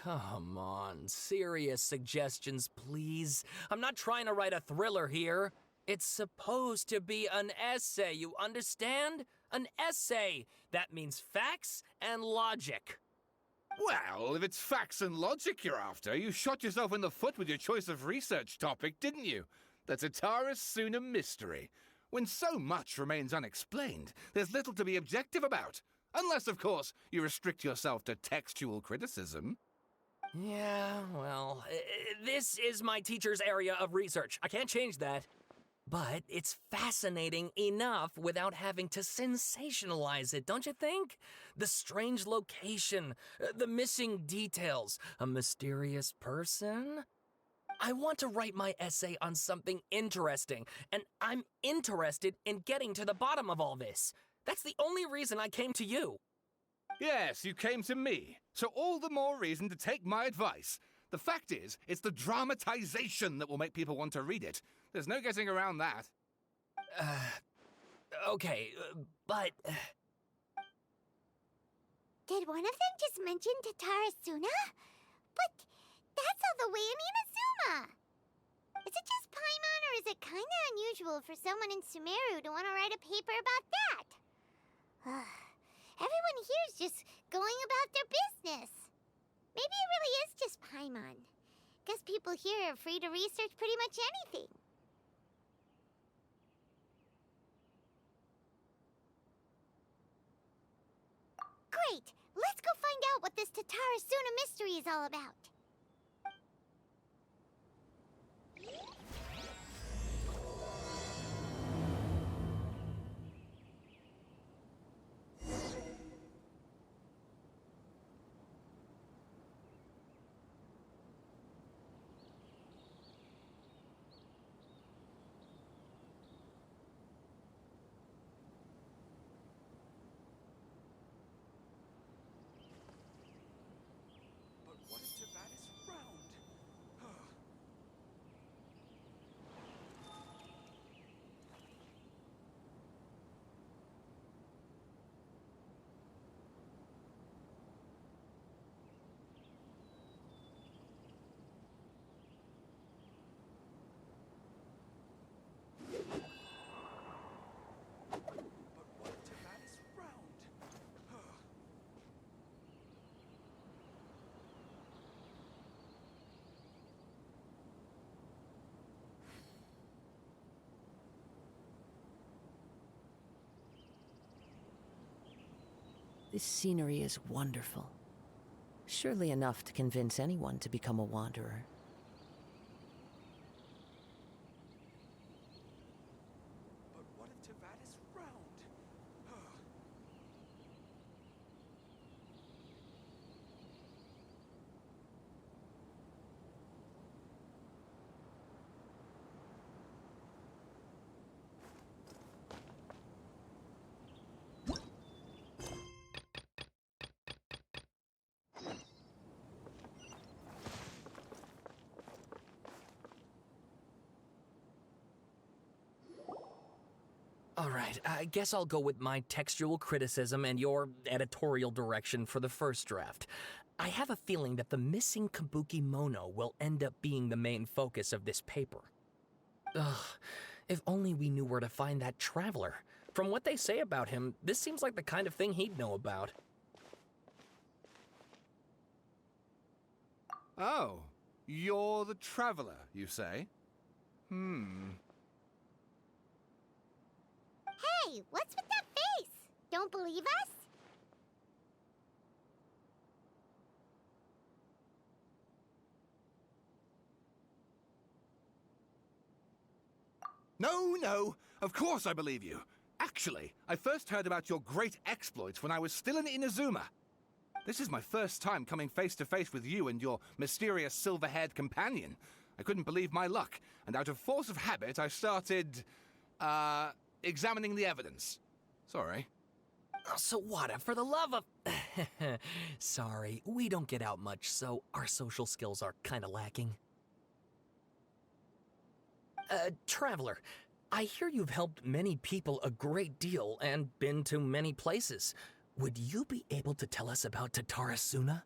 Come on, serious suggestions, please. I'm not trying to write a thriller here. It's supposed to be an essay, you understand? An essay! That means facts and logic. Well, if it's facts and logic you're after, you shot yourself in the foot with your choice of research topic, didn't you? The Tatara Suna mystery. When so much remains unexplained, there's little to be objective about. Unless, of course, you restrict yourself to textual criticism. Yeah, well, this is my teacher's area of research. I can't change that. But it's fascinating enough without having to sensationalize it, don't you think? The strange location, the missing details, a mysterious person. I want to write my essay on something interesting, and I'm interested in getting to the bottom of all this. That's the only reason I came to you. Yes, you came to me, so all the more reason to take my advice. The fact is, it's the dramatization that will make people want to read it. There's no getting around that. Okay, but... Did one of them just mention Tatara Suna? But that's all the way in Inazuma! Is it just Paimon, or is it kinda unusual for someone in Sumeru to want to write a paper about that? Everyone here's just going about their business. Maybe it really is just Paimon. Guess people here are free to research pretty much anything. Great! Let's go find out what this Tatara Suna mystery is all about. But what if Tibet is round? But what if Tibet is round? This scenery is wonderful. Surely enough to convince anyone to become a wanderer. But what if Tibet is round? All right, I guess I'll go with my textual criticism and your editorial direction for the first draft. I have a feeling that the missing Kabuki Mono will end up being the main focus of this paper. Ugh, if only we knew where to find that traveler. From what they say about him, this seems like the kind of thing he'd know about. Oh, you're the traveler, you say? Hey, what's with that face? Don't believe us? No, of course I believe you. Actually, I first heard about your great exploits when I was still in Inazuma. This is my first time coming face to face with you and your mysterious silver-haired companion. I couldn't believe my luck, and out of force of habit, I started, examining the evidence. Sorry. Sawada, for the love of... Sorry, we don't get out much, so our social skills are kinda lacking. Traveler, I hear you've helped many people a great deal and been to many places. Would you be able to tell us about Tatara Suna?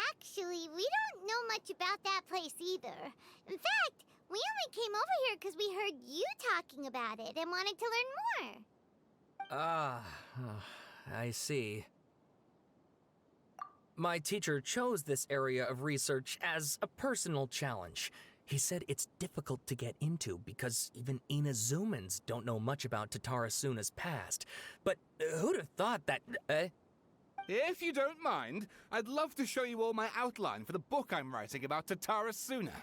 Actually, we don't know much about that place either. In fact, we only came over here because we heard you talking about it and wanted to learn more. Ah, I see. My teacher chose this area of research as a personal challenge. He said it's difficult to get into because even Inazumans don't know much about Tatarasuna's past. But who'd have thought that... If you don't mind, I'd love to show you all my outline for the book I'm writing about Tatarasuna.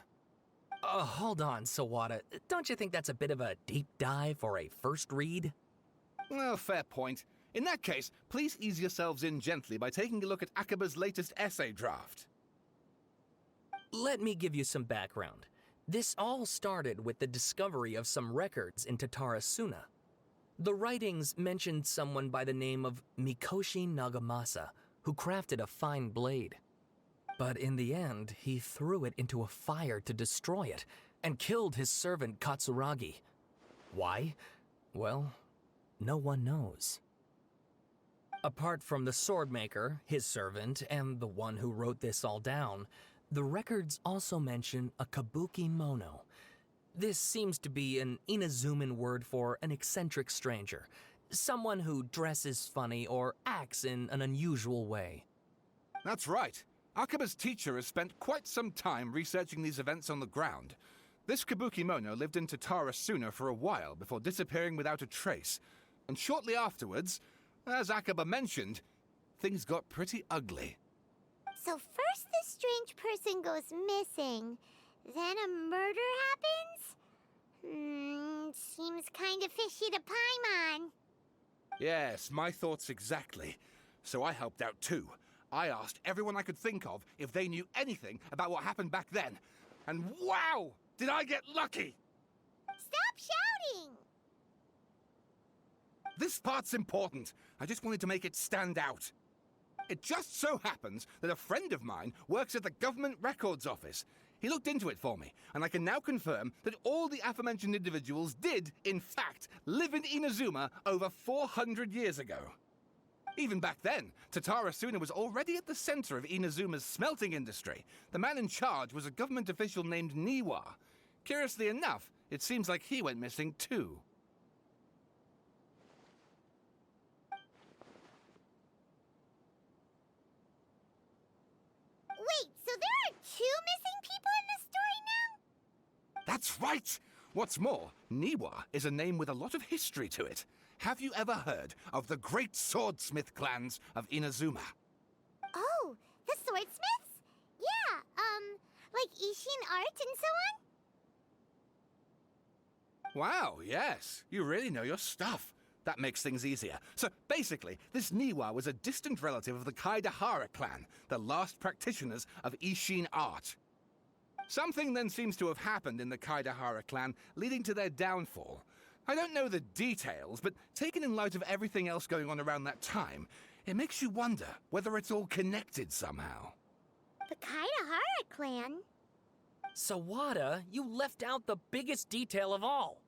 Hold on, Sawada. Don't you think that's a bit of a deep dive for a first read? Well, fair point. In that case, please ease yourselves in gently by taking a look at Akaba's latest essay draft. Let me give you some background. This all started with the discovery of some records in Tatarasuna. The writings mentioned someone by the name of Mikoshi Nagamasa, who crafted a fine blade. But in the end, he threw it into a fire to destroy it, and killed his servant Katsuragi. Why? Well, no one knows. Apart from the swordmaker, his servant, and the one who wrote this all down, the records also mention a kabuki mono. This seems to be an Inazuman word for an eccentric stranger, someone who dresses funny or acts in an unusual way. That's right. Akaba's teacher has spent quite some time researching these events on the ground. This Kabukimono lived in Tatarasuna for a while before disappearing without a trace. And shortly afterwards, as Akaba mentioned, things got pretty ugly. So first this strange person goes missing, then a murder happens? Seems kind of fishy to Paimon. Yes, my thoughts exactly. So I helped out too. I asked everyone I could think of if they knew anything about what happened back then. And wow! Did I get lucky! Stop shouting! This part's important. I just wanted to make it stand out. It just so happens that a friend of mine works at the Government Records Office. He looked into it for me, and I can now confirm that all the aforementioned individuals did, in fact, live in Inazuma over 400 years ago. Even back then, Tatarasuna was already at the center of Inazuma's smelting industry. The man in charge was a government official named Niwa. Curiously enough, it seems like he went missing too. Wait, so there are 2 missing people in this story now? That's right! What's more, Niwa is a name with a lot of history to it. Have you ever heard of the great swordsmith clans of Inazuma? Oh, the swordsmiths? Yeah, like Ishin art and so on? Wow, yes. You really know your stuff. That makes things easier. So basically, this Niwa was a distant relative of the Kaidahara clan, the last practitioners of Ishin art. Something then seems to have happened in the Kaidahara clan, leading to their downfall. I don't know the details, but taken in light of everything else going on around that time, it makes you wonder whether it's all connected somehow. The Kaidahara clan? Sawada, you left out the biggest detail of all.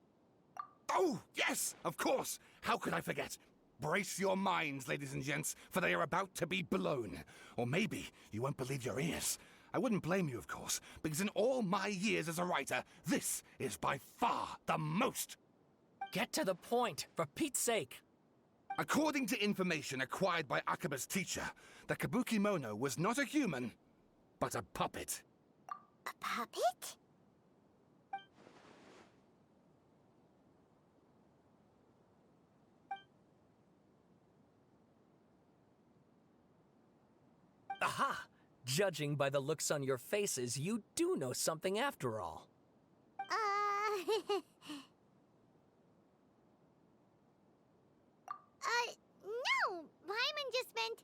Oh, yes, of course. How could I forget? Brace your minds, ladies and gents, for they are about to be blown. Or maybe you won't believe your ears. I wouldn't blame you, of course, because in all my years as a writer, this is by far the most. Get to the point, for Pete's sake. According to information acquired by Akaba's teacher, the Kabukimono was not a human, but a puppet. A puppet? Aha! Judging by the looks on your faces, you do know something after all. No, Paimon just meant,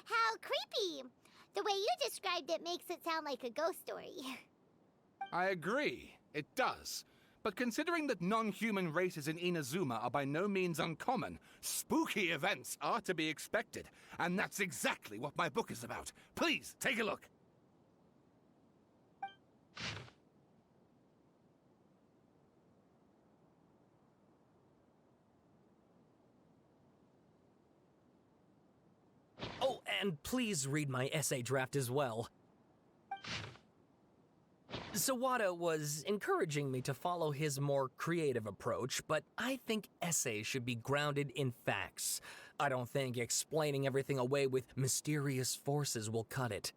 how creepy. The way you described it makes it sound like a ghost story. I agree, it does. But considering that non-human races in Inazuma are by no means uncommon, spooky events are to be expected. And that's exactly what my book is about. Please, take a look. Oh, And please read my essay draft as well. Sawada was encouraging me to follow his more creative approach, but I think essays should be grounded in facts. I don't think explaining everything away with mysterious forces will cut it.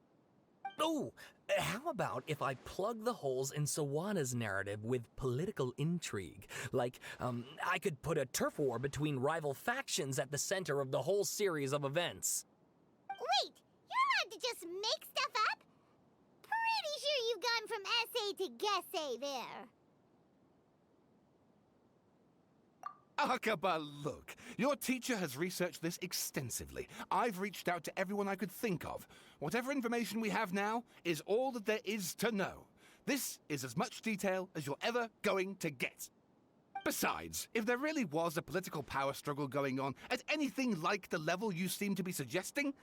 Oh, how about if I plug the holes in Sawada's narrative with political intrigue? Like, I could put a turf war between rival factions at the center of the whole series of events. Wait, you're allowed to just make stuff up? Pretty sure you've gone from essay to guessay there. Akaba, look. Your teacher has researched this extensively. I've reached out to everyone I could think of. Whatever information we have now is all that there is to know. This is as much detail as you're ever going to get. Besides, if there really was a political power struggle going on at anything like the level you seem to be suggesting,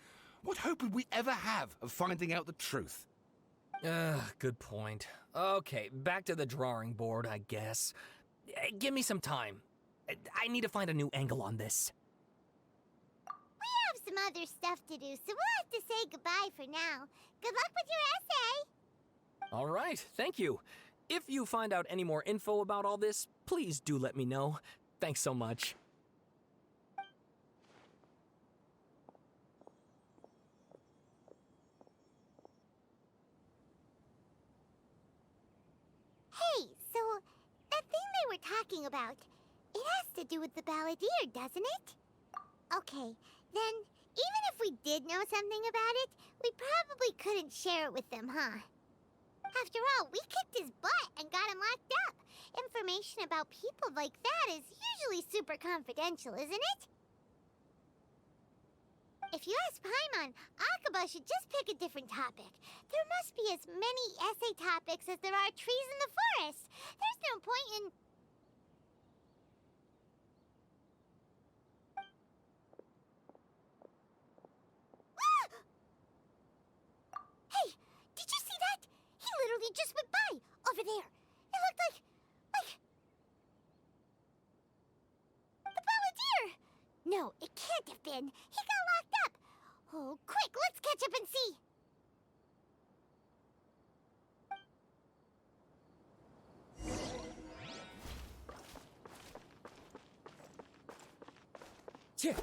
what hope would we ever have of finding out the truth? Good point. Okay, back to the drawing board, I guess. Give me some time. I need to find a new angle on this. We have some other stuff to do, so we'll have to say goodbye for now. Good luck with your essay! All right, thank you. If you find out any more info about all this, please do let me know. Thanks so much. Hey, so that thing they were talking about, it has to do with the balladeer, doesn't it? Okay, then even if we did know something about it, we probably couldn't share it with them, huh? After all, we kicked his butt and got him locked up. Information about people like that is usually super confidential, isn't it? If you ask Paimon, Akaba should just pick a different topic. There must be as many essay topics as there are trees in the forest. There's no point in... Hey, did you see that? He literally just went by, over there. It looked like... the balladeer! No, it can't have been. He got locked up. Oh, quick, let's catch up and see. Yeah.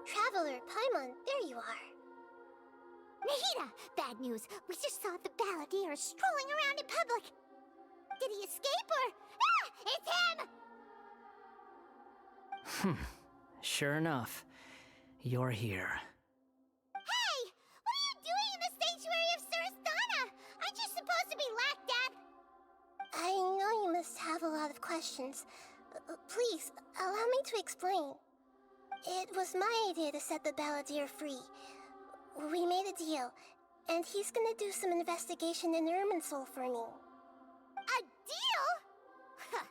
Traveler, Paimon, there you are. Nahida! Bad news. We just saw the balladeer strolling around in public. Did he escape or... Ah! It's him! Sure enough, you're here. Hey! What are you doing in the sanctuary of Surasthana? Aren't you supposed to be locked up? I know you must have a lot of questions. Please, allow me to explain. It was my idea to set the balladeer free. We made a deal, and he's gonna do some investigation in Irminsul for me. A deal? Huh.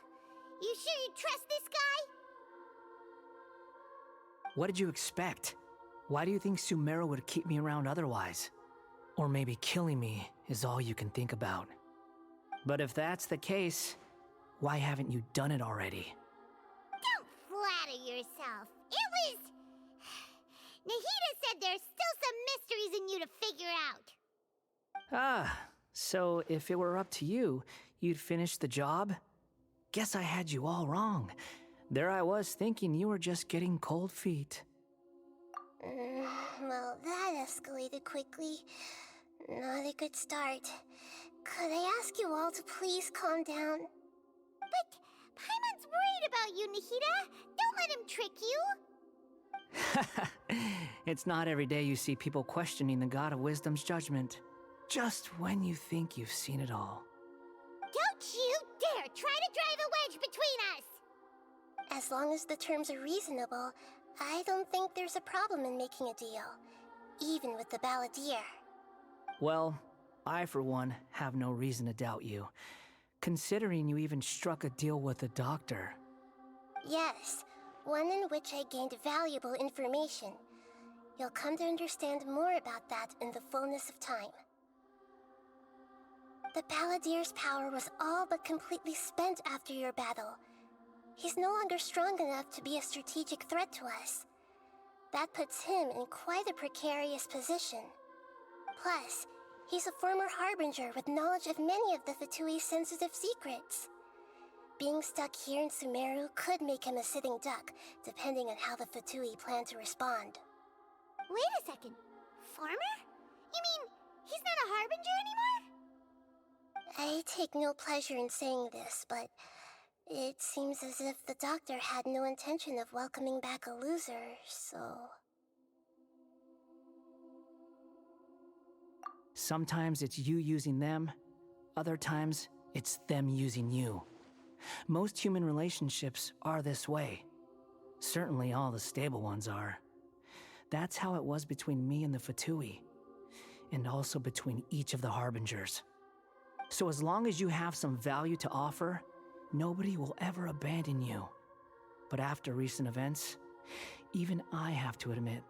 You sure you trust this guy? What did you expect? Why do you think Sumeru would keep me around otherwise? Or maybe killing me is all you can think about. But if that's the case, why haven't you done it already? Don't flatter yourself. It was... Nahida said there's still some mysteries in you to figure out. Ah, so if it were up to you, you'd finish the job? Guess I had you all wrong. There I was thinking you were just getting cold feet. Well, that escalated quickly. Not a good start. Could I ask you all to please calm down? But Paimon's worried about you, Nahida. Don't let him trick you. It's not every day you see people questioning the God of Wisdom's judgment. Just when you think you've seen it all. Don't you dare try to drive a wedge between us! As long as the terms are reasonable, I don't think there's a problem in making a deal. Even with the Balladeer. Well, I for one have no reason to doubt you. Considering you even struck a deal with the doctor. Yes, one in which I gained valuable information. You'll come to understand more about that in the fullness of time. The Balladeer's power was all but completely spent after your battle. He's no longer strong enough to be a strategic threat to us. That puts him in quite a precarious position. Plus, he's a former Harbinger with knowledge of many of the Fatui's sensitive secrets. Being stuck here in Sumeru could make him a sitting duck, depending on how the Fatui plan to respond. Wait a second. Former? You mean he's not a Harbinger anymore? I take no pleasure in saying this, but it seems as if the doctor had no intention of welcoming back a loser, so... Sometimes it's you using them, other times it's them using you. Most human relationships are this way. Certainly all the stable ones are. That's how it was between me and the Fatui, and also between each of the Harbingers. So as long as you have some value to offer, nobody will ever abandon you. But after recent events, even I have to admit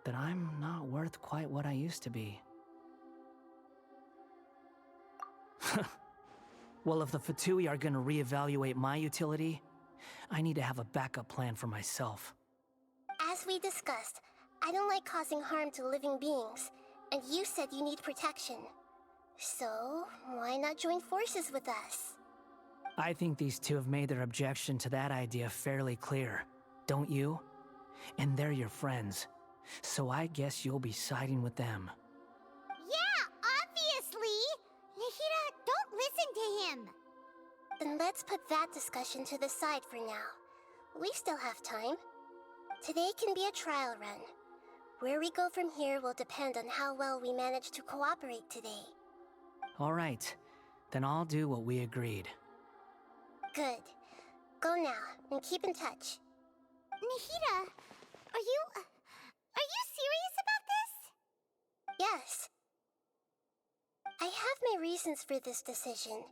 that I'm not worth quite what I used to be. Well, if the Fatui are gonna reevaluate my utility, I need to have a backup plan for myself. As we discussed, I don't like causing harm to living beings, and you said you need protection. So, why not join forces with us? I think these two have made their objection to that idea fairly clear, don't you? And they're your friends, so I guess you'll be siding with them. Yeah, obviously! Nahida, don't listen to him! Then let's put that discussion to the side for now. We still have time. Today can be a trial run. Where we go from here will depend on how well we manage to cooperate today. All right, then I'll do what we agreed. Good. Go now, and keep in touch. Nahida, are you serious about this? Yes. I have my reasons for this decision.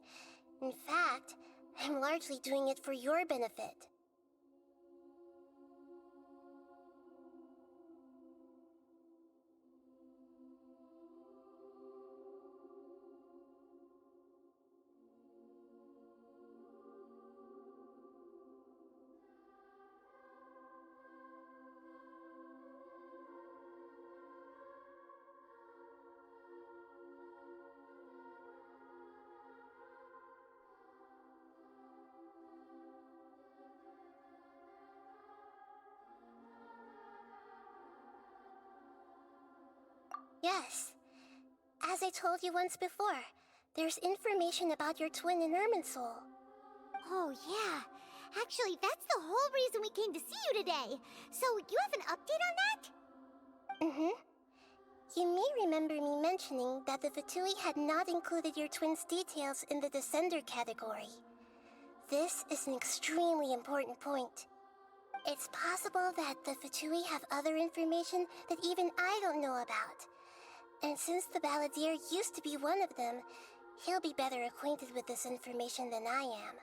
In fact, I'm largely doing it for your benefit. Yes. As I told you once before, there's information about your twin in Irminsul. Oh, yeah. Actually, that's the whole reason we came to see you today. So, you have an update on that? Mm-hmm. You may remember me mentioning that the Fatui had not included your twin's details in the Descender category. This is an extremely important point. It's possible that the Fatui have other information that even I don't know about. And since the Balladeer used to be one of them, he'll be better acquainted with this information than I am.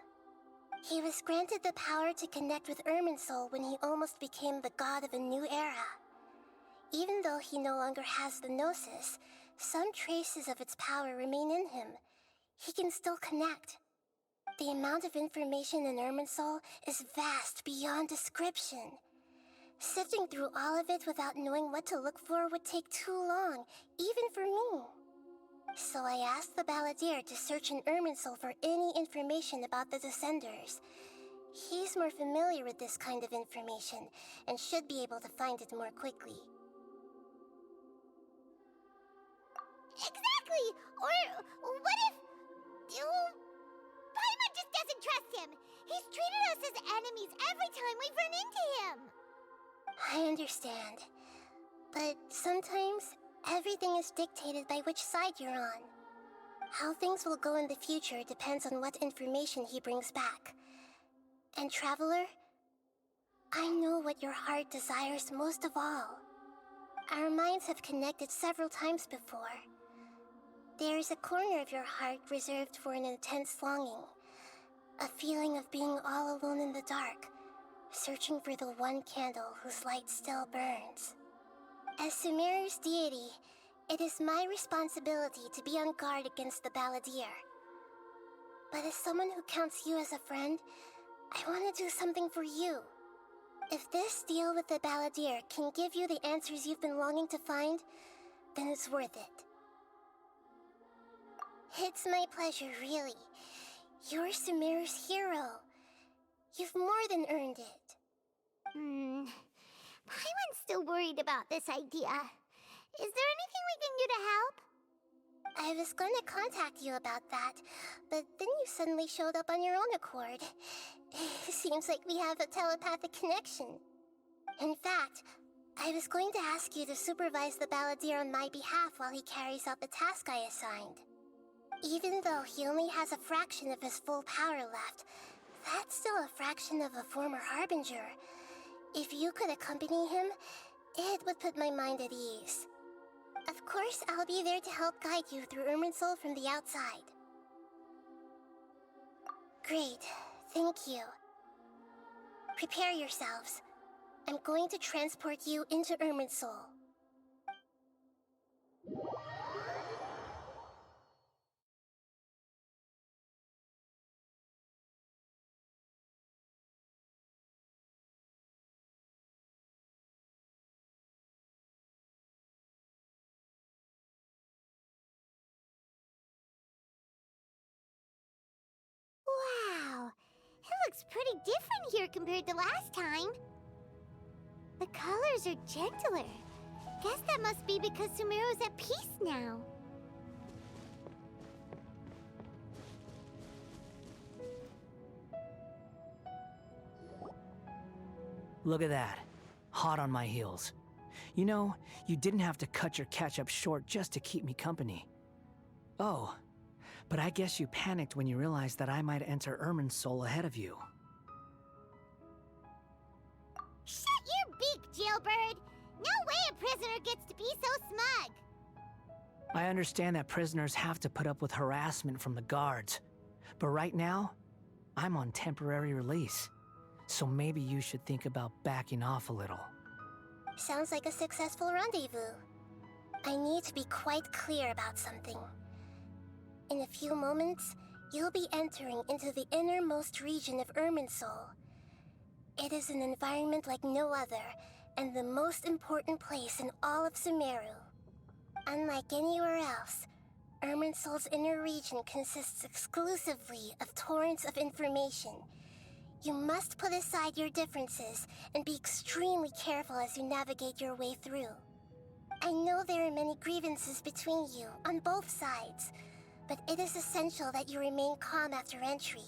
He was granted the power to connect with Irminsul when he almost became the god of a new era. Even though he no longer has the Gnosis, some traces of its power remain in him. He can still connect. The amount of information in Irminsul is vast beyond description. Sifting through all of it without knowing what to look for would take too long, even for me. So I asked the Balladeer to search in Irminsul for any information about the Descenders. He's more familiar with this kind of information, and should be able to find it more quickly. Exactly! Or what if... Paimon just doesn't trust him! He's treated us as enemies every time we've run into him! I understand. But sometimes, everything is dictated by which side you're on. How things will go in the future depends on what information he brings back. And Traveler, I know what your heart desires most of all. Our minds have connected several times before. There is a corner of your heart reserved for an intense longing. A feeling of being all alone in the dark, searching for the one candle whose light still burns. As Sumeru's deity, it is my responsibility to be on guard against the Balladeer. But as someone who counts you as a friend, I want to do something for you. If this deal with the Balladeer can give you the answers you've been longing to find, then it's worth it. It's my pleasure, really. You're Sumeru's hero. You've more than earned it. Paimon's still worried about this idea. Is there anything we can do to help? I was going to contact you about that, but then you suddenly showed up on your own accord. Seems like we have a telepathic connection. In fact, I was going to ask you to supervise the Balladeer on my behalf while he carries out the task I assigned. Even though he only has a fraction of his full power left, that's still a fraction of a former Harbinger. If you could accompany him, it would put my mind at ease. Of course, I'll be there to help guide you through Irminsul from the outside. Great, thank you. Prepare yourselves. I'm going to transport you into Irminsul. Wow, it looks pretty different here compared to last time. The colors are gentler. Guess that must be because Sumeru's at peace now. Look at that. Hot on my heels. You know, you didn't have to cut your catch-up short just to keep me company. Oh, but I guess you panicked when you realized that I might enter Irminsul ahead of you. Shut your beak, jailbird! No way a prisoner gets to be so smug! I understand that prisoners have to put up with harassment from the guards, but right now, I'm on temporary release. So maybe you should think about backing off a little. Sounds like a successful rendezvous. I need to be quite clear about something. In a few moments, you'll be entering into the innermost region of Irminsul. It is an environment like no other, and the most important place in all of Sumeru. Unlike anywhere else, Irminsul's inner region consists exclusively of torrents of information. You must put aside your differences and be extremely careful as you navigate your way through. I know there are many grievances between you on both sides, but it is essential that you remain calm after entry.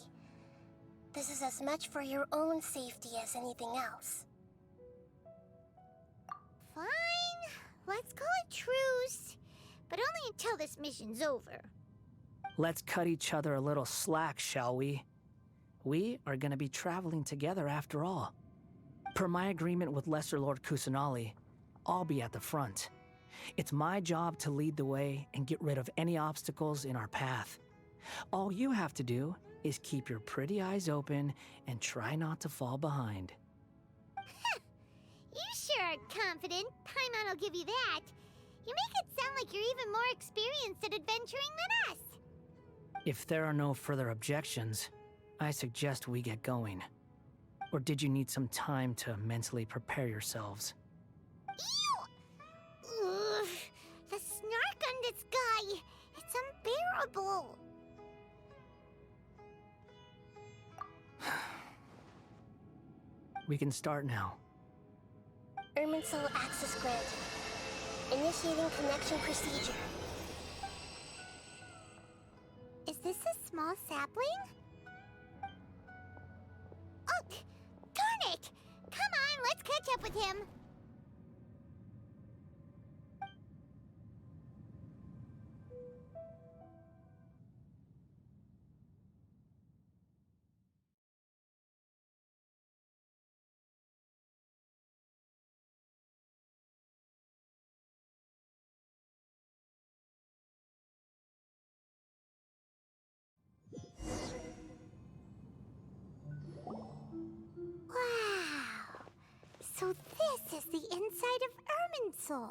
This is as much for your own safety as anything else. Fine, let's call it truce. But only until this mission's over. Let's cut each other a little slack, shall we? We are going to be traveling together after all. Per my agreement with Lesser Lord Kusanali, I'll be at the front. It's my job to lead the way and get rid of any obstacles in our path. All you have to do is keep your pretty eyes open and try not to fall behind. You sure are confident. Paimon will give you that. You make it sound like you're even more experienced at adventuring than us. If there are no further objections, I suggest we get going. Or did you need some time to mentally prepare yourselves? Ew! Ugh, the snark on this guy. It's We can start now. Irminsul access granted. Initiating connection procedure. Is this a small sapling? Oh, darn it! Come on, let's catch up with him. Wow! So this is the inside of Irminsul.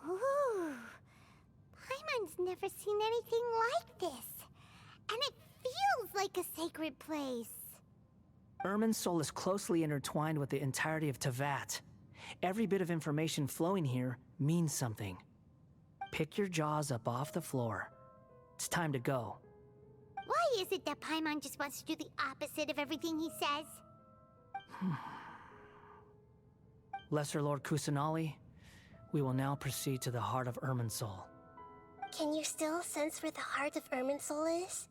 Ooh, Paimon's never seen anything like this. And it feels like a sacred place. Irminsul is closely intertwined with the entirety of Teyvat. Every bit of information flowing here means something. Pick your jaws up off the floor. It's time to go. Why is it that Paimon just wants to do the opposite of everything he says? Lesser Lord Kusanali, we will now proceed to the heart of Irminsul. Can you still sense where the heart of Irminsul is?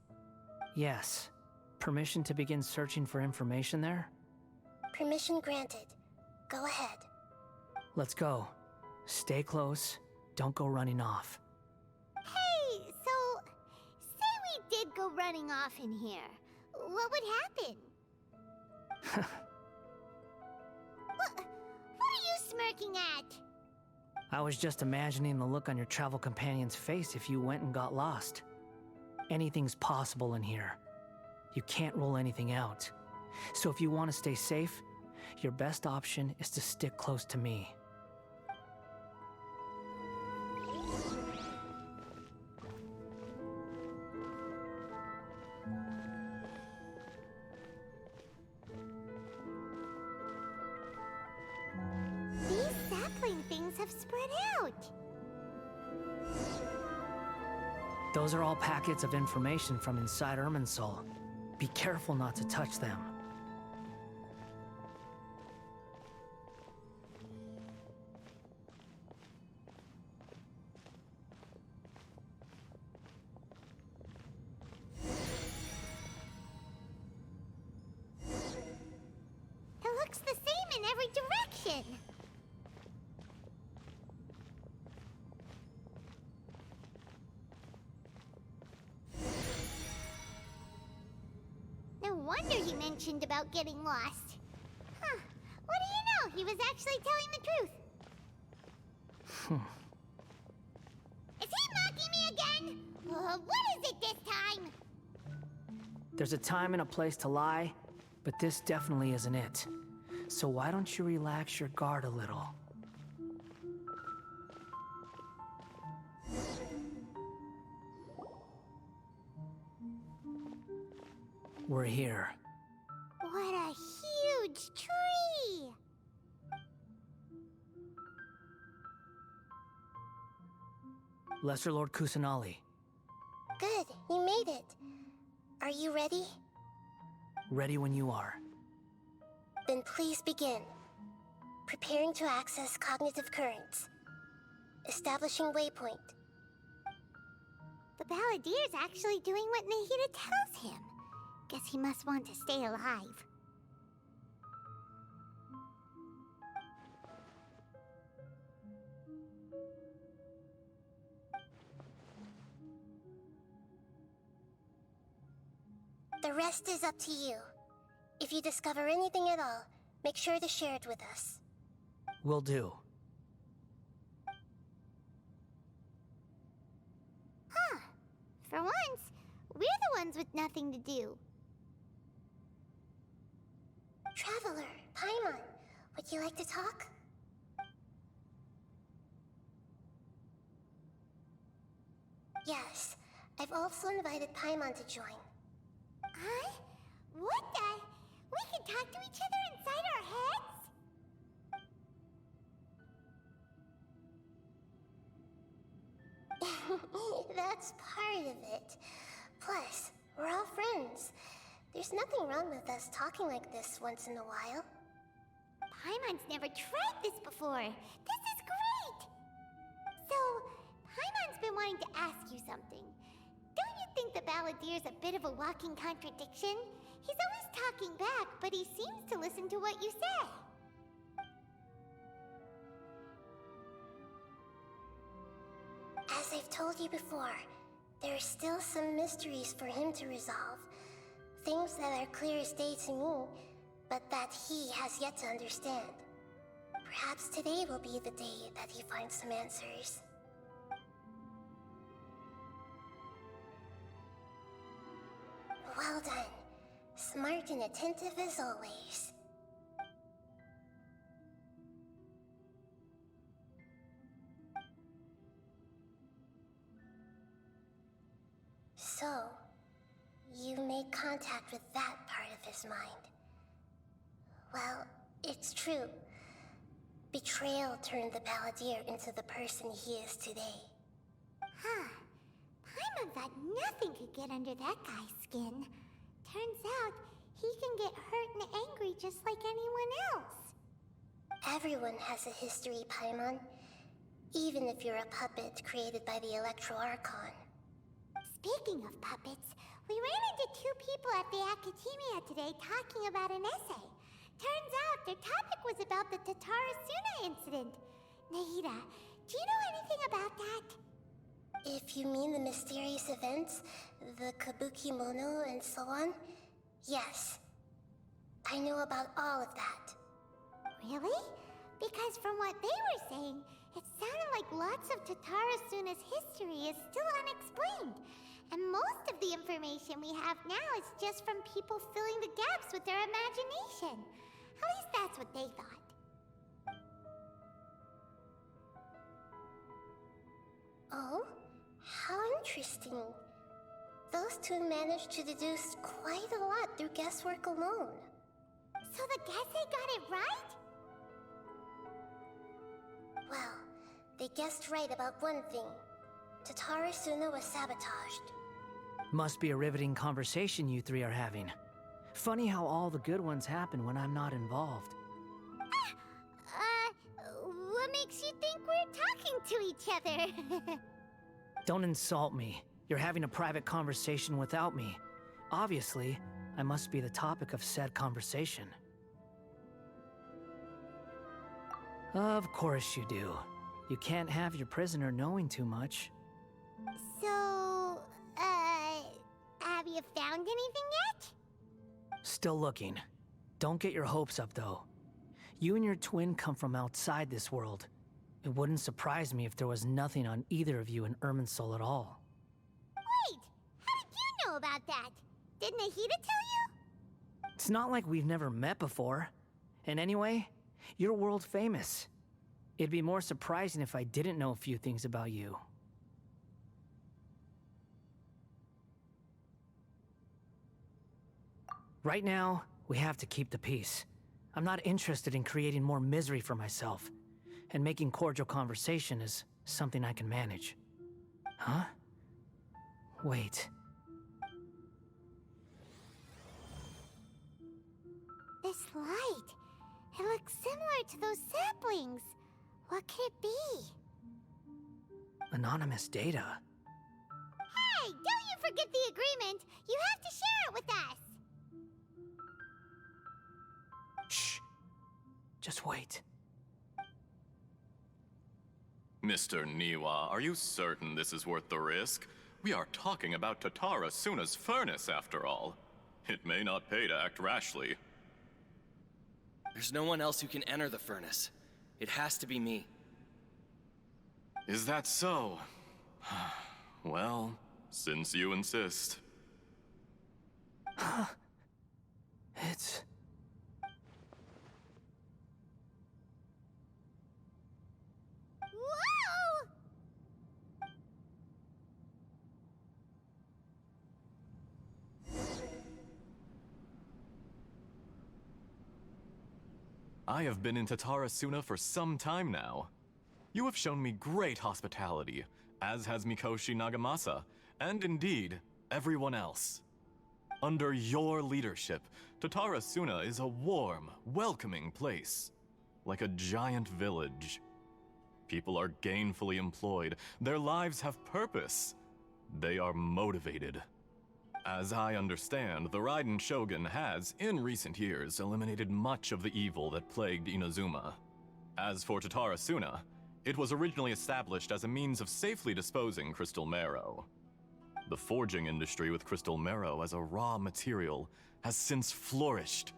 Yes. Permission to begin searching for information there? Permission granted. Go ahead. Let's go. Stay close. Don't go running off. Hey, so, say we did go running off in here. What would happen? What are you smirking at? I was just imagining the look on your travel companion's face if you went and got lost. Anything's possible in here. You can't rule anything out. So if you want to stay safe, your best option is to stick close to me. These sapling things have spread out. Those are all packets of information from inside Irminsul. Be careful not to touch them. It looks the same in every direction. No wonder he mentioned about getting lost. Huh. What do you know? He was actually telling the truth. Is he mocking me again? What is it this time? There's a time and a place to lie, but this definitely isn't it. So why don't you relax your guard a little? We're here. What a huge tree! Lesser Lord Kusanali, Good, you made it. Are you ready? ready when you are. Then please begin. Preparing to access cognitive currents. Establishing waypoint. The Balladier's actually doing what Nahida tells him. Guess he must want to stay alive. The rest is up to you. If you discover anything at all, make sure to share it with us. Will do. Huh. For once, we're the ones with nothing to do. Traveler, Paimon, would you like to talk? Yes, I've also invited Paimon to join. Huh? What the? We can talk to each other inside our heads? That's part of it. Plus, we're all friends. There's nothing wrong with us talking like this once in a while. Paimon's never tried this before. This is great! So, Paimon's been wanting to ask you something. Don't you think the Balladier's a bit of a walking contradiction? He's always talking back, but he seems to listen to what you say. As I've told you before, there are still some mysteries for him to resolve. Things that are clear as day to me, but that he has yet to understand. Perhaps today will be the day that he finds some answers. Well done. Smart and attentive as always. So, you made contact with that part of his mind. Well, it's true. Betrayal turned the Balladeer into the person he is today. Huh. Paimon thought nothing could get under that guy's skin. Turns out, he can get hurt and angry just like anyone else. Everyone has a history, Paimon. Even if you're a puppet created by the Electro Archon. Speaking of puppets, we ran into two people at the Academia today talking about an essay. Turns out their topic was about the Tatarasuna incident. Nahida, do you know anything about that? If you mean the mysterious events, the Kabuki Mono and so on, yes. I know about all of that. Really? Because from what they were saying, it sounded like lots of Tatarasuna's history is still unexplained. And most of the information we have now is just from people filling the gaps with their imagination. At least that's what they thought. Oh? How interesting. Those two managed to deduce quite a lot through guesswork alone. So the Gese got it right? Well, they guessed right about one thing. Tatara Suna was sabotaged. Must be a riveting conversation you three are having. Funny how all the good ones happen when I'm not involved. What makes you think we're talking to each other? Don't insult me. You're having a private conversation without me. Obviously, I must be the topic of said conversation. Of course you do. You can't have your prisoner knowing too much. So, have you found anything yet? Still looking. Don't get your hopes up, though. You and your twin come from outside this world. It wouldn't surprise me if there was nothing on either of you in Irminsul at all. Wait! How did you know about that? Did Nahida tell you? It's not like we've never met before. And anyway, you're world famous. It'd be more surprising if I didn't know a few things about you. Right now, we have to keep the peace. I'm not interested in creating more misery for myself, and making cordial conversation is something I can manage. Huh? Wait. This light. It looks similar to those saplings. What could it be? Anonymous data. Hey, don't you forget the agreement! You have to share it with us! Shh. Just wait. Mr. Niwa, are you certain this is worth the risk? We are talking about Tatara Suna's furnace, after all. It may not pay to act rashly. There's no one else who can enter the furnace. It has to be me. Is that so? Well, since you insist. It's... Whoa! I have been in Tatara Suna for some time now. You have shown me great hospitality, as has Mikoshi Nagamasa, and indeed, everyone else. Under your leadership, Tatara Suna is a warm, welcoming place, like a giant village. People are gainfully employed, their lives have purpose. They are motivated. As I understand, the Raiden Shogun has, in recent years, eliminated much of the evil that plagued Inazuma. As for Tatara Suna, it was originally established as a means of safely disposing crystal marrow. The forging industry with crystal marrow as a raw material has since flourished,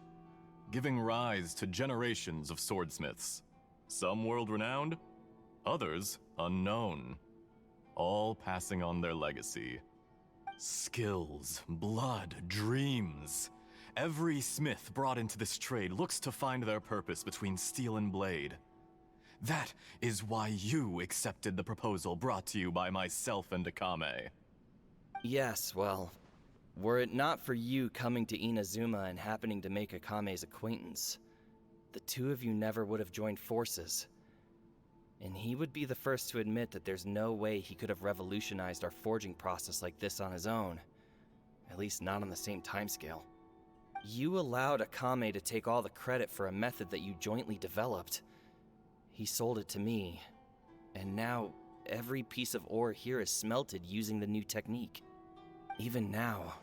giving rise to generations of swordsmiths. Some world-renowned, others unknown, all passing on their legacy. Skills, blood, dreams. Every smith brought into this trade looks to find their purpose between steel and blade. That is why you accepted the proposal brought to you by myself and Akame. Yes, well, were it not for you coming to Inazuma and happening to make Akame's acquaintance, the two of you never would have joined forces. And he would be the first to admit that there's no way he could have revolutionized our forging process like this on his own. At least not on the same timescale. You allowed Akame to take all the credit for a method that you jointly developed. He sold it to me, and now every piece of ore here is smelted using the new technique. Even now,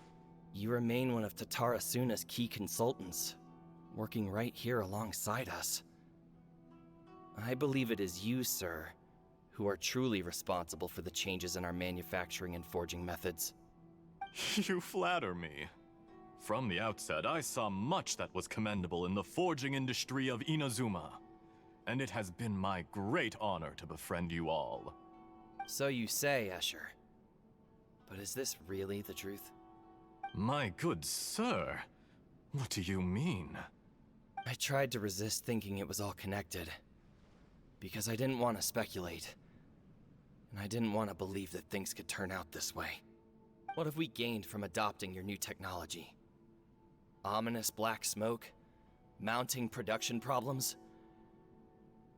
you remain one of Tatara Suna's key consultants, working right here alongside us. I believe it is you, sir, who are truly responsible for the changes in our manufacturing and forging methods. You flatter me. From the outset, I saw much that was commendable in the forging industry of Inazuma, and it has been my great honor to befriend you all. So you say, Escher. But is this really the truth? My good sir, what do you mean? I tried to resist thinking it was all connected. Because I didn't want to speculate. And I didn't want to believe that things could turn out this way. What have we gained from adopting your new technology? Ominous black smoke? Mounting production problems?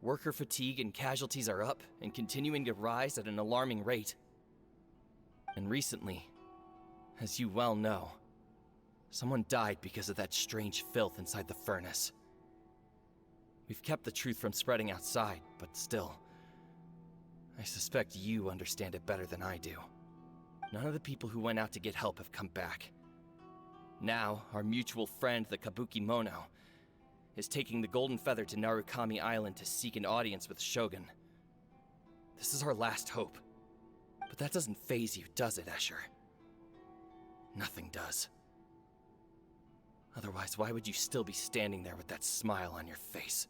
Worker fatigue and casualties are up and continuing to rise at an alarming rate. And recently, as you well know, someone died because of that strange filth inside the furnace. We've kept the truth from spreading outside, but still, I suspect you understand it better than I do. None of the people who went out to get help have come back. Now, our mutual friend, the Kabuki Mono, is taking the Golden Feather to Narukami Island to seek an audience with Shogun. This is our last hope. But that doesn't faze you, does it, Escher? Nothing does. Otherwise, why would you still be standing there with that smile on your face?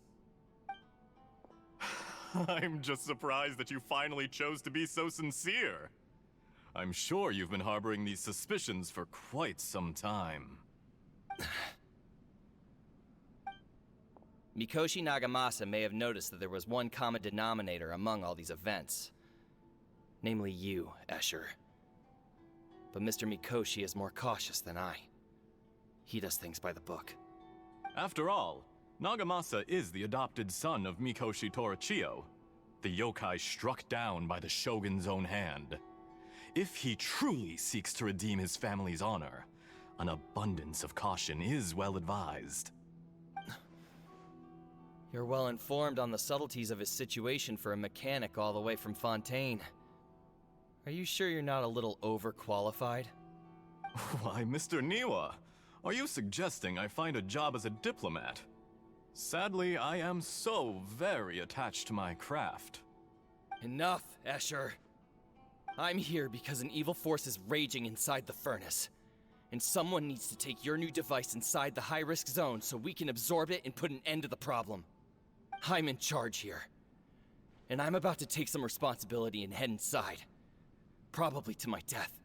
I'm just surprised that you finally chose to be so sincere. I'm sure you've been harboring these suspicions for quite some time. Mikoshi Nagamasa may have noticed that there was one common denominator among all these events. Namely you, Escher. But Mr. Mikoshi is more cautious than I. He does things by the book. After all, Nagamasa is the adopted son of Mikoshi Torichio, the yokai struck down by the Shogun's own hand. If he truly seeks to redeem his family's honor, an abundance of caution is well advised. You're well informed on the subtleties of his situation for a mechanic all the way from Fontaine. Are you sure you're not a little overqualified? Why, Mr. Niwa, are you suggesting I find a job as a diplomat? Sadly, I am so very attached to my craft. Enough, Escher. I'm here because an evil force is raging inside the furnace. And someone needs to take your new device inside the high-risk zone so we can absorb it and put an end to the problem. I'm in charge here. And I'm about to take some responsibility and head inside. Probably to my death.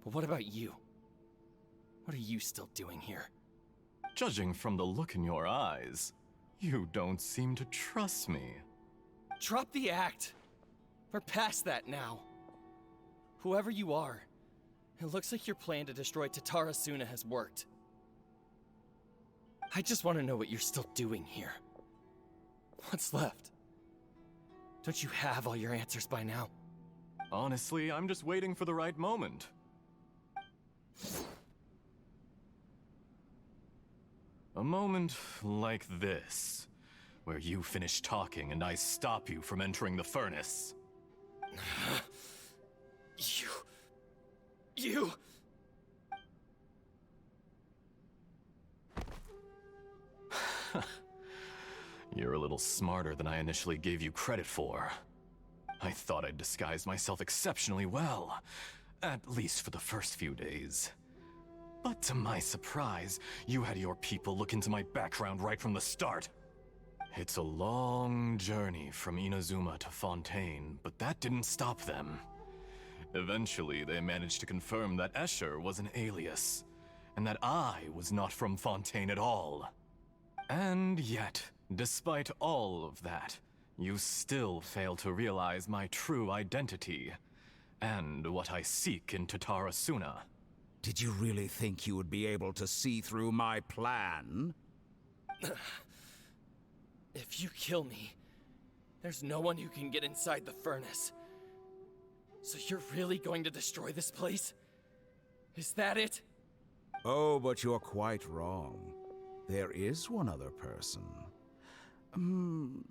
But what about you? What are you still doing here? Judging from the look in your eyes, you don't seem to trust me. Drop the act! We're past that now. Whoever you are, it looks like your plan to destroy Tatara Suna has worked. I just want to know what you're still doing here. What's left? Don't you have all your answers by now? Honestly, I'm just waiting for the right moment. A moment like this, where you finish talking and I stop you from entering the furnace. You... You're a little smarter than I initially gave you credit for. I thought I'd disguised myself exceptionally well, at least for the first few days. But to my surprise, you had your people look into my background right from the start. It's a long journey from Inazuma to Fontaine, but that didn't stop them. Eventually, they managed to confirm that Escher was an alias, and that I was not from Fontaine at all. And yet, despite all of that, you still fail to realize my true identity, and what I seek in Tatara Suna. Did you really think you would be able to see through my plan? If you kill me, there's no one who can get inside the furnace. So you're really going to destroy this place? Is that it? Oh, but you're quite wrong. There is one other person.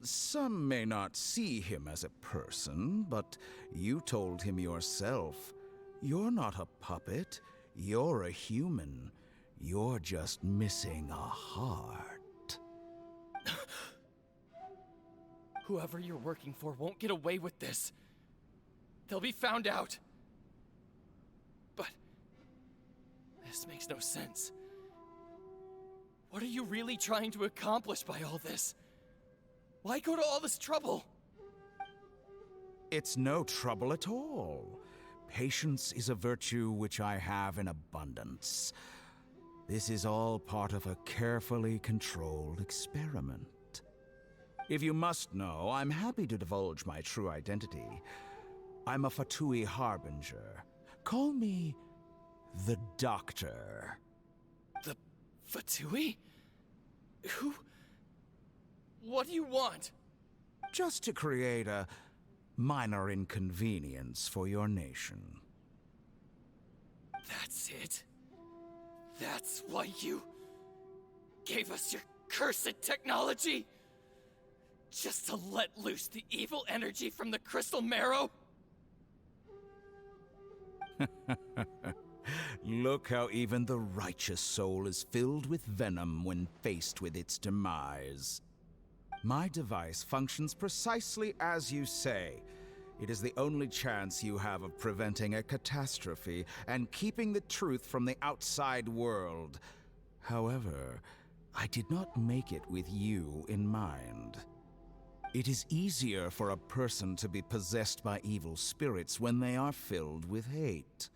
Some may not see him as a person, but you told him yourself. You're not a puppet. You're a human. You're just missing a heart. Whoever you're working for won't get away with this. They'll be found out. But this makes no sense. What are you really trying to accomplish by all this? Why go to all this trouble? It's no trouble at all. Patience is a virtue which I have in abundance. This is all part of a carefully controlled experiment. If you must know, I'm happy to divulge my true identity. I'm a Fatui Harbinger. Call me the Doctor. The Fatui? Who? What do you want? Just to create a minor inconvenience for your nation. That's it? That's why you gave us your cursed technology? Just to let loose the evil energy from the crystal marrow? Look how even the righteous soul is filled with venom when faced with its demise. My device functions precisely as you say. It is the only chance you have of preventing a catastrophe and keeping the truth from the outside world. However, I did not make it with you in mind. It is easier for a person to be possessed by evil spirits when they are filled with hate.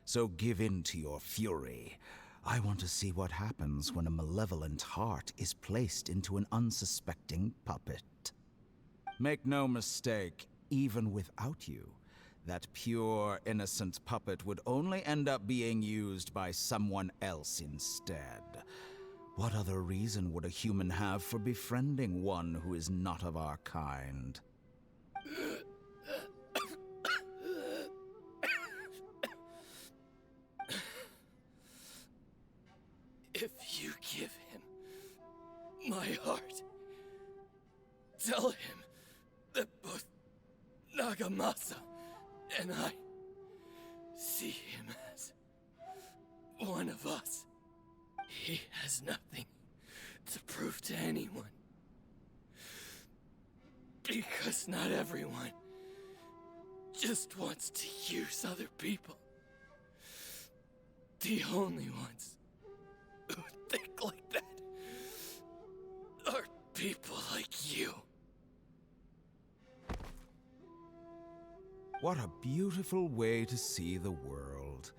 So give in to your fury. I want to see what happens when a malevolent heart is placed into an unsuspecting puppet. Make no mistake, even without you, that pure, innocent puppet would only end up being used by someone else instead. What other reason would a human have for befriending one who is not of our kind? If you give him my heart, tell him that both Nagamasa and I see him as one of us. He has nothing to prove to anyone. Because not everyone just wants to use other people. The only ones who think like that are people like you. What a beautiful way to see the world.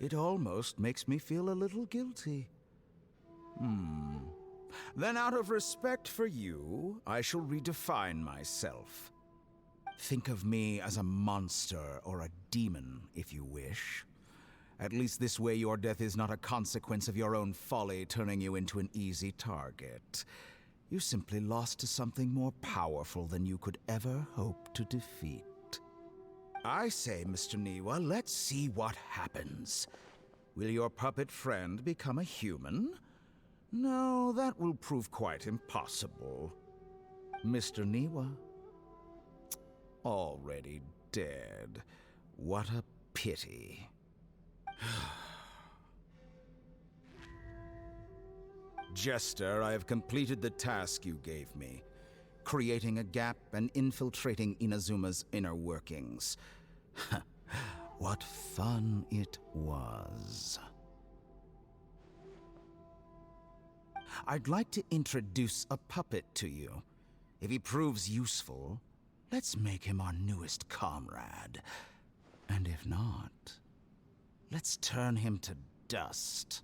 It almost makes me feel a little guilty. Then out of respect for you, I shall redefine myself. Think of me as a monster or a demon, if you wish. At least this way your death is not a consequence of your own folly turning you into an easy target. You simply lost to something more powerful than you could ever hope to defeat. I say, Mr. Niwa, let's see what happens. Will your puppet friend become a human? No, that will prove quite impossible. Mr. Niwa? Already dead. What a pity. Jester, I have completed the task you gave me. Creating a gap and infiltrating Inazuma's inner workings. What fun it was. I'd like to introduce a puppet to you. If he proves useful, let's make him our newest comrade. And if not, let's turn him to dust.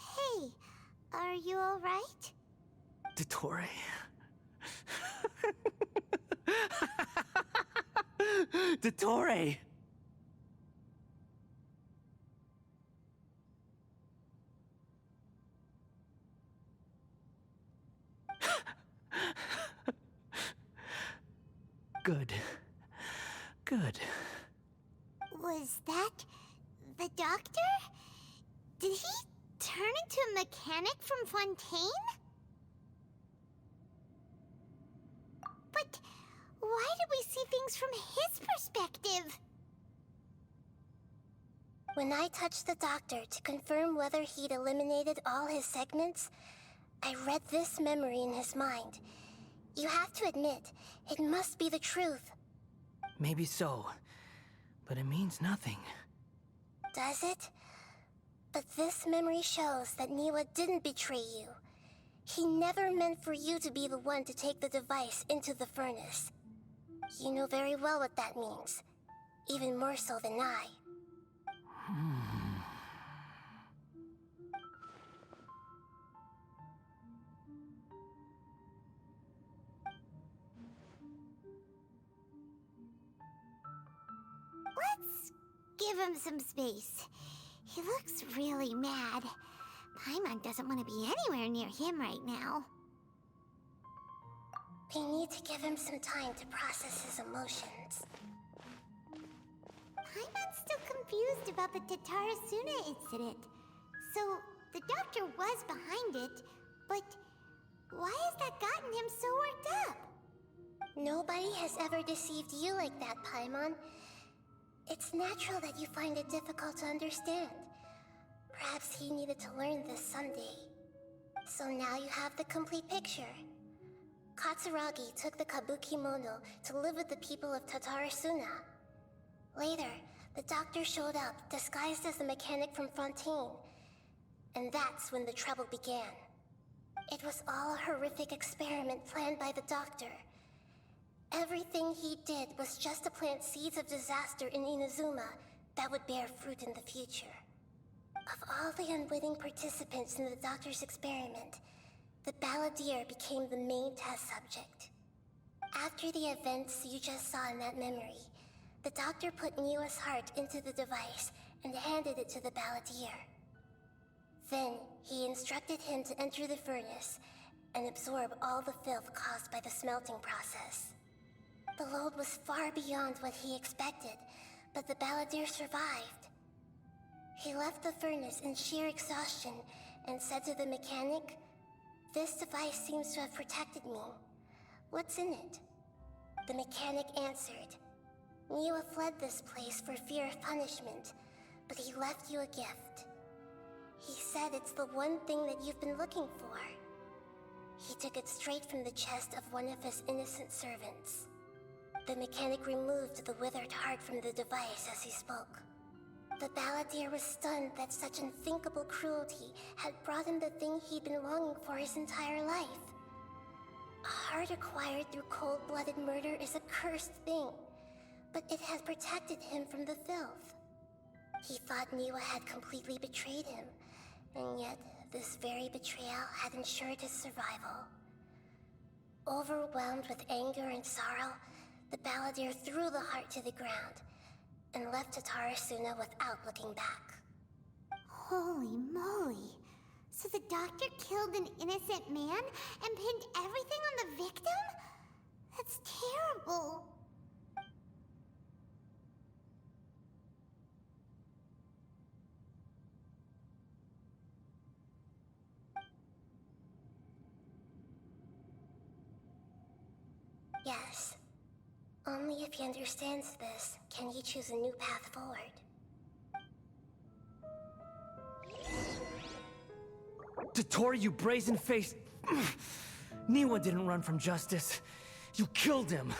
Hey, are you alright? Dottore. Dottore! Good. Good. Was that the doctor? Did he turn into a mechanic from Fontaine? But why did we see things from his perspective? When I touched the doctor to confirm whether he'd eliminated all his segments, I read this memory in his mind. You have to admit, it must be the truth. Maybe so, but it means nothing. Does it? But this memory shows that Niwa didn't betray you. He never meant for you to be the one to take the device into the furnace. You know very well what that means. Even more so than I. Let's give him some space. He looks really mad. Paimon doesn't want to be anywhere near him right now. We need to give him some time to process his emotions. Paimon's still confused about the Tatarasuna incident. So, the doctor was behind it, but why has that gotten him so worked up? Nobody has ever deceived you like that, Paimon. It's natural that you find it difficult to understand. Perhaps he needed to learn this someday. So now you have the complete picture. Katsuragi took the Kabuki Mono to live with the people of Tatarasuna. Later, the doctor showed up, disguised as the mechanic from Fontaine. And that's when the trouble began. It was all a horrific experiment planned by the doctor. Everything he did was just to plant seeds of disaster in Inazuma that would bear fruit in the future. Of all the unwitting participants in the doctor's experiment, the balladeer became the main test subject. After the events you just saw in that memory, the doctor put Niwa's heart into the device and handed it to the balladeer. Then, he instructed him to enter the furnace and absorb all the filth caused by the smelting process. The load was far beyond what he expected, but the balladeer survived. He left the furnace in sheer exhaustion and said to the mechanic, "This device seems to have protected me. What's in it?" The mechanic answered, "Niwa fled this place for fear of punishment, but he left you a gift. He said it's the one thing that you've been looking for." He took it straight from the chest of one of his innocent servants. The mechanic removed the withered heart from the device as he spoke. The balladeer was stunned that such unthinkable cruelty had brought him the thing he'd been longing for his entire life. A heart acquired through cold-blooded murder is a cursed thing, but it had protected him from the filth. He thought Niwa had completely betrayed him, and yet this very betrayal had ensured his survival. Overwhelmed with anger and sorrow, the balladeer threw the heart to the ground and left Tatarasuna without looking back. Holy moly. So the doctor killed an innocent man and pinned everything on the victim? That's terrible. Yes. Only if he understands this can he choose a new path forward. Dotori, you brazen-faced... Niwa didn't run from justice. You killed him.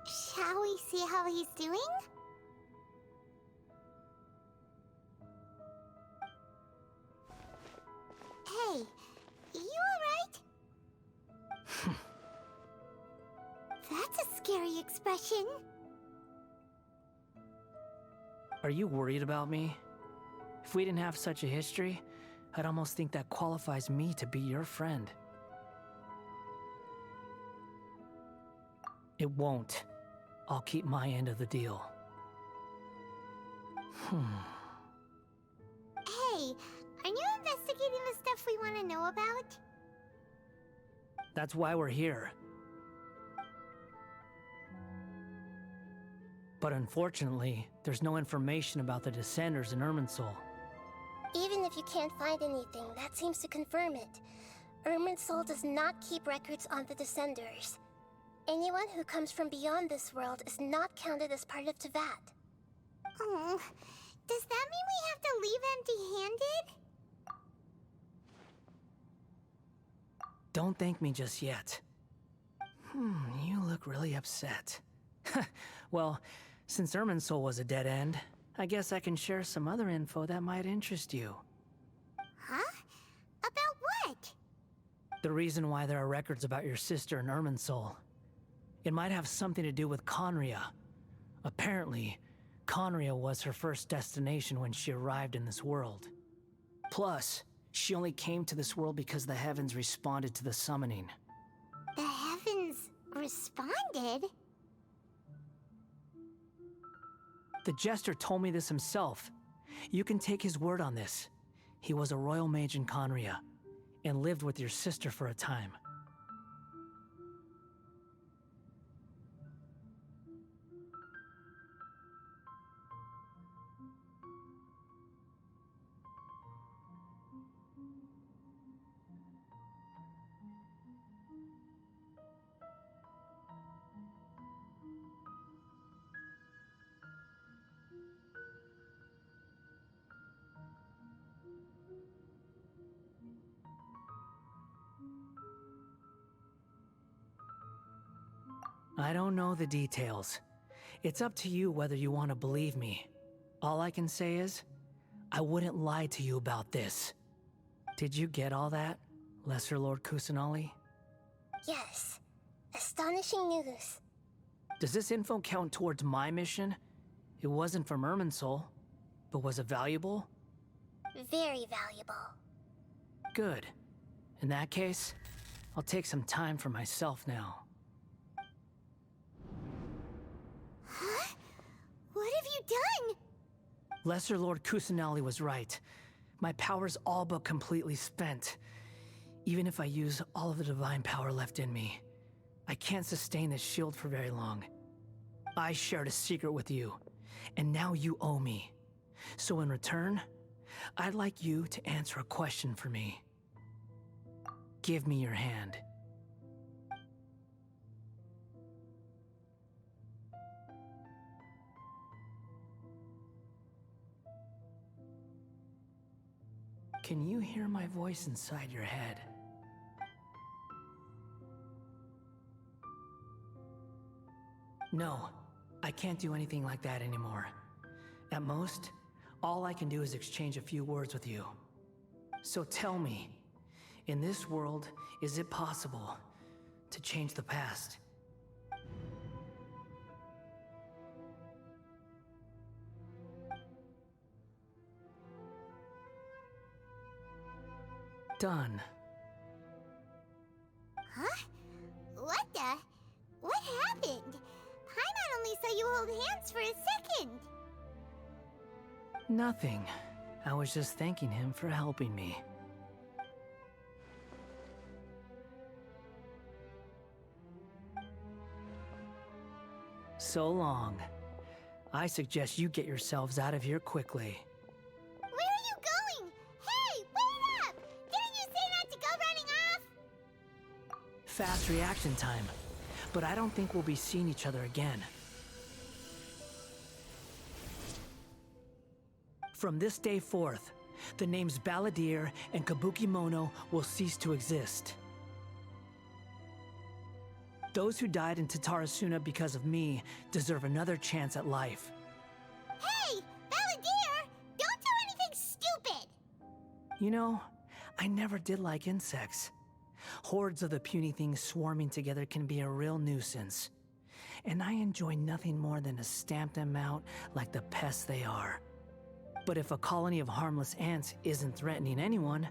Shall we see how he's doing? Hey, you alright? That's a scary expression. Are you worried about me? If we didn't have such a history, I'd almost think that qualifies me to be your friend. It won't. I'll keep my end of the deal. Hey, are you investigating the stuff we want to know about? That's why we're here. But unfortunately, there's no information about the Descenders in Irminsul. Even if you can't find anything, that seems to confirm it. Irminsul does not keep records on the Descenders. Anyone who comes from beyond this world is not counted as part of Tevat. Oh, does that mean we have to leave don't thank me just yet. You look really upset. Well, since Irminsul was a dead end, I guess I can share some other info that might interest you. Huh? About what? The reason why there are records about your sister in Irminsul. It might have something to do with Conria. Apparently, Conria was her first destination when she arrived in this world. Plus, she only came to this world because the heavens responded to the summoning. The heavens responded? The Jester told me this himself. You can take his word on this. He was a royal mage in Conria, and lived with your sister for a time. I don't know the details. It's up to you whether you want to believe me. All I can say is, I wouldn't lie to you about this. Did you get all that, Lesser Lord Kusanali? Yes. Astonishing news. Does this info count towards my mission? It wasn't from Irminsul, but was it valuable? Very valuable. Good. In that case, I'll take some time for myself now. Huh? What have you done? Lesser Lord Kusanali was right. My power's all but completely spent. Even if I use all of the divine power left in me, I can't sustain this shield for very long. I shared a secret with you, and now you owe me. So in return, I'd like you to answer a question for me. Give me your hand. Can you hear my voice inside your head? No, I can't do anything like that anymore. At most, all I can do is exchange a few words with you. So tell me, in this world, is it possible to change the past? Done. Huh? What the? What happened? Paimon only saw you hold hands for a second. Nothing. I was just thanking him for helping me. So long. I suggest you get yourselves out of here quickly. Where are you going? Hey, wait up! Didn't you say not to go running off? Fast reaction time. But I don't think we'll be seeing each other again. From this day forth, the names Balladeer and Kabukimono will cease to exist. Those who died in Tatarasuna because of me deserve another chance at life. Hey, Balladeer! Don't do anything stupid! You know, I never did like insects. Hordes of the puny things swarming together can be a real nuisance. And I enjoy nothing more than to stamp them out like the pests they are. But if a colony of harmless ants isn't threatening anyone,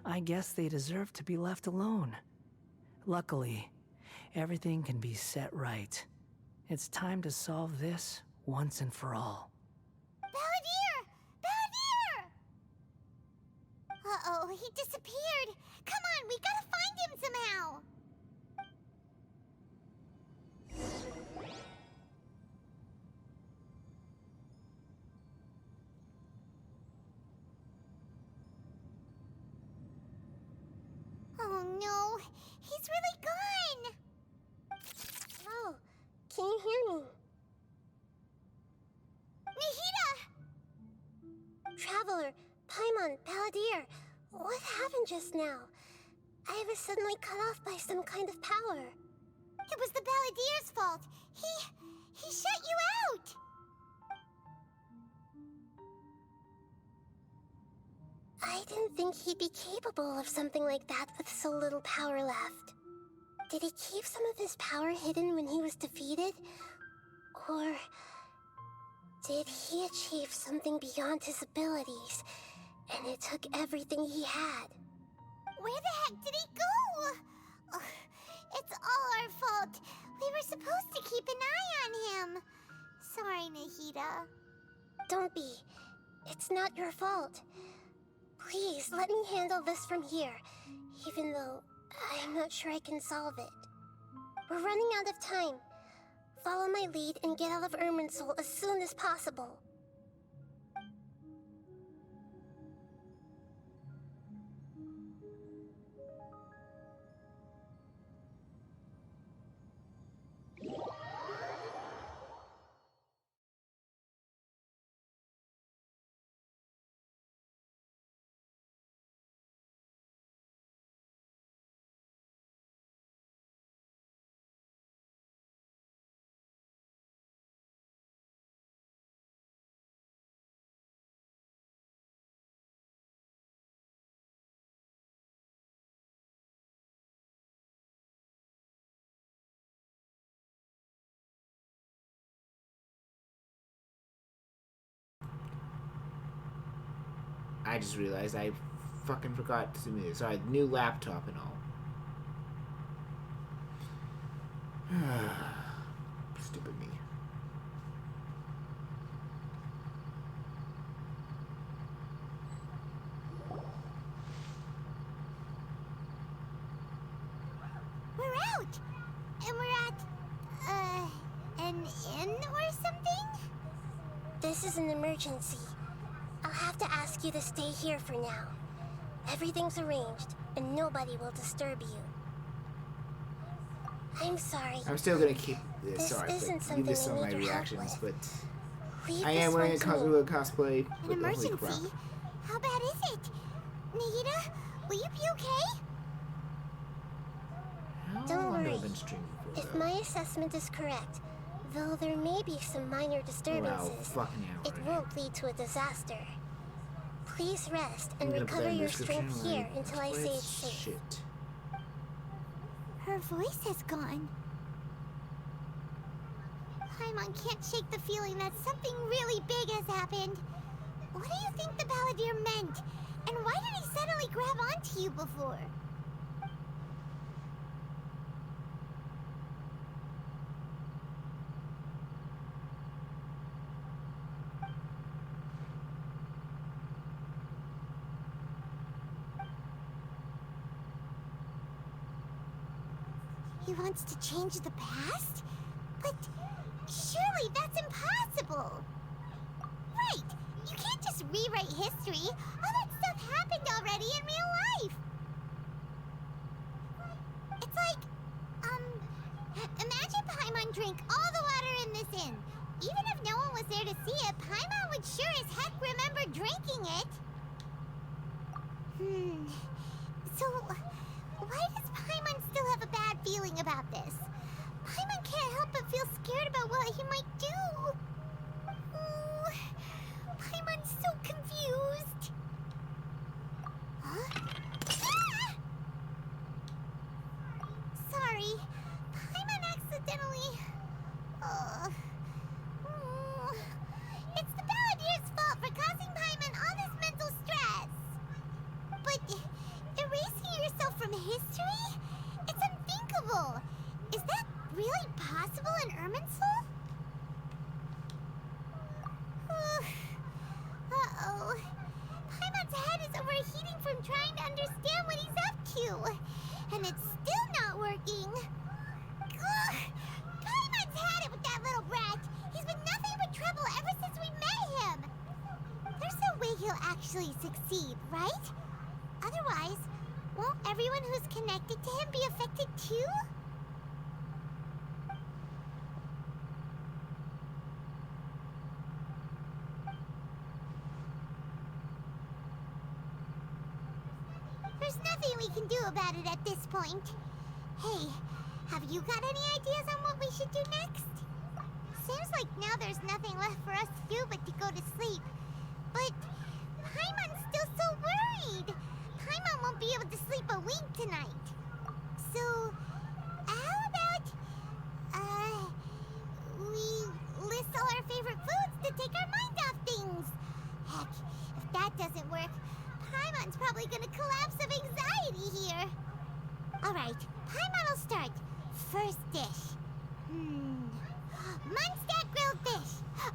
I guess they deserve to be left alone. Luckily, everything can be set right. It's time to solve this once and for all. Balladeer! Balladeer! Uh-oh, he disappeared. Come on, we gotta find him somehow. Oh no, he's really gone. Oh, can you hear me? Nihida! Traveler, Paimon, Balladeer, what happened just now? I was suddenly cut off by some kind of power. It was the Balladier's fault. He shut you out. I didn't think he'd be capable of something like that with so little power left. Did he keep some of his power hidden when he was defeated? Or did he achieve something beyond his abilities, and it took everything he had? Where the heck did he go? Ugh, it's all our fault. We were supposed to keep an eye on him. Sorry, Nahida. Don't be. It's not your fault. Please, let me handle this from here, even though I'm not sure I can solve it. We're running out of time. Follow my lead and get out of Irminsul as soon as possible. I just realized I fucking forgot to do this. Sorry, new laptop and all. Stupid me. We're out! And we're at, an inn or something? This is an emergency. I'll have to ask you to stay here for now. Everything's arranged, and nobody will disturb you. I'm sorry. I'm still gonna keep This sorry, isn't but something leave this I on my need your help reactions, with. but Leave I this am wearing a one to me. Kazuha cosplay. An But holy emergency? crap. How bad is it? Nahida, will you be okay? How Don't long have I worry. been streaming for, If though? my assessment is correct, though there may be some minor Wow, disturbances, fucking hell, it right. won't lead to a disaster. Please rest I'm and gonna put that recover in the your description, strength here like, until I say it's it's safe. shit. Her voice has gone. Paimon can't shake the feeling that something really big has happened. What do you think the Balladeer meant? And why did he suddenly grab onto you before? He wants to change the past? But surely that's impossible! Right! You can't just rewrite history! All that stuff happened already in real life! It's like, imagine Paimon drank all the water in this inn. Even if no one was there to see it, Paimon would sure as heck remember drinking it. So, why does Paimon still have a bad feeling about this? Paimon can't help but feel scared about what he might do. Oh, Paimon's so confused. Huh? Ah! Sorry, Paimon accidentally... It's the Balladeer's fault for causing Paimon all this mental stress. But erasing yourself from history? It's unthinkable. Is that really possible in Irminsul? Uh-oh. Paimon's head is overheating from trying to understand what he's up to. And it's still not working. Ugh. Paimon's had it with that little brat. He's been nothing but trouble ever since we met him. There's no way he'll actually succeed, right? Otherwise, won't everyone who's connected to him be affected too? There's nothing we can do about it at this point. Hey, have you got any ideas on what we should do next? Seems like now there's nothing left for us to do but to go to sleep. But Paimon's still so worried. Paimon won't be able to sleep a wink tonight. So, how about, we list all our favorite foods to take our mind off things? Heck, if that doesn't work, Paimon's probably gonna collapse of anxiety here. Alright, Paimon will start. First dish. Munstack grilled fish.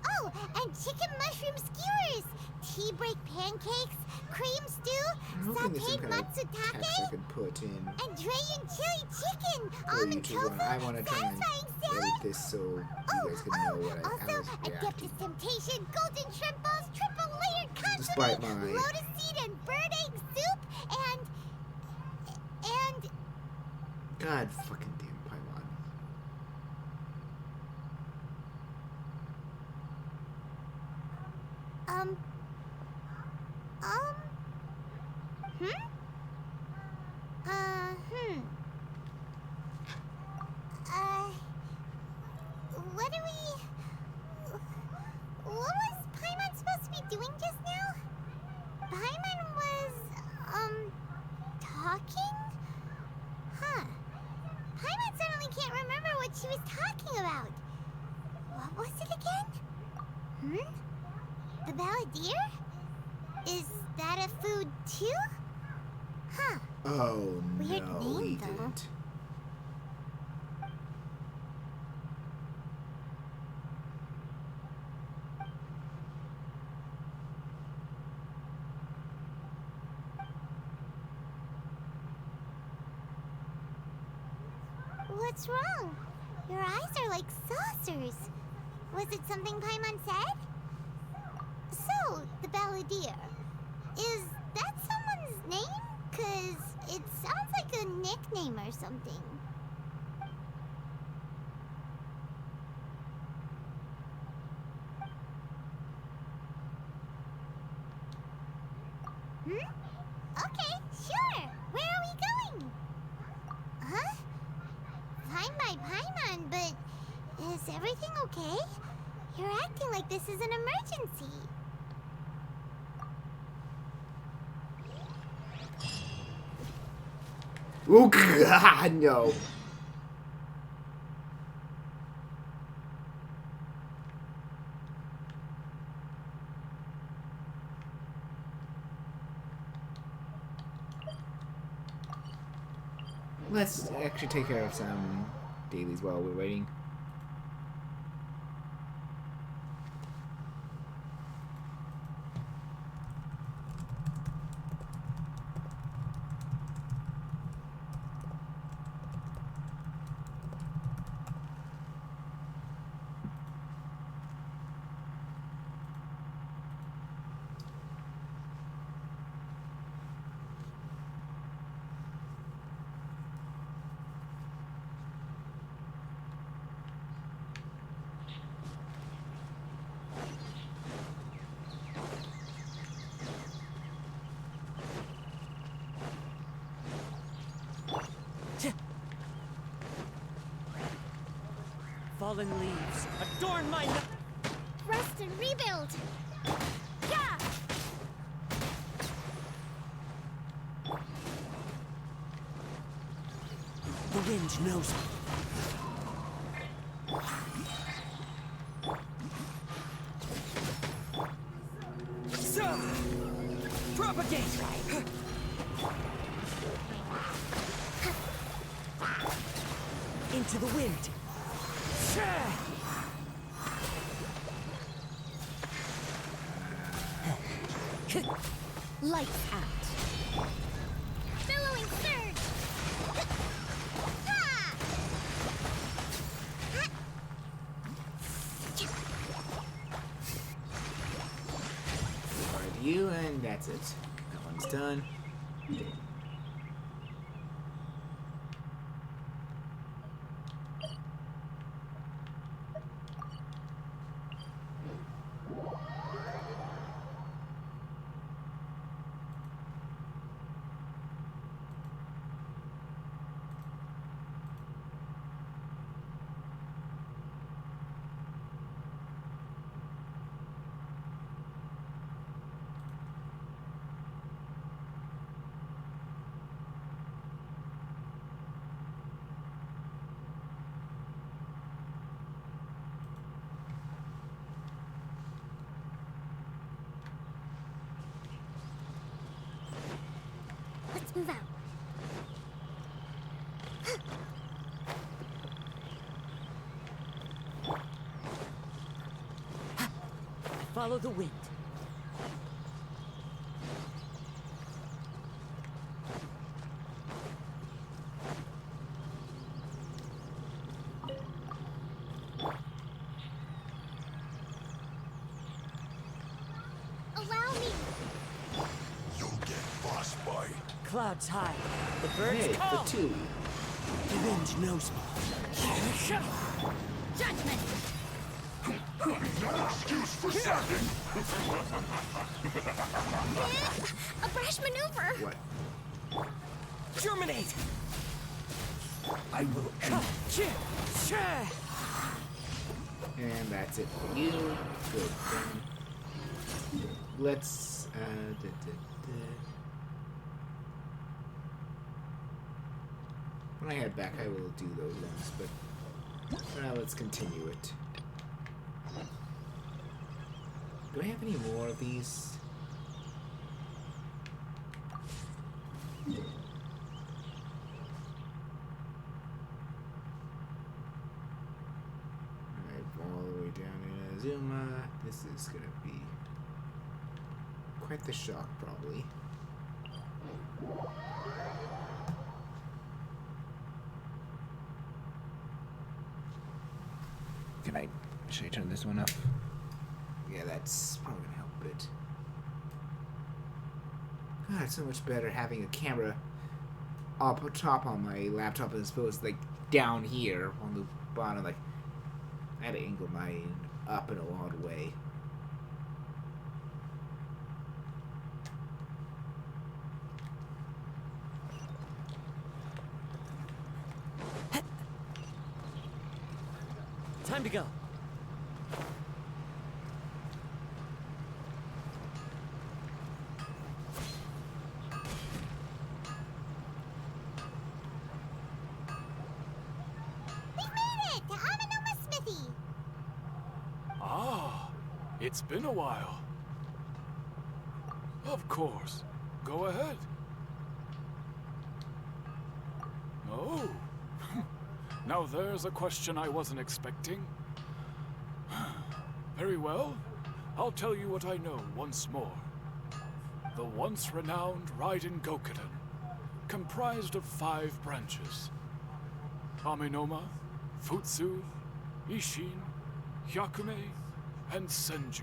Oh, and chicken mushroom skewers. Tea break pancakes. Cream stew. Sauteed matsutake. I could put in. And Dragon chili chicken. For Almond YouTube one. tofu. I want to try and Satisfying edit salad. this so you guys can know what I Also, was reacting. Adeptus Temptation, golden shrimp balls, triple layered Despite consomme, my- lotus seed and bird egg soup, and God fucking damn Paimon. What was Paimon supposed to be doing just now? Paimon was, talking? Huh. Paimon suddenly can't remember what she was talking about. What was it again? The balladeer? Is that a food too? Huh. Oh Weird no, name, he though. didn't. What's wrong? Your eyes are like saucers. Was it something Paimon said? So, the balladeer. Is that someone's name? 'Cause it sounds like a nickname or something. Okay, sure. Where are we going? Huh? Fine by Paimon, but is everything okay? You're acting like this is an emergency. Oh God, no. Let's actually take care of some dailies while we're waiting. Fallen leaves adorn my Rest and rebuild. Yeah. The wind knows it. So, propagate. Into the wind. Lights out. Billowing surge. Ha! Alright, you, and that's it. That one's done. Let's move out. Follow the wind. Allow me. You'll get frostbite. Clouds high. The birds Hey, call. the two. The wind knows me. Judgment. No excuse for sagging. A brash maneuver. What? Germinate! I will end. And that's it for you. Good thing. Let's when I head back I will do those ones, but for now let's continue it. Do I have any more of these? All the way down in Azuma. This is gonna be quite the shock, probably. Should I turn this one up? Yeah, that's probably gonna help a bit. God, it's so much better having a camera up top on my laptop as opposed to like down here on the bottom. Like I had to angle mine up in a odd way. Time to go. It's been a while. Of course. Go ahead. Oh. Now there's a question I wasn't expecting. Very well. I'll tell you what I know once more. The once renowned Raiden Gokuden, comprised of 5 branches. Amenoma, Futsu, Ishin, Hyakume, and Senju.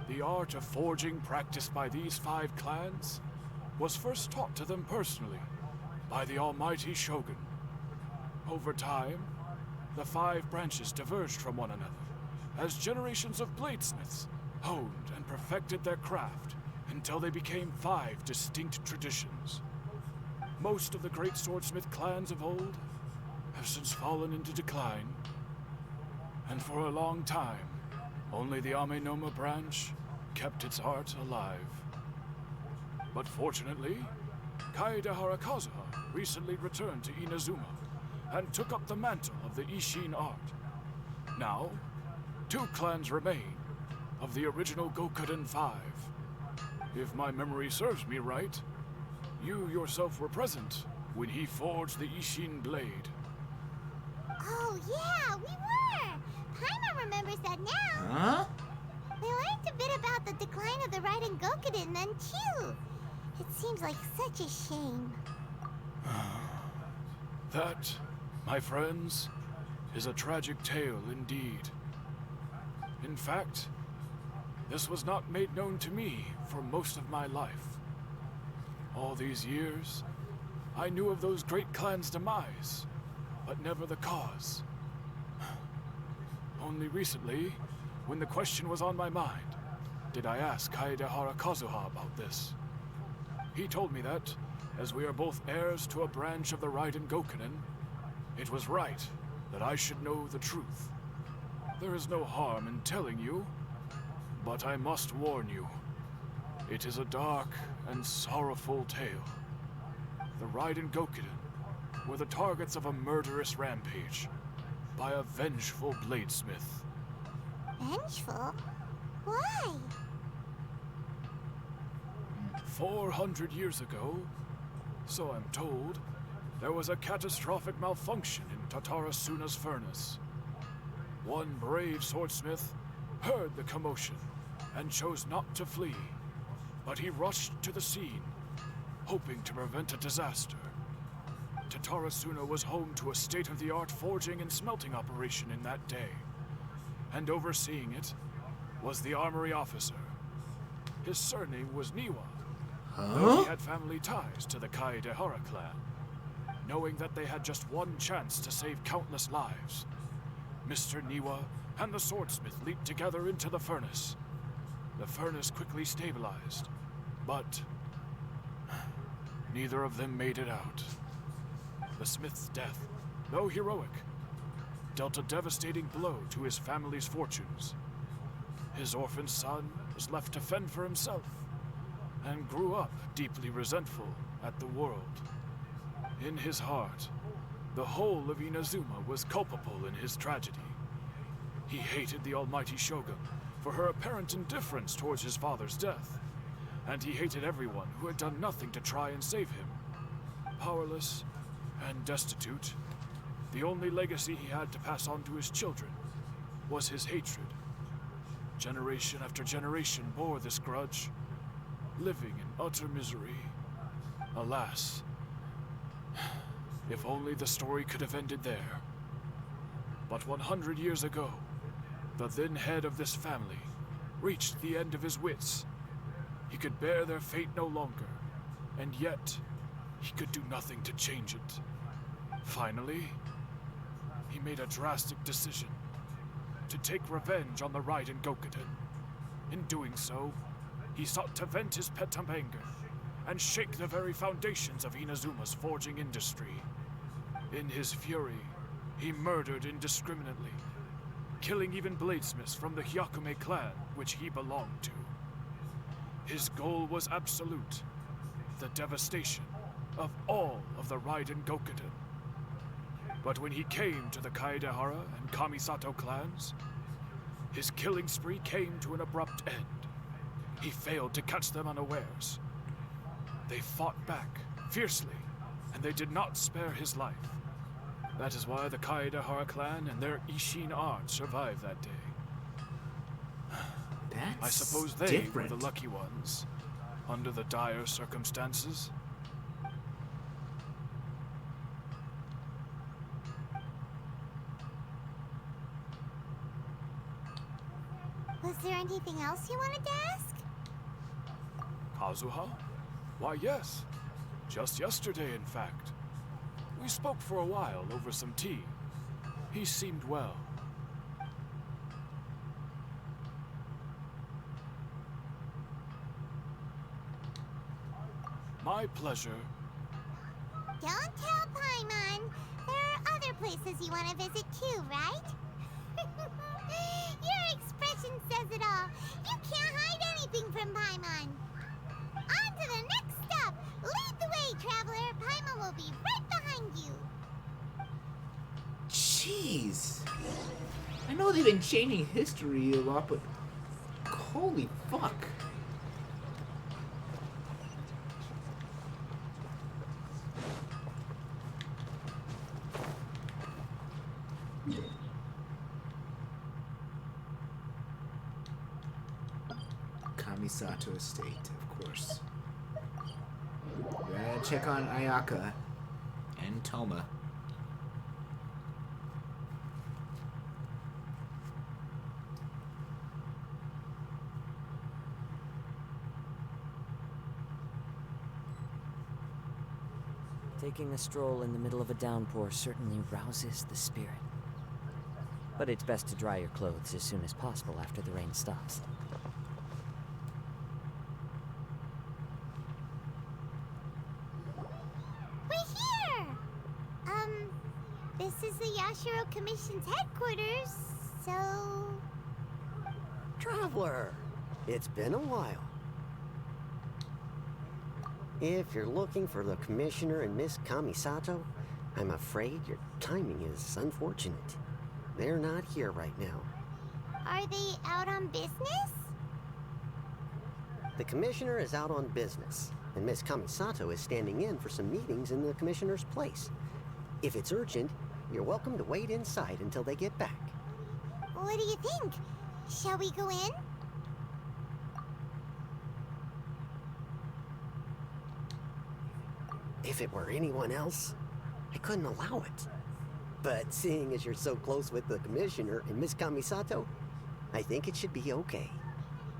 The art of forging practiced by these 5 clans was first taught to them personally by the almighty Shogun. Over time, the 5 branches diverged from one another as generations of bladesmiths honed and perfected their craft until they became 5 distinct traditions. Most of the great swordsmith clans of old have since fallen into decline, and for a long time, only the Amenoma branch kept its art alive. But fortunately, Kaedehara Kazuha recently returned to Inazuma and took up the mantle of the Ishin art. Now, 2 clans remain of the original Gokuden 5. If my memory serves me right, you yourself were present when he forged the Ishin blade. Oh yeah, we were! Paimon remembers that now. Huh? We learned a bit about the decline of the Raiden Gokuden then too. It seems like such a shame. That, my friends, is a tragic tale indeed. In fact, this was not made known to me for most of my life. All these years, I knew of those great clans' demise, but never the cause. Only recently, when the question was on my mind, did I ask Kaedehara Kazuha about this. He told me that, as we are both heirs to a branch of the Raiden Gokuden, it was right that I should know the truth. There is no harm in telling you, but I must warn you. It is a dark and sorrowful tale. The Raiden Gokuden were the targets of a murderous rampage by a vengeful bladesmith. Vengeful? Why? 400 years ago, So I'm told, there was a catastrophic malfunction in Tatara Suna's furnace. One brave swordsmith heard the commotion and chose not to flee, but he rushed to the scene, hoping to prevent a disaster. Tatara Suna was home to a state-of-the-art forging and smelting operation in that day, and overseeing it was the armory officer. His surname was Niwa, though he had family ties to the Kaedehara clan. Knowing that they had just one chance to save countless lives, Mr. Niwa and the swordsmith leaped together into the furnace. The furnace quickly stabilized, but neither of them made it out. The smith's death, though heroic, dealt a devastating blow to his family's fortunes. His orphan son was left to fend for himself, and grew up deeply resentful at the world. In his heart, the whole of Inazuma was culpable in his tragedy. He hated the almighty Shogun for her apparent indifference towards his father's death, and he hated everyone who had done nothing to try and save him. Powerless and destitute, the only legacy he had to pass on to his children was his hatred. Generation after generation bore this grudge, living in utter misery. Alas, if only the story could have ended there. But 100 years ago, the then head of this family reached the end of his wits. He could bear their fate no longer, and yet he could do nothing to change it. Finally, he made a drastic decision to take revenge on the Raiden Gokuden. In doing so, he sought to vent his pent-up anger and shake the very foundations of Inazuma's forging industry. In his fury, he murdered indiscriminately, killing even bladesmiths from the Hyakume clan, which he belonged to. His goal was absolute, the devastation of all of the Raiden Gokuden. But when he came to the Kaedehara and Kamisato clans, his killing spree came to an abrupt end. He failed to catch them unawares. They fought back fiercely, and they did not spare his life. That is why the Kaedehara clan and their Ishin art survived that day. That's I suppose they different. were the lucky ones, under the dire circumstances. Was there anything else you wanted to ask? Kazuha? Why, yes. Just yesterday, in fact. We spoke for a while over some tea. He seemed well. My pleasure. Don't tell Paimon. There are other places you want to visit too, right? Your expression says it all. You can't hide anything from Paimon. On to the next stop. Lead the way, traveler. Paimon will be right behind you. Jeez. I know they've been changing history a lot, but holy fuck. Kamisato Estate, of course. Gotta check on Ayaka and Toma. Taking a stroll in the middle of a downpour certainly rouses the spirit. But it's best to dry your clothes as soon as possible after the rain stops. We're here! This is the Yashiro Commission's headquarters, so... Traveler, it's been a while. If you're looking for the Commissioner and Miss Kamisato, I'm afraid your timing is unfortunate. They're not here right now. Are they out on business? The Commissioner is out on business, and Miss Kamisato is standing in for some meetings in the Commissioner's place. If it's urgent, you're welcome to wait inside until they get back. What do you think? Shall we go in? If it were anyone else, I couldn't allow it. But seeing as you're so close with the Commissioner and Miss Kamisato, I think it should be okay.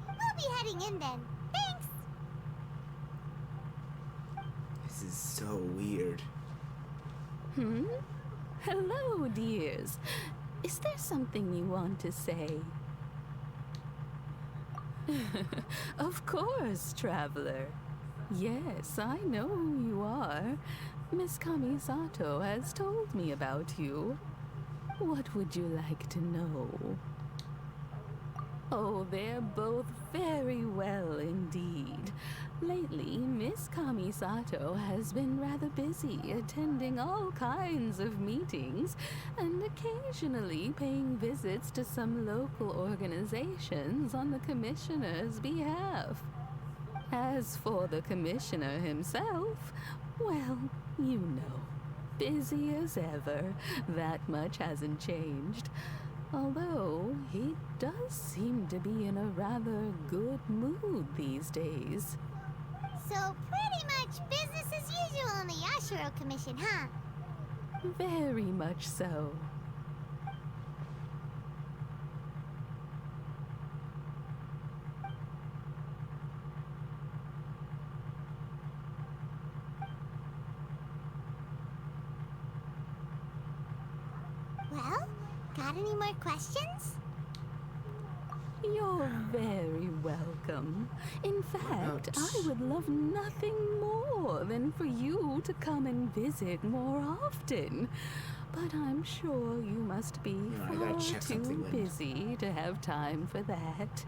We'll be heading in then. Thanks! This is so weird. Hello, dears. Is there something you want to say? Of course, traveler. Yes, I know who you are. Miss Kamisato has told me about you. What would you like to know? Oh, they're both very well indeed. Lately, Miss Kamisato has been rather busy attending all kinds of meetings and occasionally paying visits to some local organizations on the Commissioner's behalf. As for the Commissioner himself, well, you know, busy as ever. That much hasn't changed. Although, he does seem to be in a rather good mood these days. So pretty much business as usual in the Yashiro Commission, huh? Very much so. Well, got any more questions? You're very welcome. In fact, I would love nothing more than for you to come and visit more often. But I'm sure you must be far too busy to have time for that.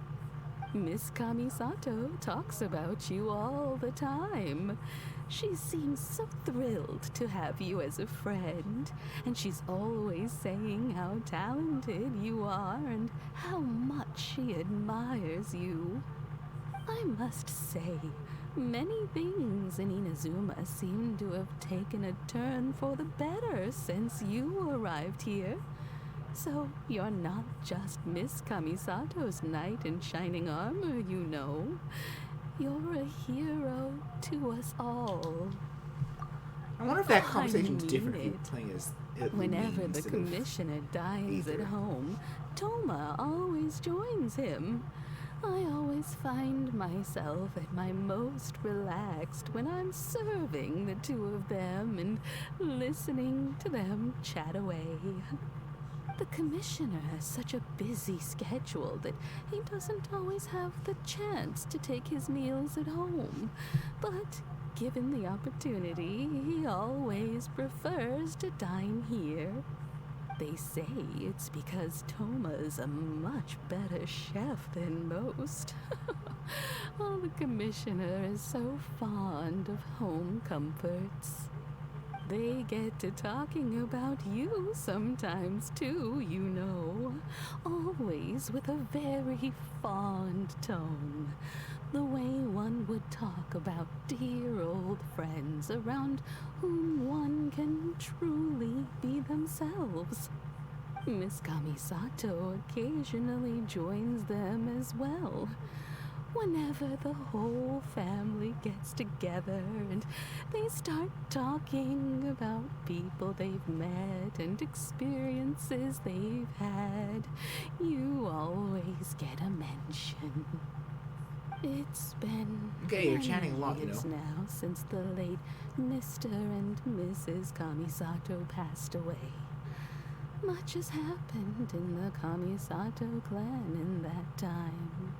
Miss Kamisato talks about you all the time. She seems so thrilled to have you as a friend, and she's always saying how talented you are and how much she admires you. I must say, many things in Inazuma seem to have taken a turn for the better since you arrived here. So you're not just Miss Kamisato's knight in shining armor, you know. You're a hero to us all. I wonder if that conversation's different if you're playing as whenever the Commissioner dines at home, Toma always joins him. I always find myself at my most relaxed when I'm serving the two of them and listening to them chat away. The Commissioner has such a busy schedule that he doesn't always have the chance to take his meals at home. But given the opportunity, he always prefers to dine here. They say it's because Toma is a much better chef than most. Oh, the Commissioner is so fond of home comforts. They get to talking about you sometimes too, you know. Always with a very fond tone. The way one would talk about dear old friends around whom one can truly be themselves. Miss Kamisato occasionally joins them as well. Whenever the whole family gets together and they start talking about people they've met and experiences they've had, you always get a mention. It's been you're chatting a lot, years now since the late Mr. and Mrs. Kamisato passed away. Much has happened in the Kamisato clan in that time.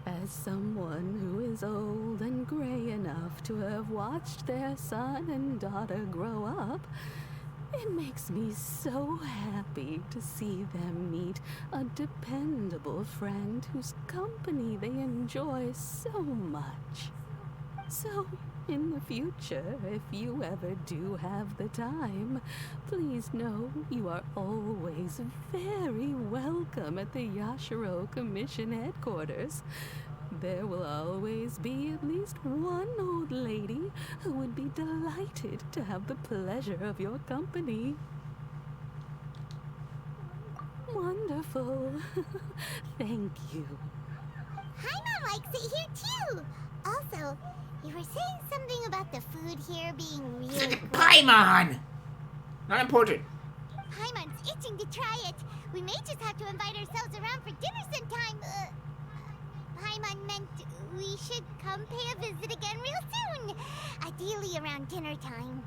As someone who is old and gray enough to have watched their son and daughter grow up, it makes me so happy to see them meet a dependable friend whose company they enjoy so much. So, in the future, if you ever do have the time, please know you are always very welcome at the Yashiro Commission headquarters. there will always be at least one old lady who would be delighted to have the pleasure of your company. Wonderful. Thank you. Paimon likes it here too. Also, you were saying something about the food here being really good. Paimon! Not important. Paimon's itching to try it. We may just have to invite ourselves around for dinner sometime. Paimon meant we should come pay a visit again real soon. Ideally around dinner time.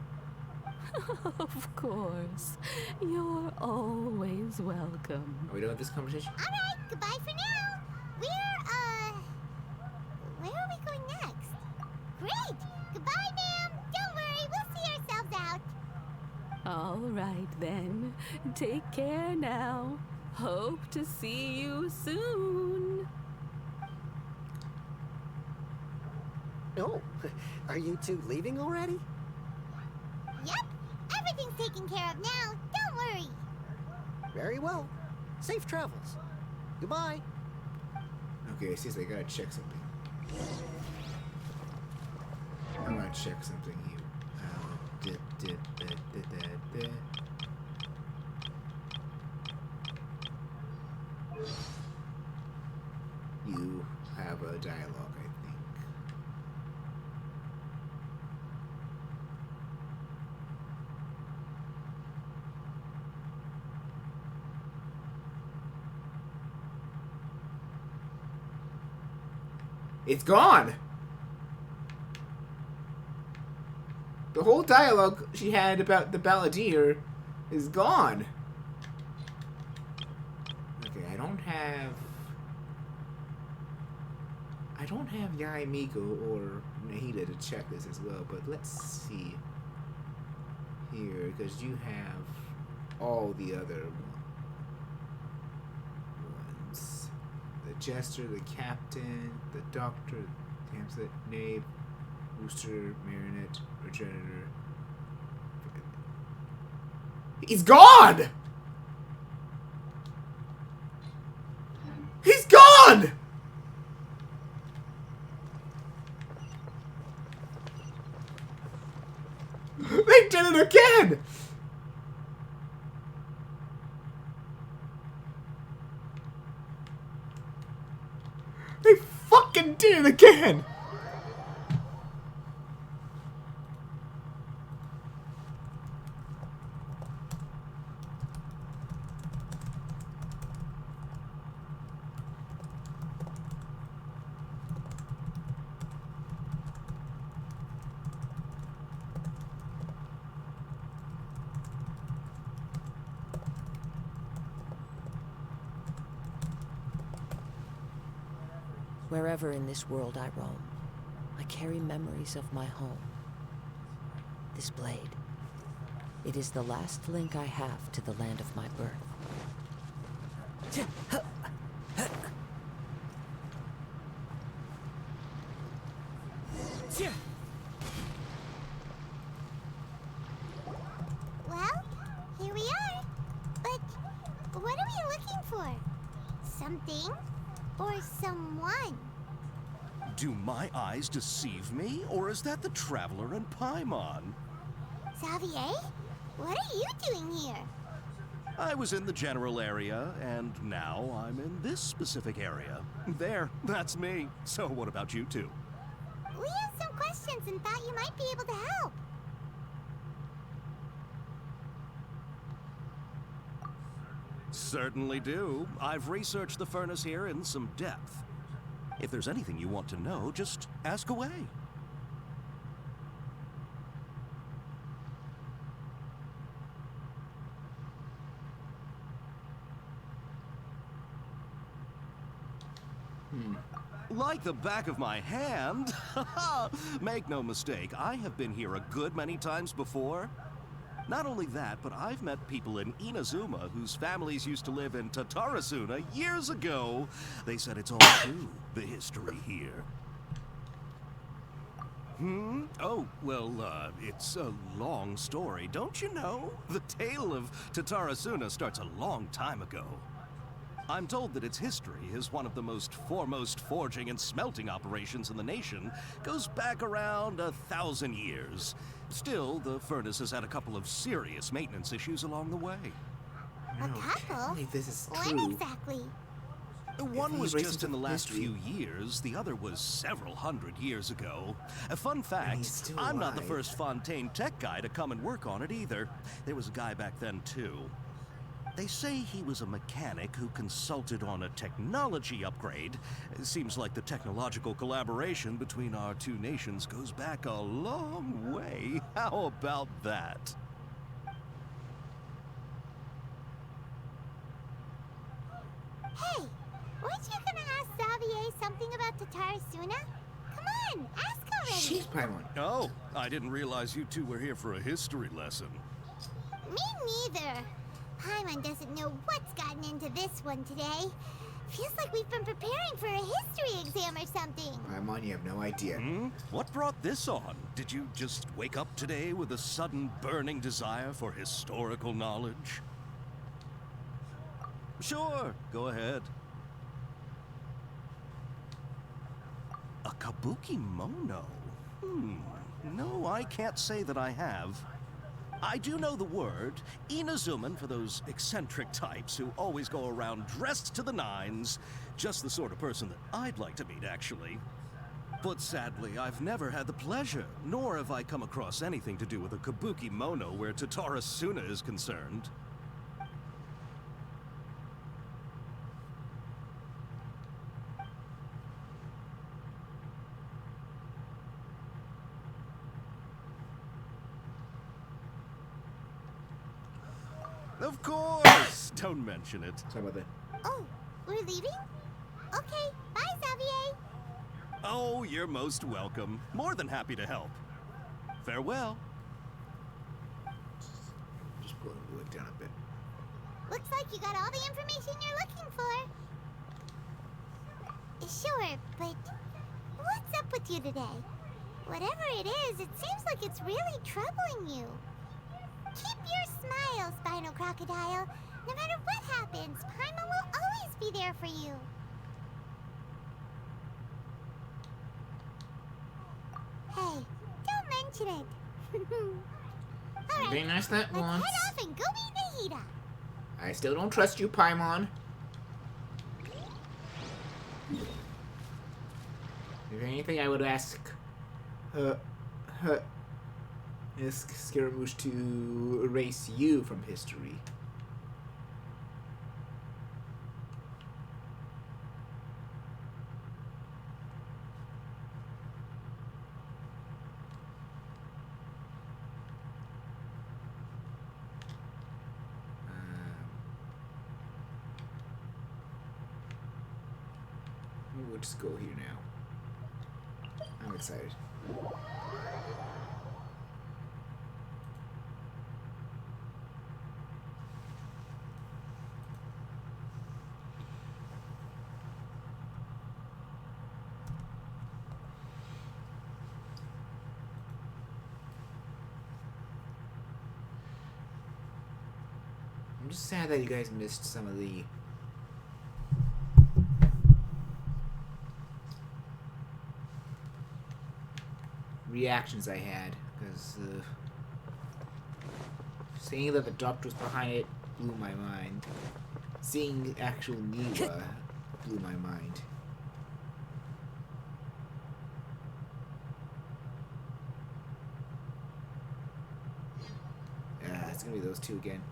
Of course. You're always welcome. Are we done with this conversation? Alright, goodbye for now. Where are we going next? Great! Goodbye, ma'am! Don't worry, we'll see ourselves out. All right, then. Take care now. Hope to see you soon. Oh, are you two leaving already? Yep, everything's taken care of now. Don't worry. Very well. Safe travels. Goodbye. Okay, it seems like I gotta check something. I'm gonna check something here. You have a dialogue, I think. It's gone! The whole dialogue she had about the balladeer is gone. Okay, I don't have Yai Miko or Nahida to check this as well, but let's see here, because you have all the other ones. The Jester, the Captain, the Doctor, Hamlet, Knave, Rooster, Marionette, Progenitor. He's gone! He's gone! They did it again! They fucking did it again! Wherever in this world I roam, I carry memories of my home. This blade, it is the last link I have to the land of my birth. Well, here we are. But what are we looking for? Something or someone? Do my eyes deceive me, or is that the Traveler and Paimon? Xavier? What are you doing here? I was in the general area, and now I'm in this specific area. There, that's me. So what about you two? We have some questions and thought you might be able to help. Certainly do. I've researched the furnace here in some depth. If there's anything you want to know, just ask away. Like the back of my hand. Make no mistake, I have been here a good many times before. Not only that, but I've met people in Inazuma whose families used to live in Tatarasuna years ago. They said it's all true, the history here. Oh, well, it's a long story, don't you know? The tale of Tatarasuna starts a long time ago. I'm told that its history as one of the most foremost forging and smelting operations in the nation goes back around 1,000 years. Still, the furnace has had a couple of serious maintenance issues along the way. A couple? If this is When true. exactly? One was erased just in the into last history. few years, the other was several hundred years ago. A fun he's fact, still I'm not the alive. first Fontaine tech guy to come and work on it either. There was a guy back then too. They say he was a mechanic who consulted on a technology upgrade. It seems like the technological collaboration between our two nations goes back a long way. How about that? Hey, weren't you gonna ask Xavier something about Tatarasuna? Come on, ask already. She's Paimon. Oh, I didn't realize you two were here for a history lesson. Me neither. Paimon doesn't know what's gotten into this one today. Feels like we've been preparing for a history exam or something. Paimon, you have no idea. What brought this on? Did you just wake up today with a sudden burning desire for historical knowledge? Sure, go ahead. A kabuki mono? No, I can't say that I have. I do know the word, Inazuman, for those eccentric types who always go around dressed to the nines. Just the sort of person that I'd like to meet, actually. But sadly, I've never had the pleasure, nor have I come across anything to do with a kabuki mono where Tatarasuna is concerned. Of course! Don't mention it. Sorry about that. Oh, we're leaving? Okay, bye, Xavier. Oh, you're most welcome. More than happy to help. Farewell. Just pulling the wood down a bit. Looks like you got all the information you're looking for. Sure, but what's up with you today? Whatever it is, it seems like it's really troubling you. Keep your smile, Spinal Crocodile. No matter what happens, Paimon will always be there for you. Hey, don't mention it. Alright, Very nice that let's once. head off and go meet Nahida. I still don't trust you, Paimon. If anything, I would ask Scaramouche to erase you from history. We'll just go here now. I'm excited. I'm just sad that you guys missed some of the reactions I had, because saying that the doctor was behind it blew my mind. Seeing actual Niwa blew my mind. Yeah, it's gonna be those two again.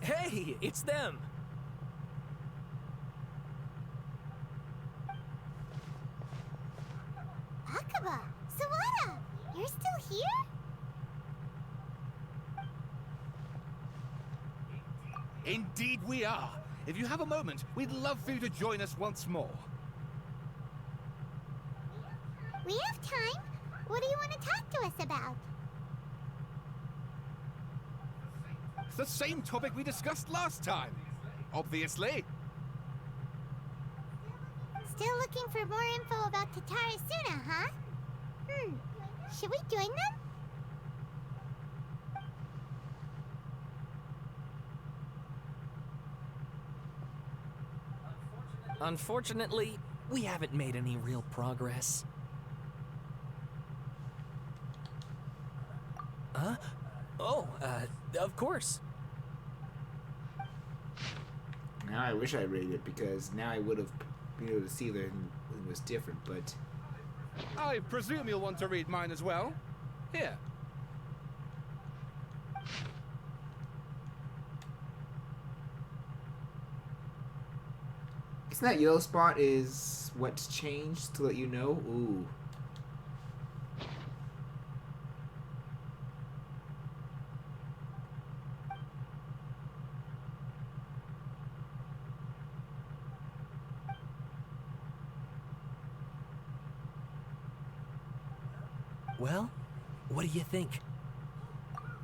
Hey, it's them. Akaba, Sawada, you're still here? Indeed we are. If you have a moment, we'd love for you to join us once more. We have time. What do you want to talk to us about? It's the same topic we discussed last time. Obviously. Still looking for more info about Tatarasuna, huh? Should we join them? Unfortunately, we haven't made any real progress. Huh? Oh, of course. Now I wish I rated it, because now I would have been able to see that it was different, but... I presume you'll want to read mine as well. Here. Isn't that yellow spot is what's changed to let you know? Ooh. Well, what do you think?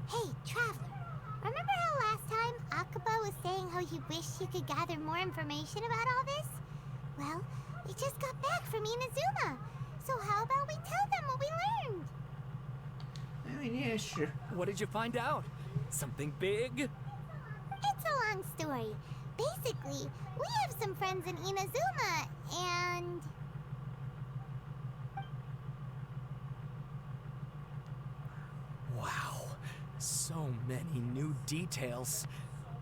Hey, Traveler. Remember how last time Akaba was saying how you wish you could gather more information about all this? Well, we just got back from Inazuma. So how about we tell them what we learned? I mean, yeah, sure. What did you find out? Something big? It's a long story. Basically, we have some friends in Inazuma, and... Wow, so many new details.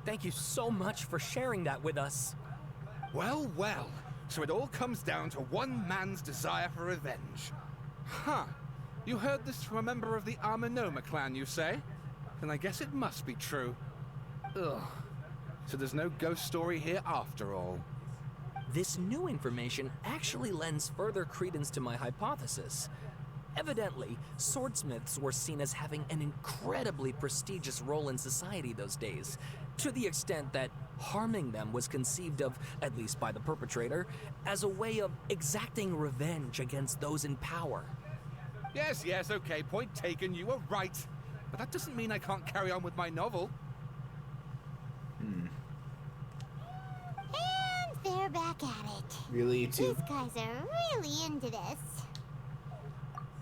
Thank you so much for sharing that with us. Well, well. So it all comes down to one man's desire for revenge. Huh. You heard this from a member of the Amanoma clan, you say? Then I guess it must be true. Ugh. So there's no ghost story here after all. This new information actually lends further credence to my hypothesis. Evidently, swordsmiths were seen as having an incredibly prestigious role in society those days, to the extent that harming them was conceived of, at least by the perpetrator, as a way of exacting revenge against those in power. Yes, okay, point taken, you were right. But that doesn't mean I can't carry on with my novel. And they're back at it. Really, you two? These guys are really into this.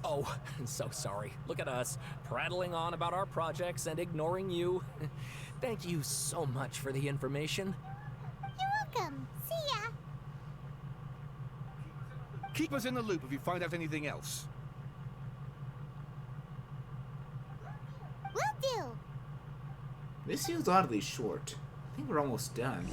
Oh, I'm so sorry. Look at us, prattling on about our projects and ignoring you. Thank you so much for the information. You're welcome. See ya. Keep us in the loop if you find out anything else. Will do. This feels oddly short. I think we're almost done.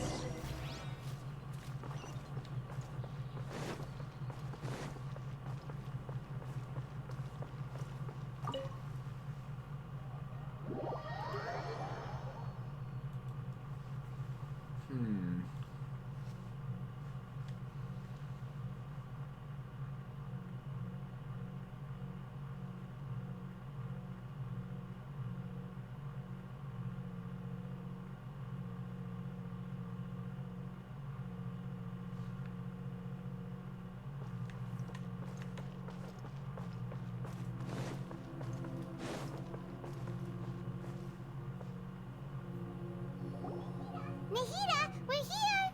Nahida, we're here!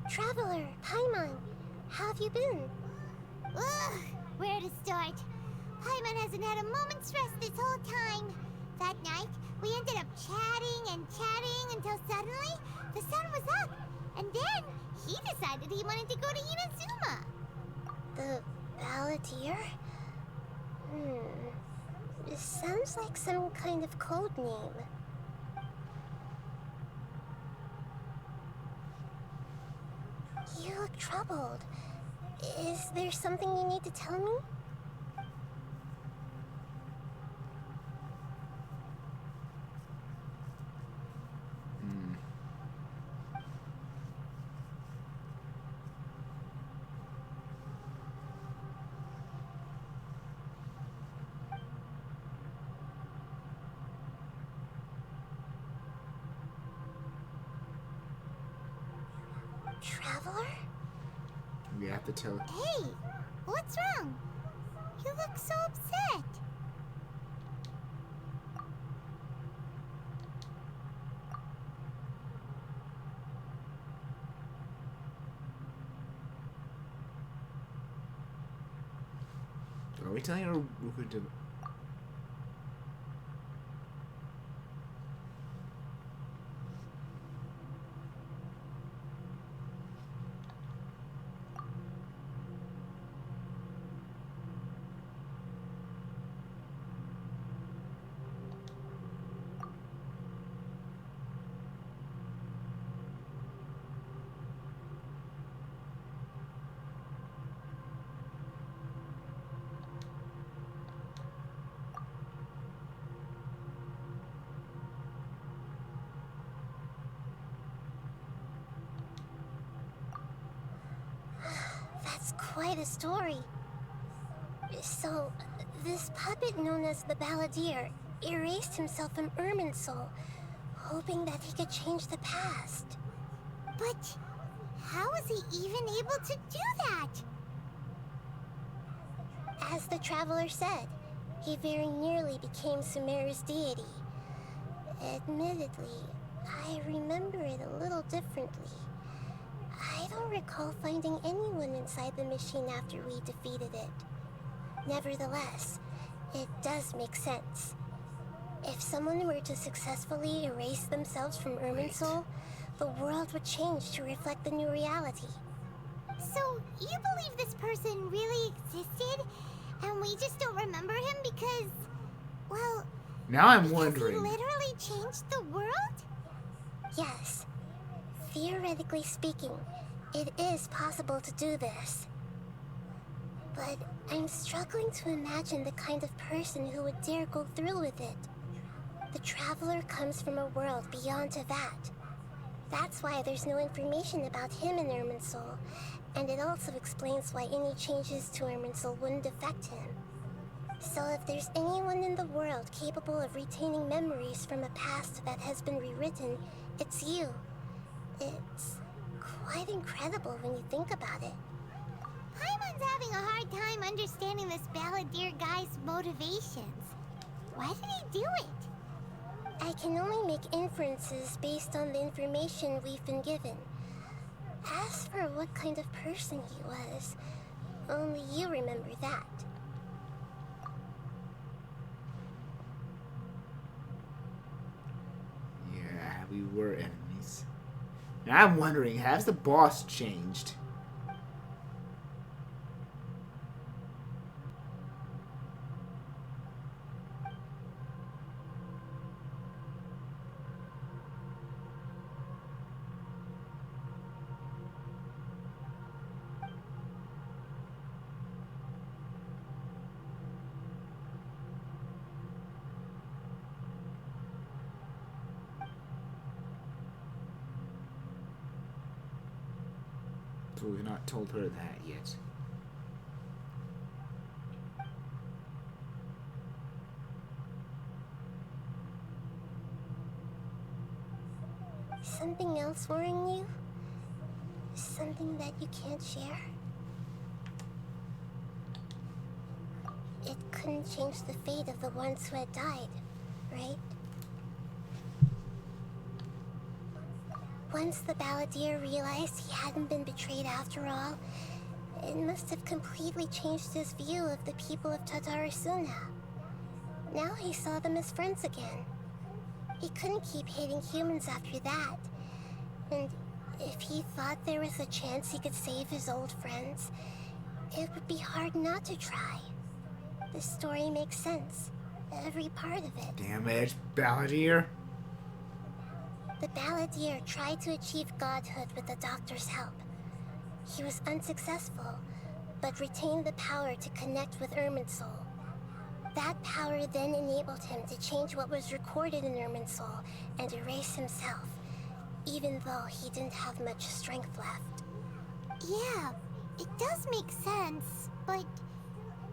Traveler, Paimon, how have you been? Ugh, where to start? Paimon hasn't had a moment's rest this whole time. That night, we ended up chatting and chatting until suddenly the sun was up. And then he decided he wanted to go to Inazuma. The Balladeer? This sounds like some kind of code name. You look troubled. Is there something you need to tell me? Traveler? We have to tell. Hey, what's wrong? You look so upset. Are we telling her we're going to... That's quite a story. So, this puppet known as the Balladeer erased himself from Irminsul, hoping that he could change the past. But how was he even able to do that? As the traveler said, he very nearly became Sumeru's deity. Admittedly, I remember it a little differently. I don't recall finding anyone inside the machine after we defeated it. Nevertheless, it does make sense. If someone were to successfully erase themselves from Irminsul, the world would change to reflect the new reality. So, you believe this person really existed, and we just don't remember him because, well... Now I'm because wondering. he literally changed the world? Yes. Theoretically speaking, it is possible to do this. But I'm struggling to imagine the kind of person who would dare go through with it. The Traveler comes from a world beyond Teyvat. That's why there's no information about him in Irminsul, and it also explains why any changes to Irminsul wouldn't affect him. So if there's anyone in the world capable of retaining memories from a past that has been rewritten, it's you. It's quite incredible when you think about it. Paimon's having a hard time understanding this Balladeer guy's motivations. Why did he do it? I can only make inferences based on the information we've been given. As for what kind of person he was, only you remember that. Yeah, we were enemies. Now I'm wondering, has the boss changed? So we've not told her that yet. Something else worrying you? Something that you can't share? It couldn't change the fate of the ones who had died, right? Once the Balladeer realized he hadn't been betrayed after all, it must have completely changed his view of the people of Tatarasuna. Now he saw them as friends again. He couldn't keep hating humans after that. And if he thought there was a chance he could save his old friends, it would be hard not to try. This story makes sense. Every part of it. Damn it, Balladeer. The Balladeer tried to achieve godhood with the Doctor's help. He was unsuccessful, but retained the power to connect with Irminsul. That power then enabled him to change what was recorded in Irminsul and erase himself, even though he didn't have much strength left. Yeah, it does make sense, but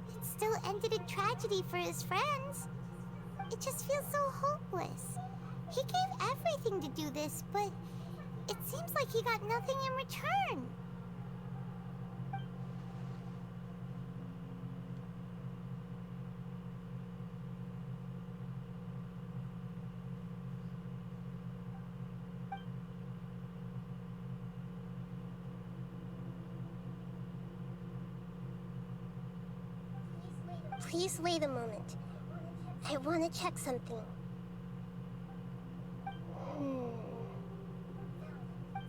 it still ended in tragedy for his friends. It just feels so hopeless. He gave everything to do this, but it seems like he got nothing in return. Please wait a moment. I want to check something.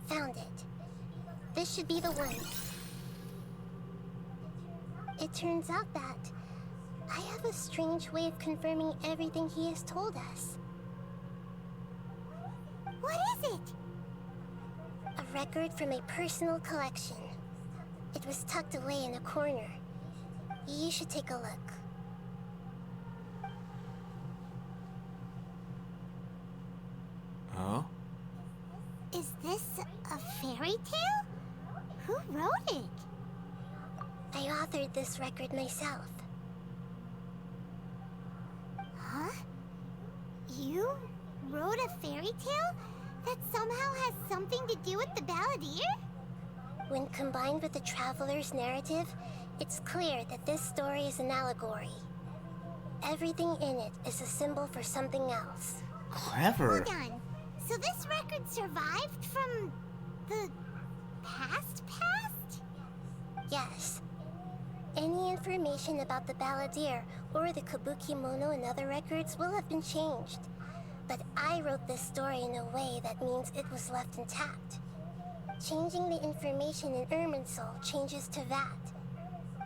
Found it. This should be the one. It turns out that I have a strange way of confirming everything he has told us. What is it? A record from a personal collection. It was tucked away in a corner. You should take a look. Huh? Is this a fairy tale? Who wrote it? authored this record myself. Huh? You wrote a fairy tale that somehow has something to do with the Balladeer? When combined with the Traveler's narrative, it's clear that this story is an allegory. Everything in it is a symbol for something else. Clever. Hold on. So this record survived from the past? Yes. Any information about the Balladeer or the Kabuki Mono and other records will have been changed. But I wrote this story in a way that means it was left intact. Changing the information in Irminsul changes to that.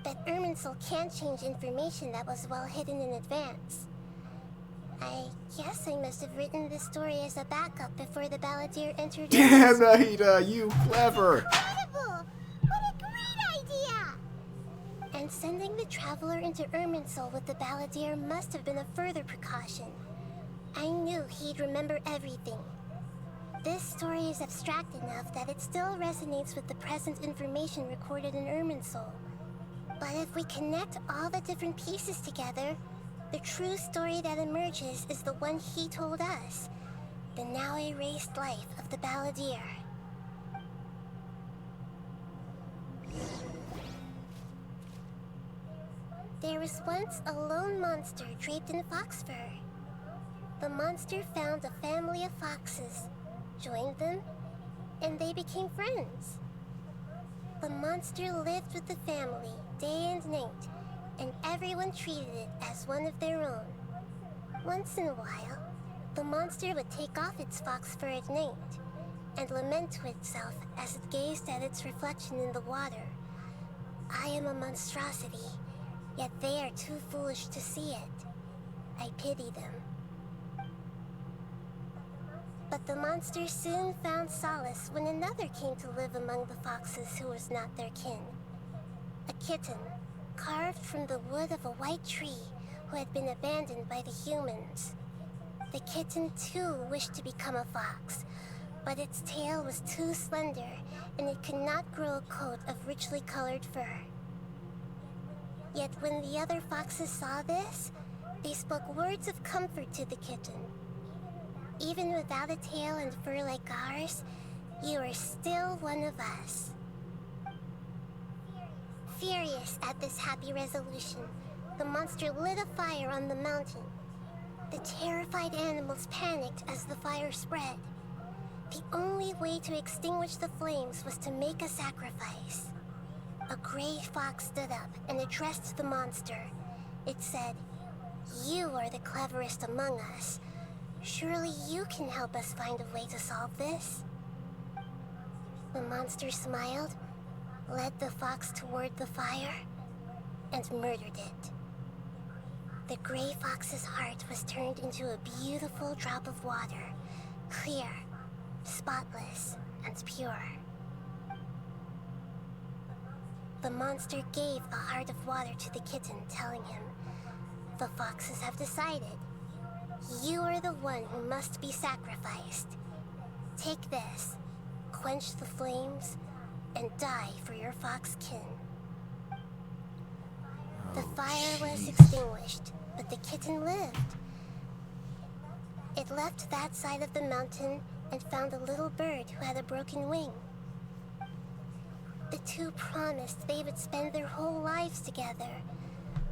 But Irminsul can't change information that was well hidden in advance. I guess I must have written this story as a backup before the Balladeer entered. Damn, Nahida, you clever! Incredible! What a great idea! And sending the Traveler into Irminsul with the Balladeer must have been a further precaution. I knew he'd remember everything. This story is abstract enough that it still resonates with the present information recorded in Irminsul. But if we connect all the different pieces together, the true story that emerges is the one he told us. The now erased life of the Balladeer. There was once a lone monster draped in fox fur. The monster found a family of foxes, joined them, and they became friends. The monster lived with the family day and night, and everyone treated it as one of their own. Once in a while, the monster would take off its fox fur at night and lament to itself as it gazed at its reflection in the water. I am a monstrosity, yet they are too foolish to see it. I pity them. But the monster soon found solace when another came to live among the foxes who was not their kin. A kitten, carved from the wood of a white tree who had been abandoned by the humans. The kitten too wished to become a fox, but its tail was too slender and it could not grow a coat of richly colored fur. Yet when the other foxes saw this, they spoke words of comfort to the kitten. Even without a tail and fur like ours, you are still one of us. Furious at this happy resolution, the monster lit a fire on the mountain. The terrified animals panicked as the fire spread. The only way to extinguish the flames was to make a sacrifice. A gray fox stood up and addressed the monster. It said, "You are the cleverest among us. Surely you can help us find a way to solve this." The monster smiled, led the fox toward the fire, and murdered it. The gray fox's heart was turned into a beautiful drop of water, clear, spotless, and pure. The monster gave the heart of water to the kitten, telling him, "The foxes have decided. You are the one who must be sacrificed. Take this, quench the flames, and die for your fox kin." The fire was extinguished, but the kitten lived. It left that side of the mountain and found a little bird who had a broken wing. The two promised they would spend their whole lives together,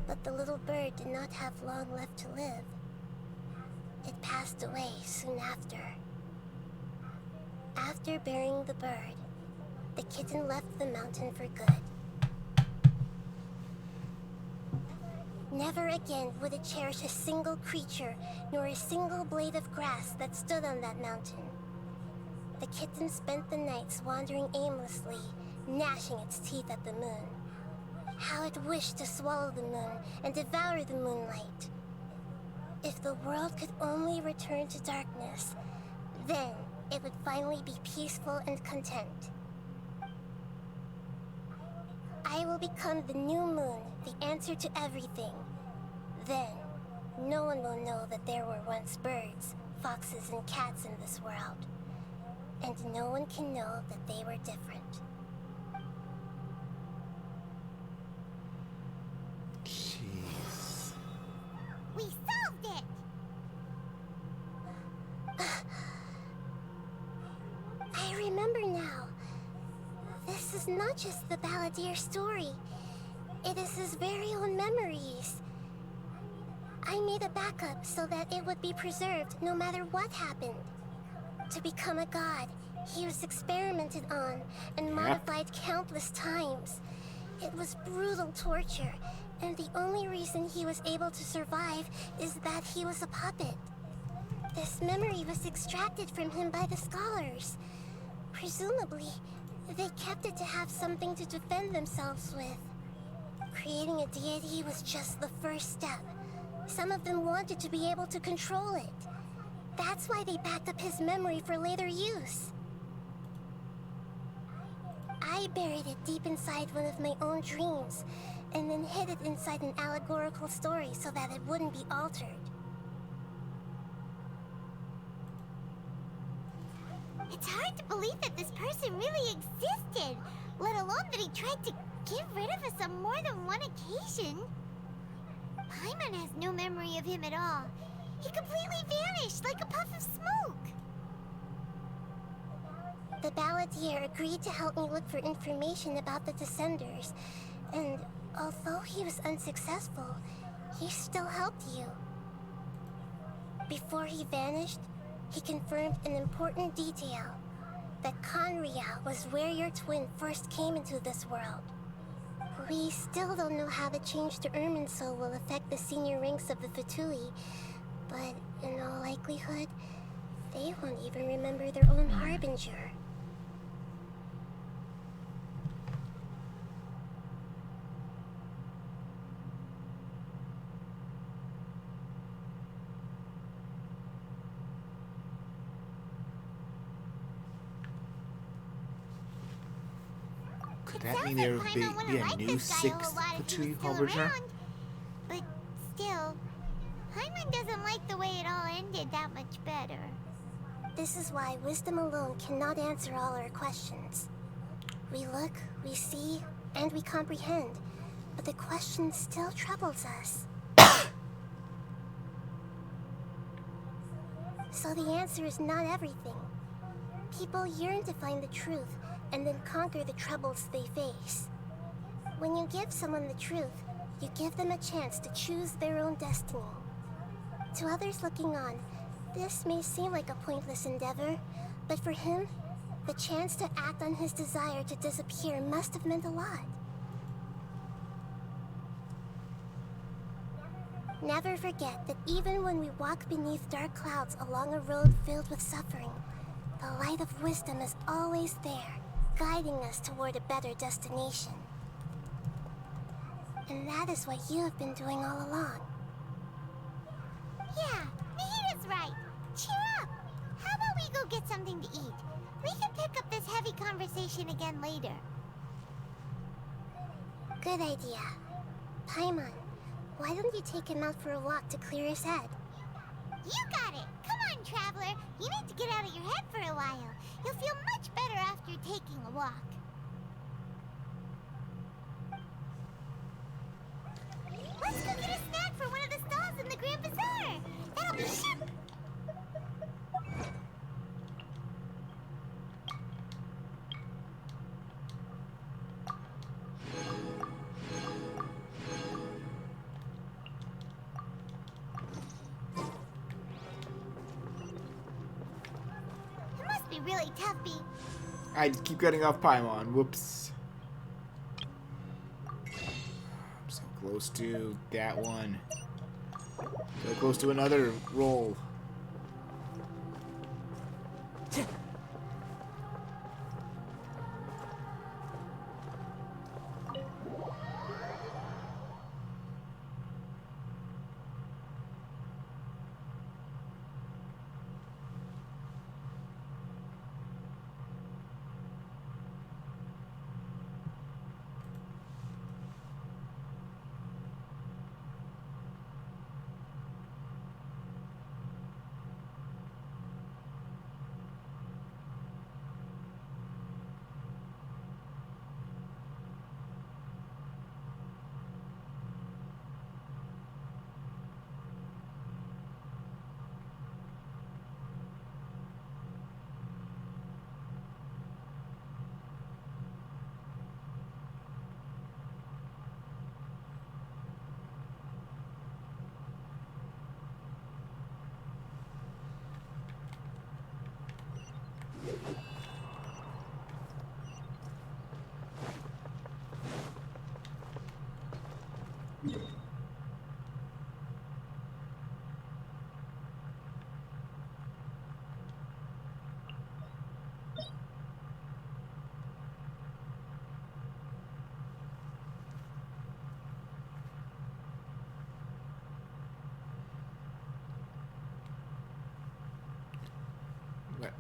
but the little bird did not have long left to live. It passed away soon after. After burying the bird, the kitten left the mountain for good. Never again would it cherish a single creature, nor a single blade of grass that stood on that mountain. The kitten spent the nights wandering aimlessly, gnashing its teeth at the moon. How it wished to swallow the moon and devour the moonlight. If the world could only return to darkness, then it would finally be peaceful and content. I will become the new moon, the answer to everything. Then, no one will know that there were once birds, foxes, and cats in this world. And no one can know that they were different. is not just the Balladeer's story. It is his very own memories. I made a backup so that it would be preserved no matter what happened. To become a god, he was experimented on and modified countless times. It was brutal torture, and the only reason he was able to survive is that he was a puppet. This memory was extracted from him by the scholars. Presumably, they kept it to have something to defend themselves with. Creating a deity was just the first step. Some of them wanted to be able to control it. That's why they backed up his memory for later use. I buried it deep inside one of my own dreams, and then hid it inside an allegorical story so that it wouldn't be altered. It's hard to believe that this person really existed, let alone that he tried to get rid of us on more than one occasion. Paimon has no memory of him at all. He completely vanished like a puff of smoke. The Balladeer agreed to help me look for information about the Descenders, and although he was unsuccessful, he still helped you. Before he vanished, he confirmed an important detail, that Conria was where your twin first came into this world. We still don't know how the change to Irminsul will affect the senior ranks of the Fatui, but in all likelihood, they won't even remember their own Harbinger. Could that mean there would be a new sixth Fatui Harbinger? But still, Paimon doesn't like the way it all ended that much better. This is why wisdom alone cannot answer all our questions. We look, we see, and we comprehend, but the question still troubles us. So the answer is not everything. People yearn to find the truth and then conquer the troubles they face. When you give someone the truth, you give them a chance to choose their own destiny. To others looking on, this may seem like a pointless endeavor, but for him, the chance to act on his desire to disappear must have meant a lot. Never forget that even when we walk beneath dark clouds along a road filled with suffering, the light of wisdom is always there, guiding us toward a better destination. And that is what you have been doing all along. Yeah, Nahita's right. Cheer up! How about we go get something to eat? We can pick up this heavy conversation again later. Good idea. Paimon, why don't you take him out for a walk to clear his head? You got it! Come on, Traveler! You need to get out of your head for a while. You'll feel much better after taking a walk. Let's go get a snack for one of the stalls in the Grand Bazaar! That'll be sure. It must be really tough being... I keep cutting off Paimon. Whoops. I'm so close to that one. So close to another roll.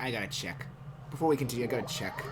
I gotta check. Before we continue, I gotta check.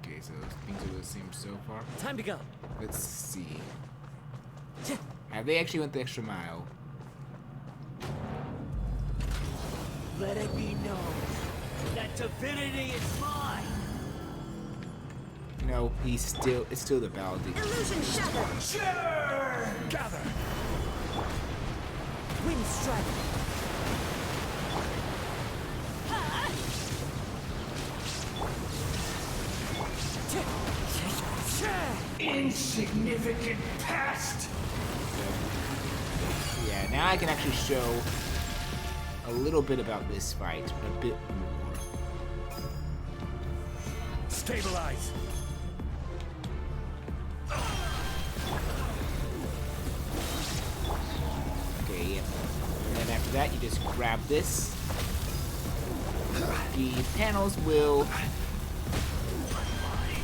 Okay, so things are the same so far. Time to go. Let's see. Have they actually went the extra mile? Let it be known that divinity is mine. No, it's still the Baldi. Illusion shatter. Sure. Gather. Wind strike. Insignificant past. Yeah, now I can actually show a little bit about this fight, a bit more. Stabilize. Okay, yeah. And then after that, you just grab this. The panels will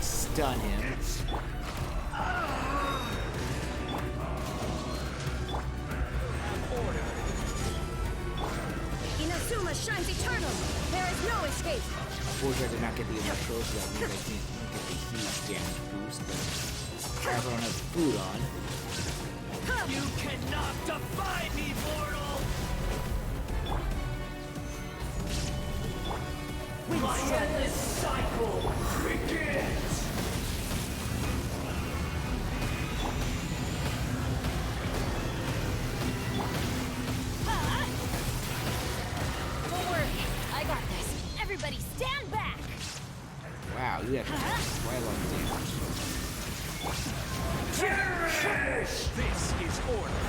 stun him. Inazuma shines eternal. There is no escape. Unfortunately, I did not get the electro, so that means I can't get the huge damage boost. But I don't have food on. You cannot defy me, mortal! My endless cycle begins! Don't worry, I got this. Everybody stand back! Wow, you have quite a lot of damage. This is order.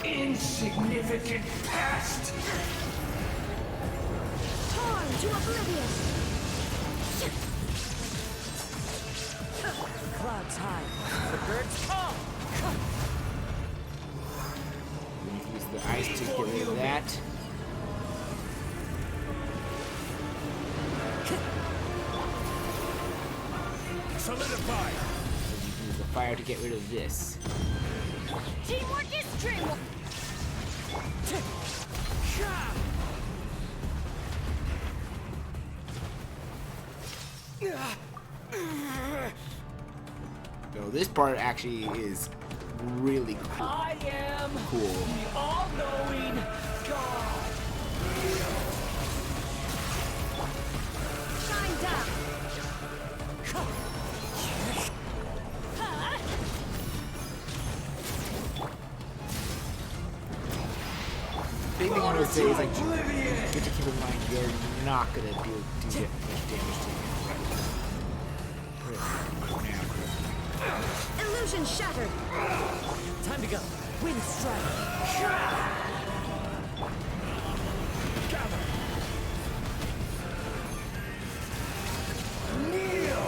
Insignificant past. Torn to oblivion. Clouds high. The birds call. Use the ice to get rid of that. Solidify. Use the fire to get rid of this. Teamwork is dreamwork. So this part actually is really cool. I am Cool. the all-knowing God. Shine down. thing I want to say is like, you have to keep in mind you're not gonna do much damage to him. Illusion shattered. Time to go. Wind strike. Kneel.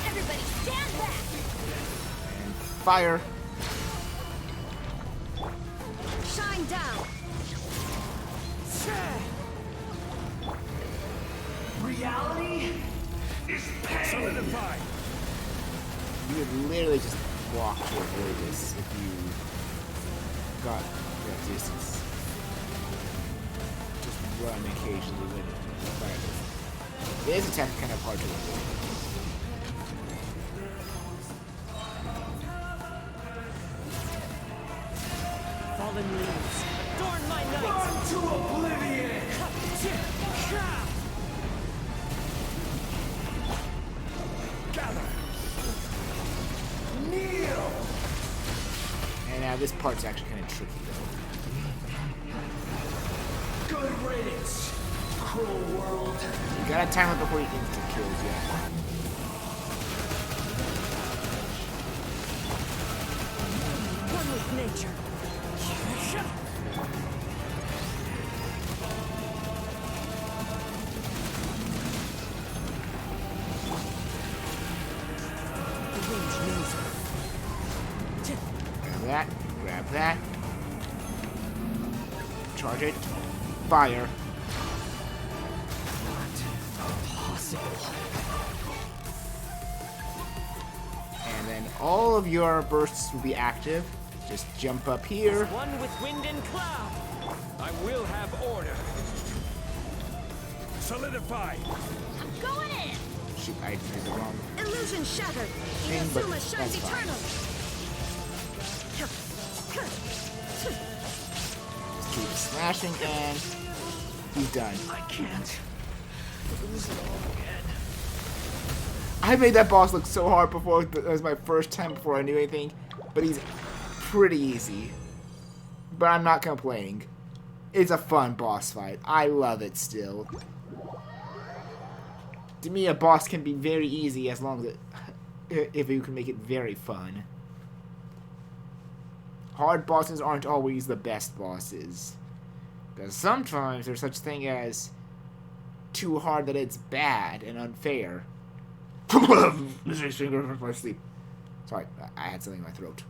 Everybody stand back. Fire. Shine down. Reality is pain. Solidified. You would literally just walk to avoid this if you got that distance. Just run occasionally when fire. This attack is kind of hard to avoid. Fallen leaves. Adorn my night. Burn to oblivion. Gather. Kneel. And now this part's actually kind of tricky though. Good riddance. Cruel world. You gotta time it before you instant kills, yeah. One with nature. Grab that. Charge it. Fire. Possible. And then all of your bursts will be active. Just jump up here. One with wind and cloud. I will have order. Solidify. I'm going in. Shoot, I did the wrong Illusion shattered. thing, but Inazuma shines that's fine. eternal. Just keep slashing and he's done. I can't lose it all again. I made that boss look so hard before. It was my first time before I knew anything. But he's pretty easy. But I'm not complaining. It's a fun boss fight. I love it still. To me, a boss can be very easy as long as if you can make it very fun. Hard bosses aren't always the best bosses. Because sometimes there's such thing as too hard that it's bad and unfair. Misery's finger from my sleep. Sorry, I had something in my throat.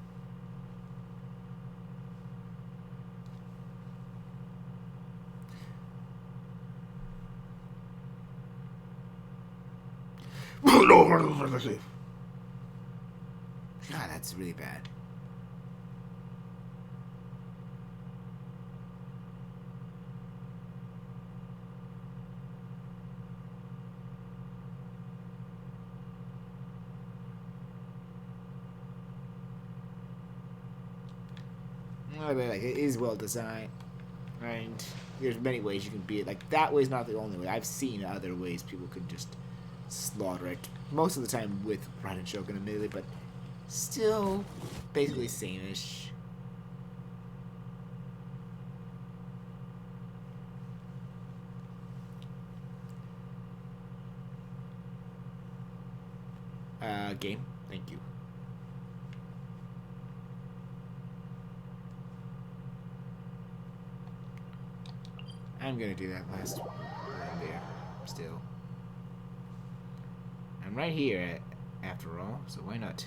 God, that's really bad. But like, it is well designed, and there's many ways you can beat it. Like, that way's not the only way. I've seen other ways people could just slaughter it. Most of the time with Raiden Shogun, admittedly, but still basically same-ish. Game. Thank you. I'm gonna do that last one there, still. I'm right here, after all, so why not?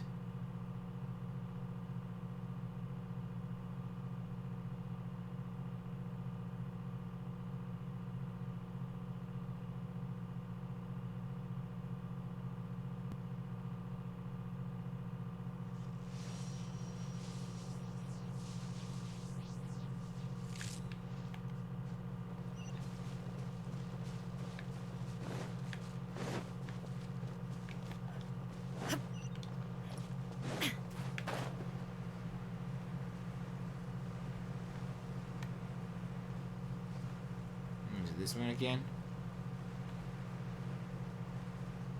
This one again?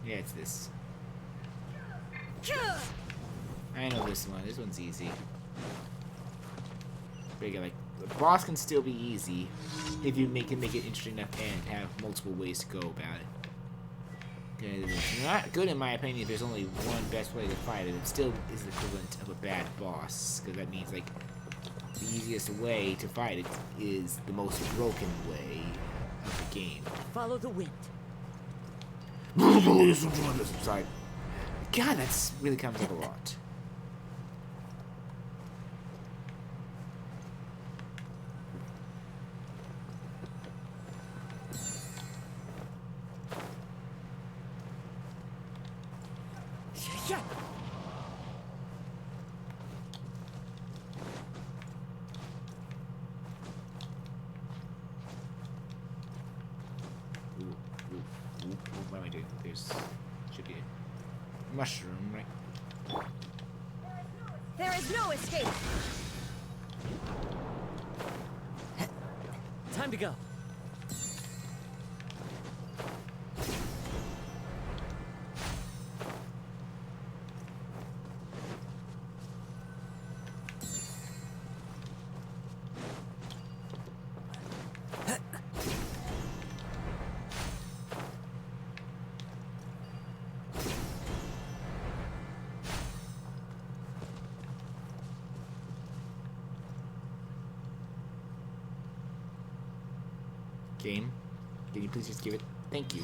Yeah, it's this. I know this one. This one's easy. But you get like The boss can still be easy if you make it interesting enough and have multiple ways to go about it. It's not good in my opinion if there's only one best way to fight it. It still is the equivalent of a bad boss, because that means like the easiest way to fight it is the most broken way of the game. Follow the wind. Sorry. God, that's really comes up a lot. Yeah. What am I doing? There's should be a mushroom, right? There is no escape. Time to go. Game, can you please just give it? Thank you.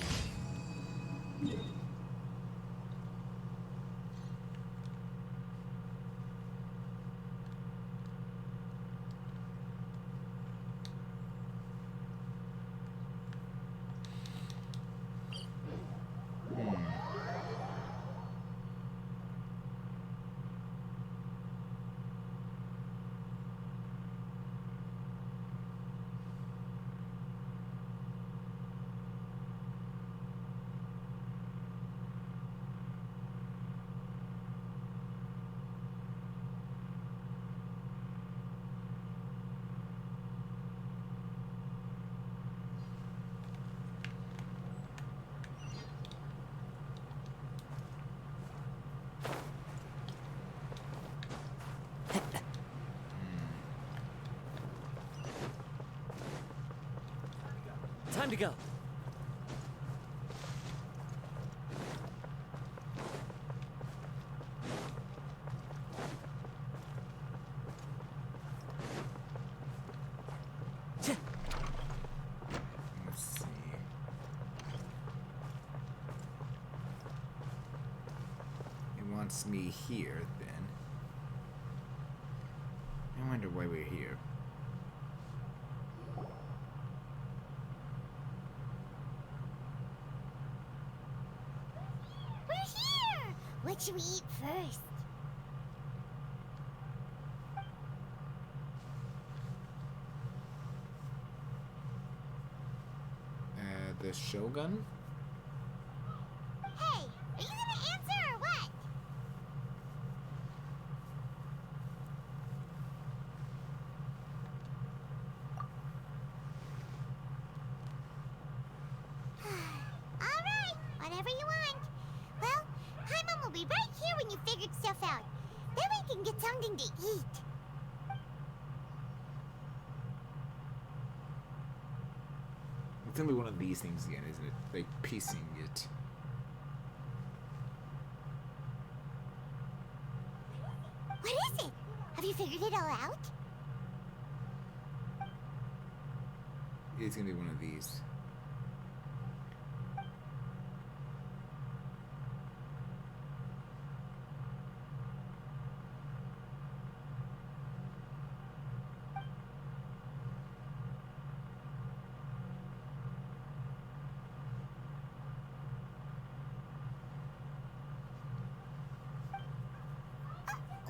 Time to go. Let's see. It wants me here, then. I wonder why we're here. What should we eat first? The Shogun? Hey, are you gonna answer or what? Alright, whatever you want. Well, Paimon will be right here when you figured stuff out. Then we can get something to eat. It's gonna be one of these things again, isn't it? Like piecing it. What is it? Have you figured it all out? It's gonna be one of these.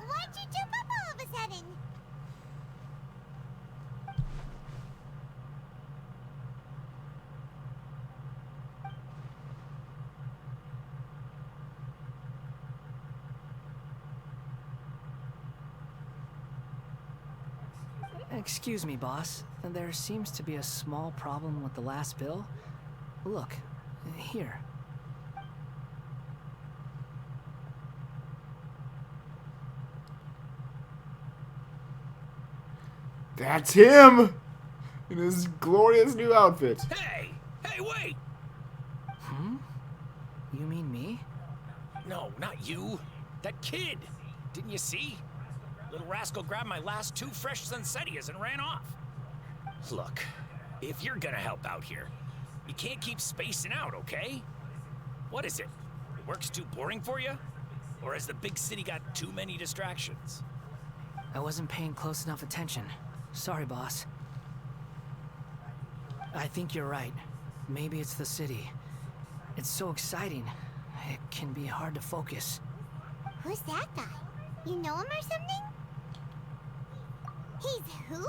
Why'd you jump up all of a sudden? Excuse me, boss. There seems to be a small problem with the last bill. Look, here. That's him! In his glorious new outfit. Hey! Hey, wait! Hmm? You mean me? No, not you. That kid. Didn't you see? Little rascal grabbed my last 2 fresh Sunsettias and ran off. Look, if you're gonna help out here, you can't keep spacing out, okay? What is it? Work's too boring for you? Or has the big city got too many distractions? I wasn't paying close enough attention. Sorry, boss. I think you're right. Maybe it's the city. It's so exciting. It can be hard to focus. Who's that guy? You know him or something? He's who?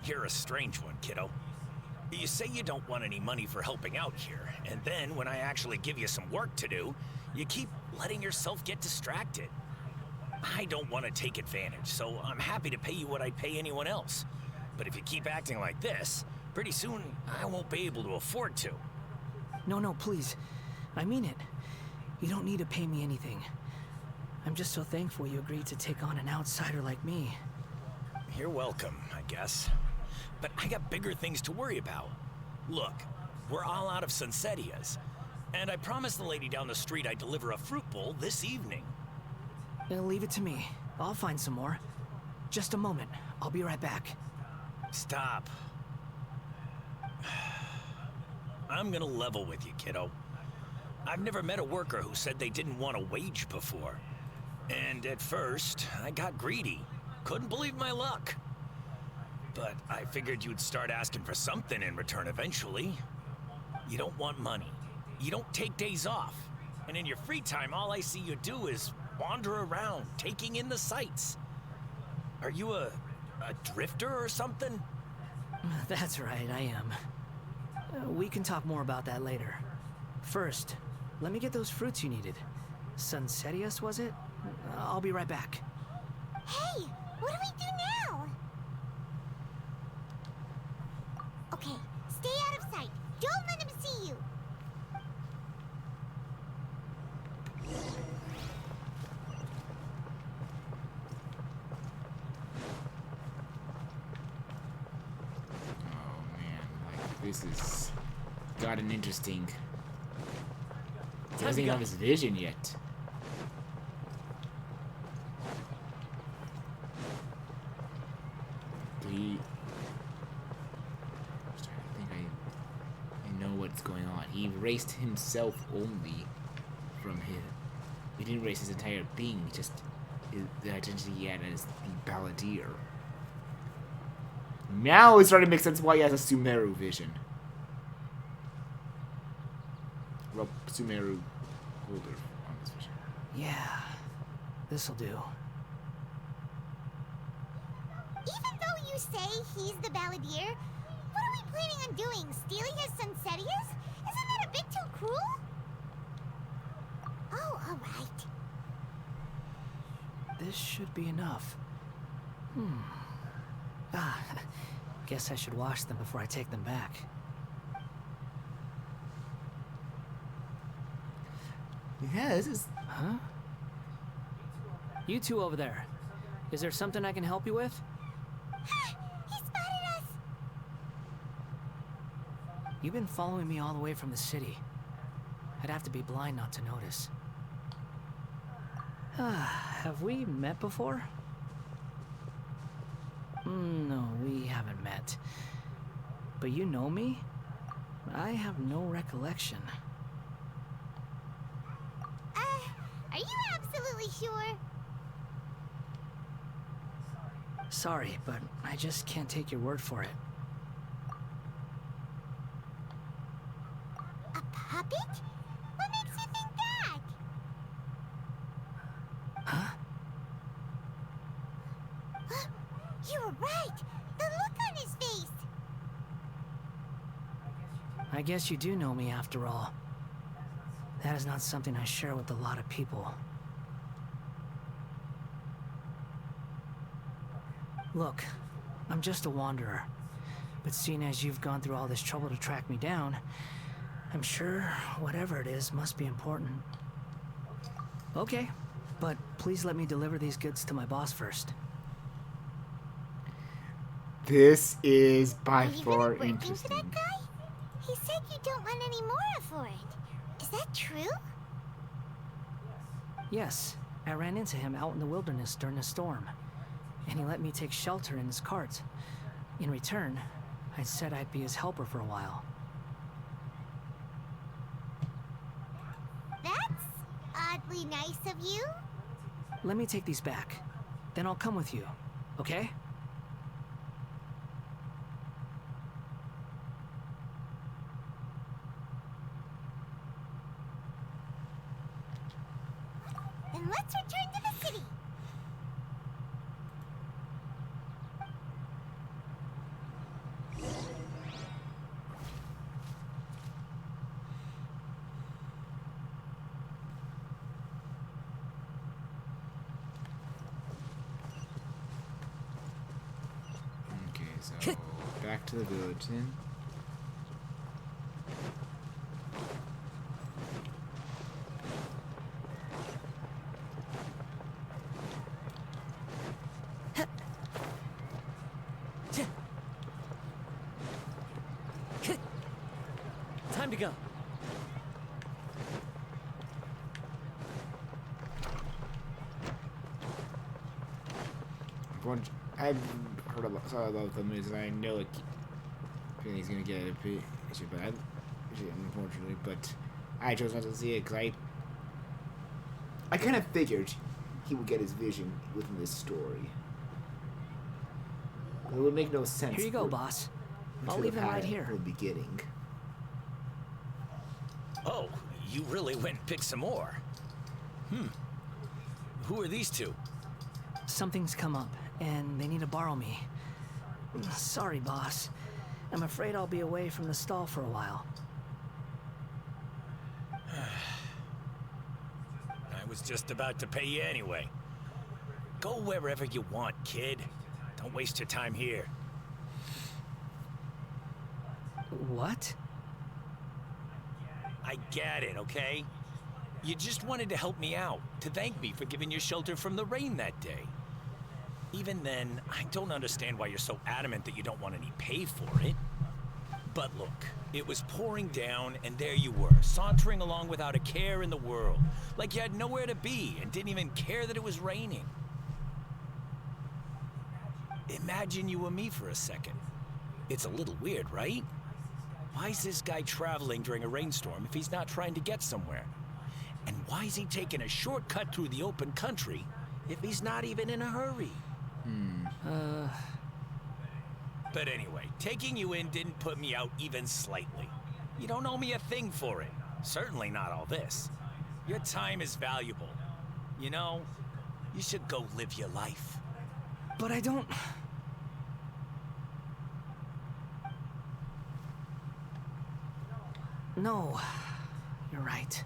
You're a strange one, kiddo. You say you don't want any money for helping out here, and then when I actually give you some work to do, you keep letting yourself get distracted. I don't want to take advantage, so I'm happy to pay you what I'd pay anyone else. But if you keep acting like this, pretty soon I won't be able to afford to. No, please. I mean it. You don't need to pay me anything. I'm just so thankful you agreed to take on an outsider like me. You're welcome, I guess. But I got bigger things to worry about. Look, we're all out of Sunsettias, and I promised the lady down the street I'd deliver a fruit bowl this evening. Leave it to me. I'll find some more. Just a moment. I'll be right back. Stop. I'm gonna level with you, kiddo. I've never met a worker who said they didn't want a wage before. And at first, I got greedy. Couldn't believe my luck. But I figured you'd start asking for something in return eventually. You don't want money. You don't take days off. And in your free time, all I see you do is wander around, taking in the sights. Are you a drifter or something? That's right, I am. We can talk more about that later. First, let me get those fruits you needed. Sunsettias, was it? I'll be right back. Hey, what do we do now? Okay, stay out of sight. Don't let him see you. Oh man, like this is gotten interesting. He doesn't have his vision yet. I know what's going on. He erased himself only from him. He didn't erase his entire being, just the identity he had as the Balladeer. Now it's starting to make sense why he has a Sumeru vision. Well, Sumeru holder on this vision. Yeah, this'll do. Even though you say he's the Balladeer, what are we planning on doing? Stealing his Sunsettias? Isn't that a bit too cruel? Oh, alright. This should be enough. Guess I should wash them before I take them back. Yeah, this is... Huh? You two over there. Is there something I can help you with? He spotted us! You've been following me all the way from the city. I'd have to be blind not to notice. Have we met before? No, we haven't met. But you know me? I have no recollection. Are you absolutely sure? Sorry, but I just can't take your word for it. A puppet? What makes you think that? Huh? You were right! The look on his face! I guess you do know me after all. That is not something I share with a lot of people. Look, I'm just a wanderer. But seeing as you've gone through all this trouble to track me down, I'm sure whatever it is must be important. Okay, but please let me deliver these goods to my boss first. This is by Are you far really working for interesting. that guy? He said you don't want any more for it. Is that true? Yes, I ran into him out in the wilderness during a storm, and he let me take shelter in his cart. In return, I said I'd be his helper for a while. That's oddly nice of you. Let me take these back. Then I'll come with you, okay? Then let's return to the city. Okay, so back to the village then. Time to go. I've heard about, saw about them, is I know like he's gonna get a bit bad, unfortunately, but I chose not to see it because I kind of figured he would get his vision within this story. It would make no sense. Here you go, boss. I'll leave him right here. From the beginning. Oh, you really went and picked some more. Who are these two? Something's come up, and they need to borrow me. Sorry, boss. I'm afraid I'll be away from the stall for a while. I was just about to pay you anyway. Go wherever you want, kid. Don't waste your time here. What? I get it, okay? You just wanted to help me out, to thank me for giving you shelter from the rain that day. Even then, I don't understand why you're so adamant that you don't want any pay for it. But look, it was pouring down, and there you were, sauntering along without a care in the world, like you had nowhere to be and didn't even care that it was raining. Imagine you were me for a second. It's a little weird, right? Why is this guy traveling during a rainstorm if he's not trying to get somewhere? And why is he taking a shortcut through the open country if he's not even in a hurry? But anyway, taking you in didn't put me out even slightly. You don't owe me a thing for it. Certainly not all this. Your time is valuable. You know, you should go live your life. But I don't... No, you're right.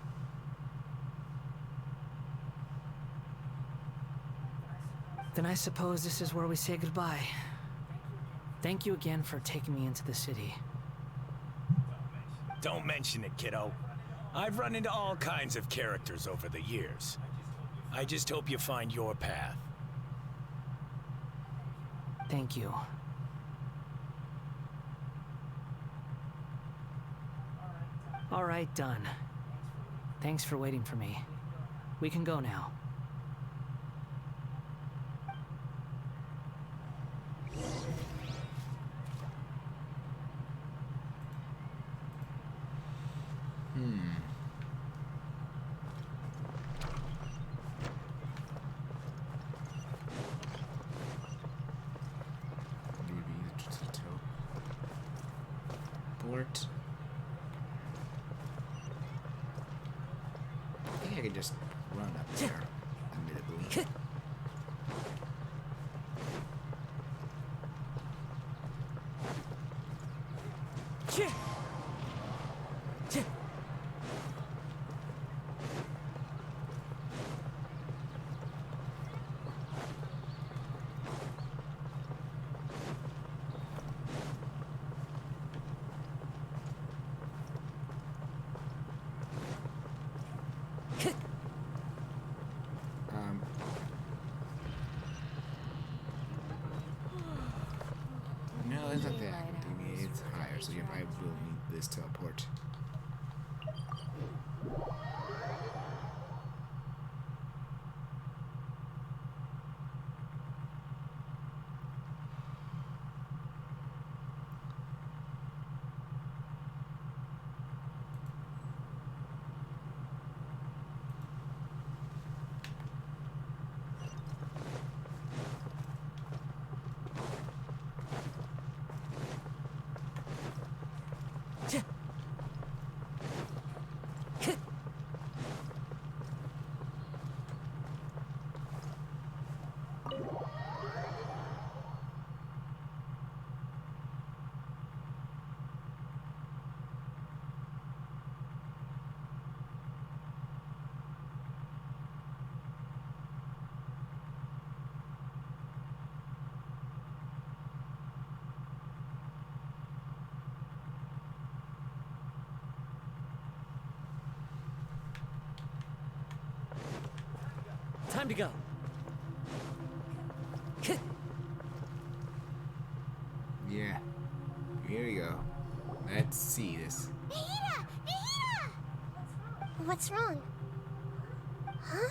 Then I suppose this is where we say goodbye. Thank you again for taking me into the city. Don't mention it, kiddo. I've run into all kinds of characters over the years. I just hope you find your path. Thank you. All right, done. Thanks for waiting for me. We can go now. Port. I think I could just run up there, admittedly. Time to go. Yeah. Here we go. Let's see this. Nahida! Nahida! What's wrong? Huh?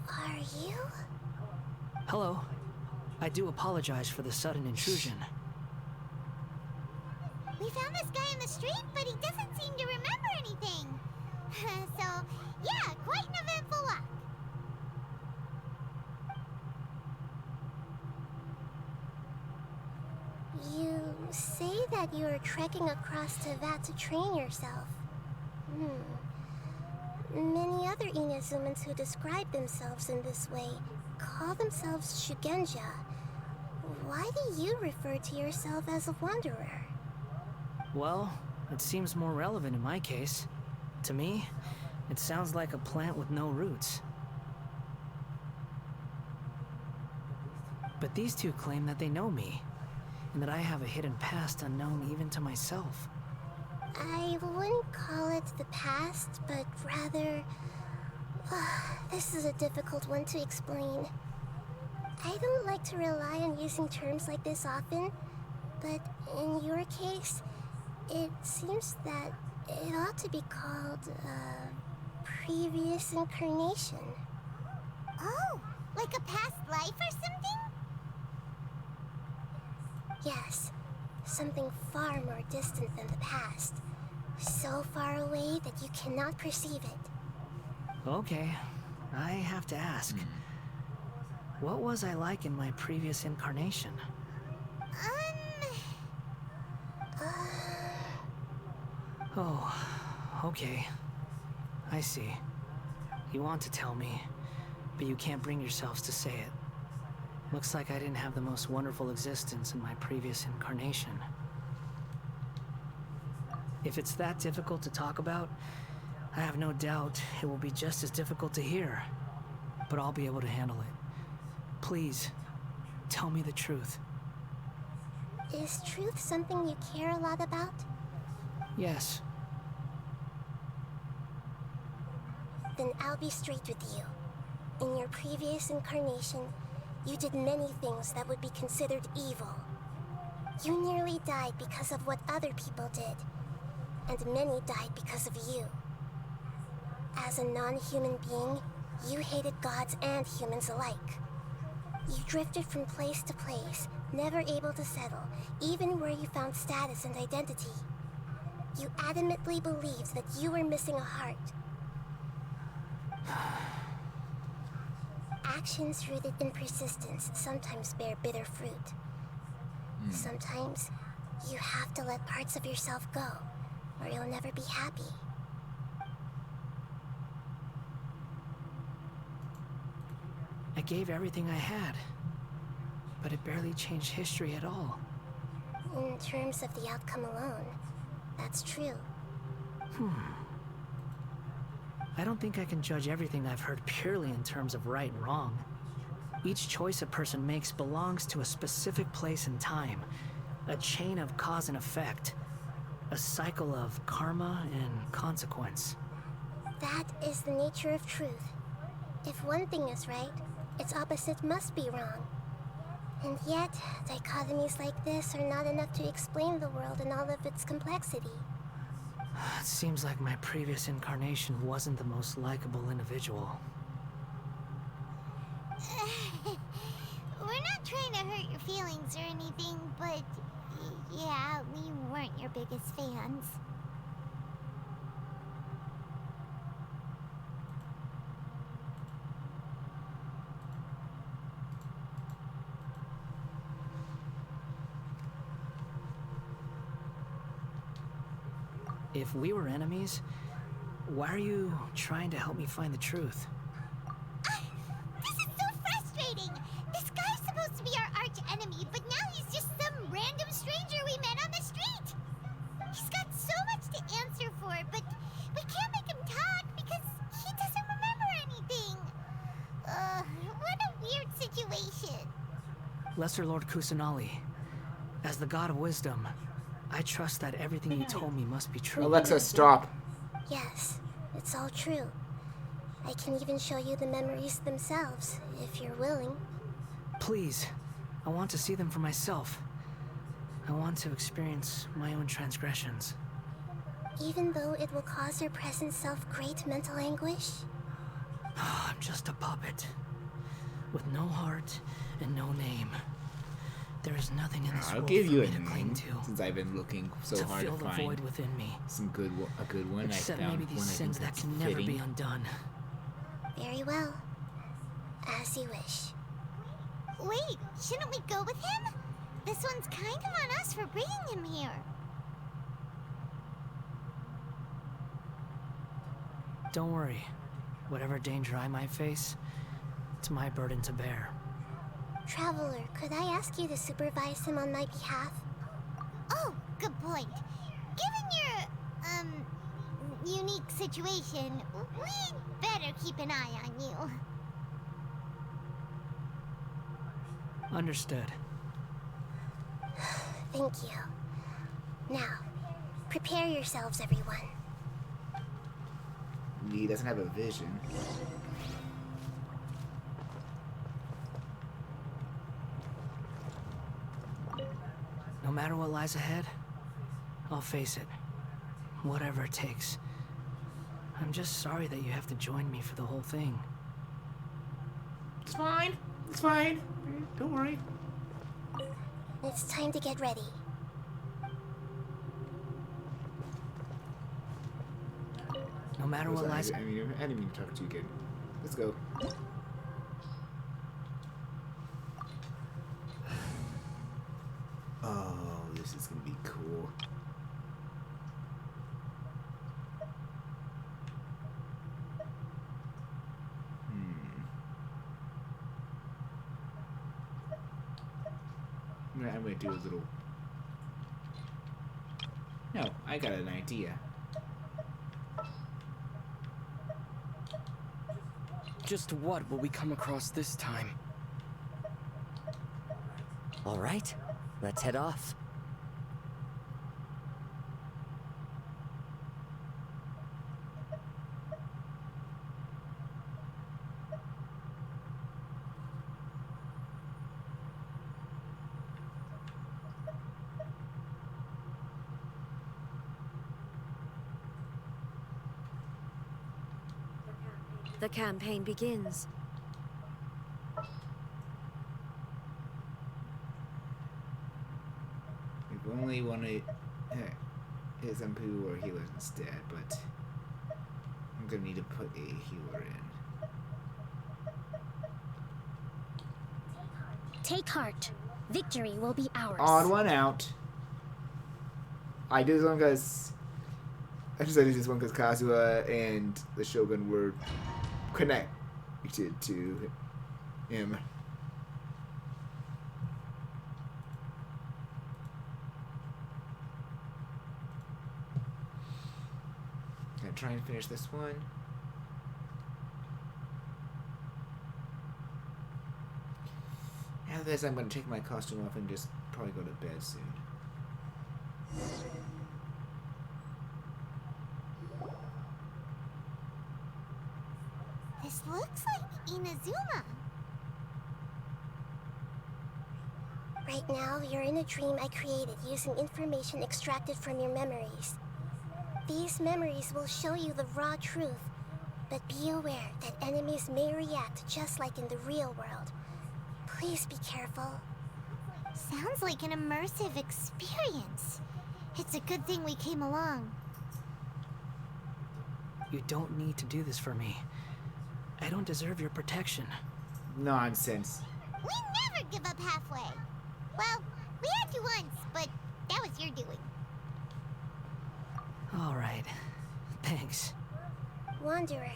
Are you? Hello. I do apologize for the sudden intrusion. We found this guy in the street, but he doesn't seem to remember anything. So, yeah, quite an eventful walk. You say that you are trekking across Teyvat to train yourself. Many other Inazumans who describe themselves in this way call themselves Shugenja. Why do you refer to yourself as a wanderer? Well, it seems more relevant in my case. To me, it sounds like a plant with no roots. But these two claim that they know me, and that I have a hidden past unknown even to myself. I wouldn't call it the past, but rather... this is a difficult one to explain. I don't like to rely on using terms like this often, but in your case, it seems that it ought to be called previous incarnation. Oh, like a past life or something? Yes, something far more distant than the past. So far away that you cannot perceive it. Okay, I have to ask. What was I like in my previous incarnation? Oh, okay. I see. You want to tell me, but you can't bring yourselves to say it. Looks like I didn't have the most wonderful existence in my previous incarnation. If it's that difficult to talk about, I have no doubt it will be just as difficult to hear. But I'll be able to handle it. Please, tell me the truth. Is truth something you care a lot about? Yes. Then I'll be straight with you. In your previous incarnation, you did many things that would be considered evil. You nearly died because of what other people did, and many died because of you. As a non-human being, you hated gods and humans alike. You drifted from place to place, never able to settle, even where you found status and identity. You adamantly believed that you were missing a heart. Actions rooted in persistence sometimes bear bitter fruit. Sometimes, you have to let parts of yourself go, or you'll never be happy. I gave everything I had, but it barely changed history at all. In terms of the outcome alone, that's true. I don't think I can judge everything I've heard purely in terms of right and wrong. Each choice a person makes belongs to a specific place and time, a chain of cause and effect, a cycle of karma and consequence. That is the nature of truth. If one thing is right, its opposite must be wrong. And yet, dichotomies like this are not enough to explain the world in all of its complexity. It seems like my previous incarnation wasn't the most likable individual. We're not trying to hurt your feelings or anything, but yeah, we weren't your biggest fans. If we were enemies, why are you trying to help me find the truth? This is so frustrating! This guy's supposed to be our arch enemy, but now he's just some random stranger we met on the street! He's got so much to answer for, but we can't make him talk because he doesn't remember anything! What a weird situation! Lesser Lord Kusanali, as the god of wisdom, I trust that everything you told me must be true. Alexa, stop. Yes, it's all true. I can even show you the memories themselves, if you're willing. Please, I want to see them for myself. I want to experience my own transgressions. Even though it will cause your present self great mental anguish? I'm just a puppet, with no heart and no name. There is nothing in this I'll world give for you me a to cling name, to. since I've been looking so hard fill to the find void within me. a good one. Except I found maybe these one I sins think that that's can never be fitting. undone. Very well. As you wish. Wait, shouldn't we go with him? This one's kind of on us for bringing him here. Don't worry. Whatever danger I might face, it's my burden to bear. Traveler, could I ask you to supervise him on my behalf? Oh, good point. Given your, unique situation, we'd better keep an eye on you. Understood. Thank you. Now, prepare yourselves, everyone. He doesn't have a vision. No matter what lies ahead, I'll face it. Whatever it takes. I'm just sorry that you have to join me for the whole thing. It's fine. It's fine. Don't worry. It's time to get ready. No matter what lies... I didn't mean to talk to you again. Let's go. Oh, this is gonna be cool. I'm gonna do a little... No, I got an idea. Just what will we come across this time? All right, let's head off. The campaign begins. We've only wanted hit some people or healers instead, but I'm gonna need to put a healer in. Take heart. Victory will be ours. Odd one out. I did this one because I did this one because Kazuha and the Shogun were connected to him. Gonna try and finish this one. After this, I'm gonna take my costume off and just probably go to bed soon. This looks like Inazuma. Right now, you're in a dream I created using information extracted from your memories. These memories will show you the raw truth, but be aware that enemies may react just like in the real world. Please be careful. Sounds like an immersive experience. It's a good thing we came along. You don't need to do this for me. I don't deserve your protection. Nonsense. We never give up halfway. Well, we had to once, but that was your doing. All right. Thanks. Wanderer,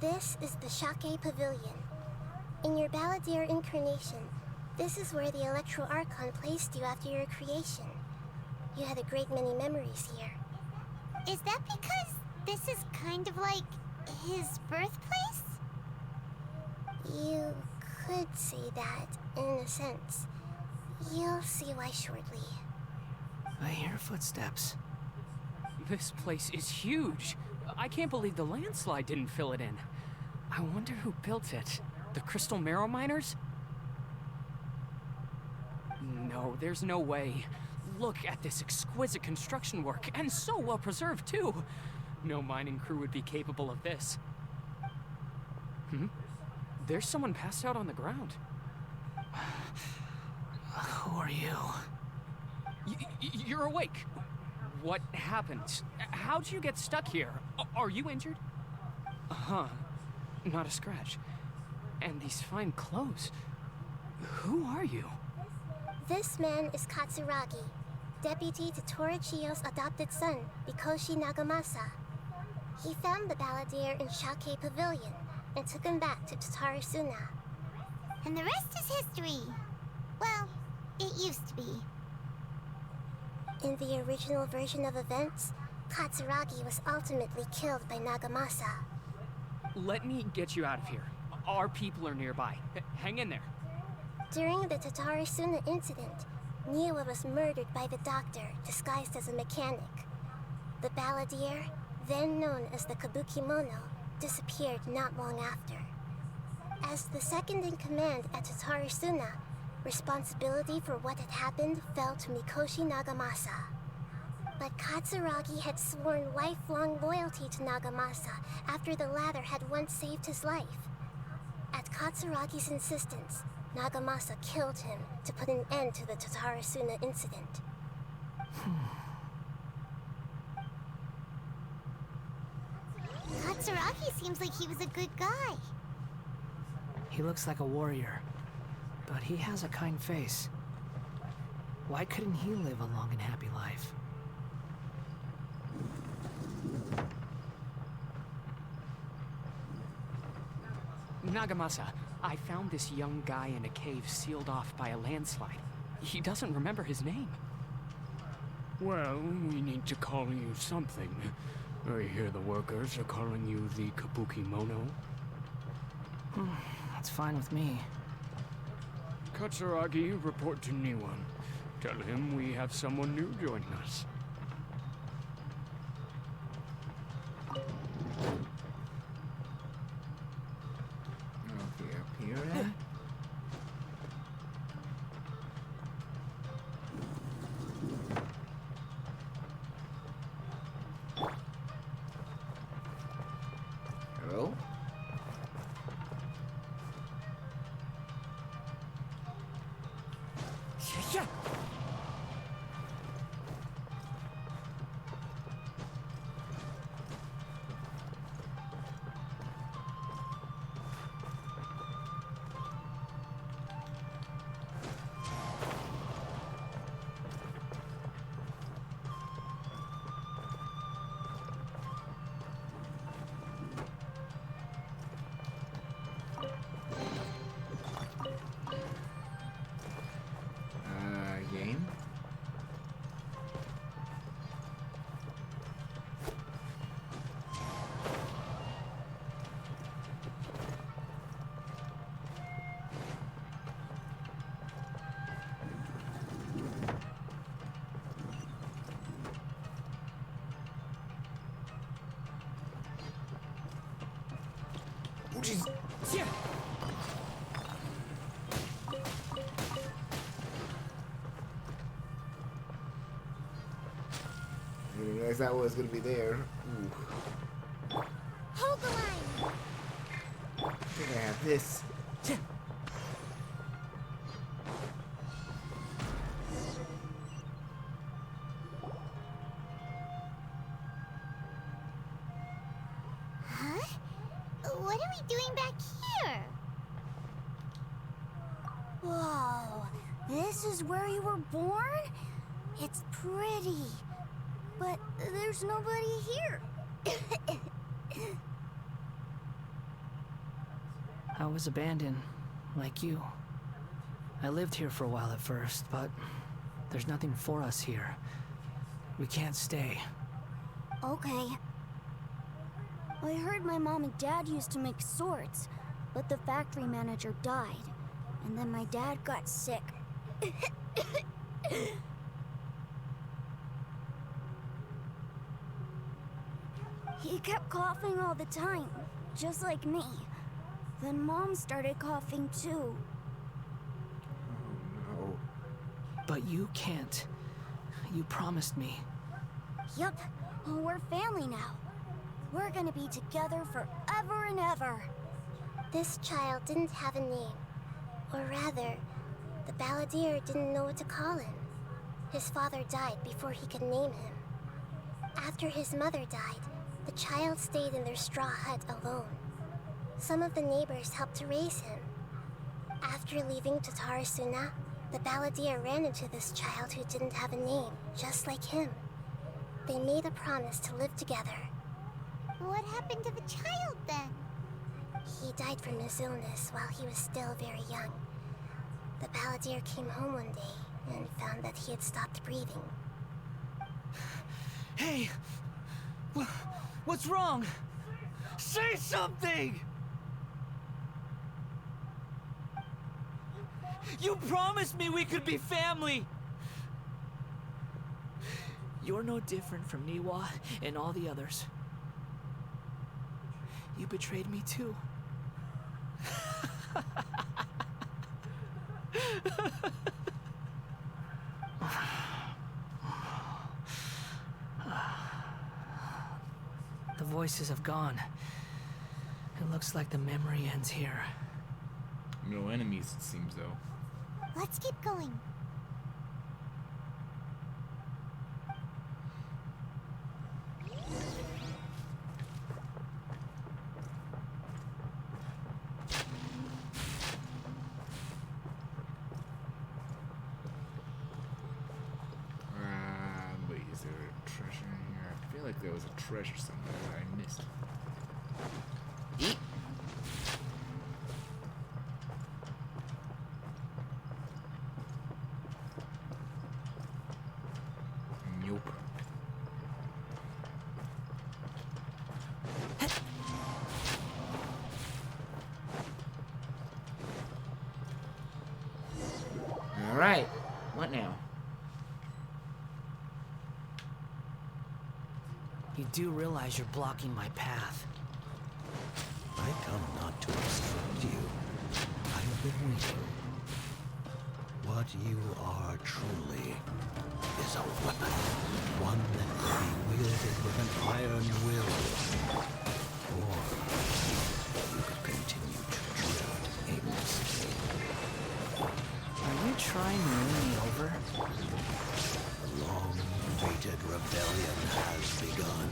this is the Shake Pavilion. In your Balladeer incarnation, this is where the Electro Archon placed you after your creation. You had a great many memories here. Is that because this is kind of like his birthplace? You could say that, in a sense. You'll see why shortly. I hear footsteps. This place is huge. I can't believe the landslide didn't fill it in. I wonder who built it. The Crystal Marrow Miners? No, there's no way. Look at this exquisite construction work, and so well preserved, too. No mining crew would be capable of this. There's someone passed out on the ground. Who are you? You're awake. What happened? How'd you get stuck here? Are you injured? Huh. Not a scratch. And these fine clothes. Who are you? This man is Katsuragi, deputy to Torichiyo's adopted son, Mikoshi Nagamasa. He found the balladeer in Shake Pavilion and took him back to Tatarasuna. And the rest is history. Well, it used to be. In the original version of events, Katsuragi was ultimately killed by Nagamasa. Let me get you out of here. Our people are nearby. Hang in there. During the Tatarasuna incident, Niwa was murdered by the doctor, disguised as a mechanic. The balladeer, then known as the Kabukimono, disappeared not long after. As the second in command at Tatarasuna, responsibility for what had happened fell to Mikoshi Nagamasa. But Katsuragi had sworn lifelong loyalty to Nagamasa after the latter had once saved his life. At Katsuragi's insistence, Nagamasa killed him to put an end to the Tatarasuna incident. Katsuragi seems like he was a good guy. He looks like a warrior, but he has a kind face. Why couldn't he live a long and happy life? Nagamasa, I found this young guy in a cave sealed off by a landslide. He doesn't remember his name. Well, we need to call you something. I hear the workers are calling you the Kabukimono. That's fine with me. Katsuragi, report to Niwa. Tell him we have someone new joining us. Okay, up here. Hello? Yeah. Game. Oh, jeez. Yeah. I didn't realize that was gonna be there. Ooh. Hold the line! I think I have this. Huh? What are we doing back here? Whoa, this is where you were born? It's pretty, but there's nobody here. I was abandoned, like you. I lived here for a while at first, but there's nothing for us here. We can't stay. Okay. I heard my mom and dad used to make swords, but the factory manager died, and then my dad got sick. He kept coughing all the time, just like me. Then Mom started coughing too. Oh no. But you can't. You promised me. Yup, we're family now. We're gonna be together forever and ever. This child didn't have a name. Or rather, the balladeer didn't know what to call him. His father died before he could name him. After his mother died, the child stayed in their straw hut alone. Some of the neighbors helped to raise him. After leaving Tatarasuna, the balladeer ran into this child who didn't have a name, just like him. They made a promise to live together. What happened to the child then? He died from his illness while he was still very young. The balladeer came home one day and found that he had stopped breathing. Hey! What's wrong? Say something! You promised me we could be family! You're no different from Niwa and all the others. You betrayed me too. The voices have gone. It looks like the memory ends here. No enemies, it seems, though. Let's keep going. Wait, is there a treasure in here? I feel like there was a treasure somewhere that I missed. Eat. Nope. All right. What now? You do realize you're blocking my path. I come not to obstruct you. I have been waiting. What you are truly is a weapon. One that can be wielded with an iron will. Or you could continue to drift aimlessly. Are you trying to win me over? The long-awaited rebellion has begun.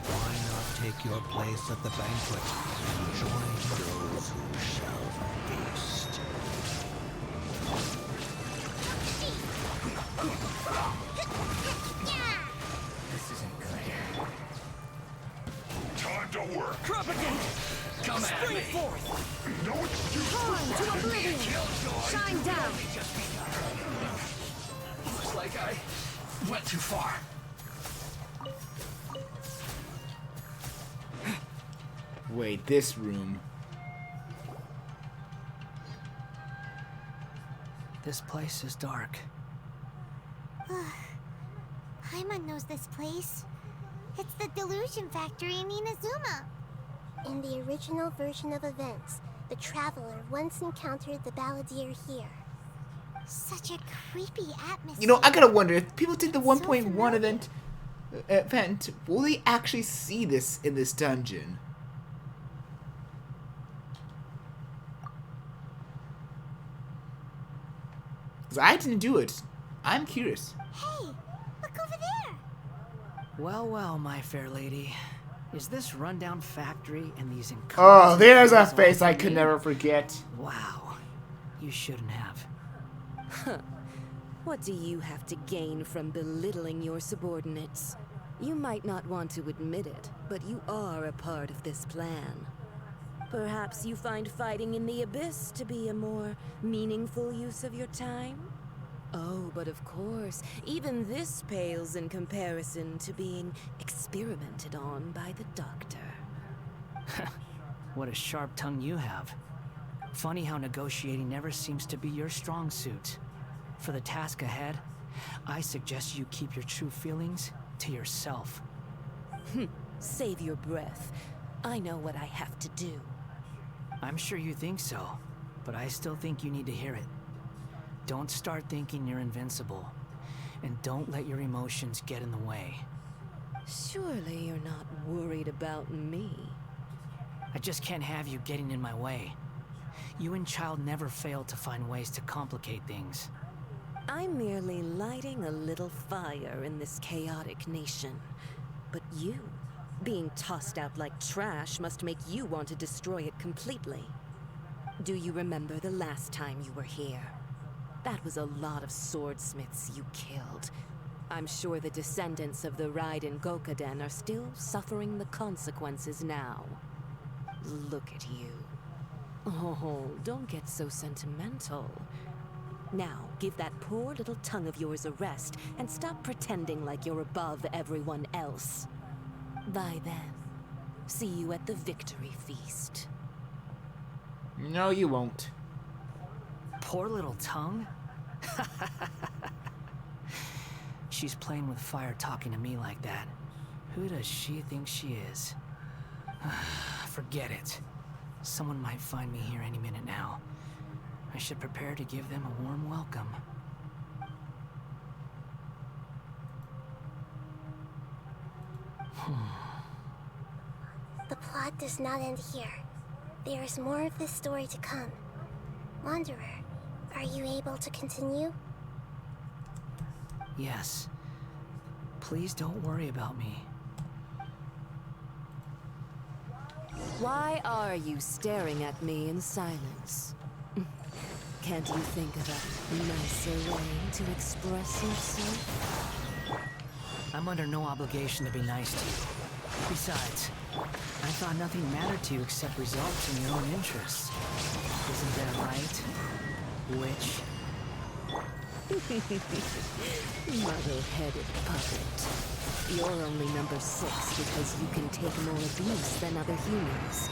Why not take your place at the banquet and join those who shall feast? This isn't good. Time to work. Propaganda! Come at Spring me. forth! No excuse Time to oblivion! Shine down! Looks like I went too far. Wait, this room. This place is dark. Paimon knows this place. It's the Delusion Factory in Inazuma. In the original version of events, the Traveler once encountered the balladeer here. Such a creepy atmosphere. You know, I gotta wonder if people did the 1.1 event, will they actually see this in this dungeon? Because I didn't do it. I'm curious. Hey, look over there. Well, well, my fair lady. Is this rundown factory and these Oh, encompassing there's a things all face I for could me? never forget. Wow. You shouldn't have. Huh. What do you have to gain from belittling your subordinates? You might not want to admit it, but you are a part of this plan. Perhaps you find fighting in the Abyss to be a more meaningful use of your time? Oh, but of course, even this pales in comparison to being experimented on by the Doctor. What a sharp tongue you have. Funny how negotiating never seems to be your strong suit. For the task ahead, I suggest you keep your true feelings to yourself. Save your breath. I know what I have to do. I'm sure you think so, but I still think you need to hear it. Don't start thinking you're invincible, and don't let your emotions get in the way. Surely you're not worried about me. I just can't have you getting in my way. You and Child never fail to find ways to complicate things. I'm merely lighting a little fire in this chaotic nation. But you, being tossed out like trash, must make you want to destroy it completely. Do you remember the last time you were here? That was a lot of swordsmiths you killed. I'm sure the descendants of the Raiden Gokaden are still suffering the consequences now. Look at you. Oh, don't get so sentimental. Now, give that poor little tongue of yours a rest and stop pretending like you're above everyone else. Bye then. See you at the victory feast. No, you won't. Poor little tongue? She's playing with fire talking to me like that. Who does she think she is? Forget it. Someone might find me here any minute now. I should prepare to give them a warm welcome. The plot does not end here. There is more of this story to come. Wanderer, are you able to continue? Yes. Please don't worry about me. Why are you staring at me in silence? Can't you think of a nicer way to express yourself? I'm under no obligation to be nice to you. Besides, I thought nothing mattered to you except results in your own interests. Isn't that right, witch? Muddle-headed puppet. You're only number 6 because you can take more abuse than other humans.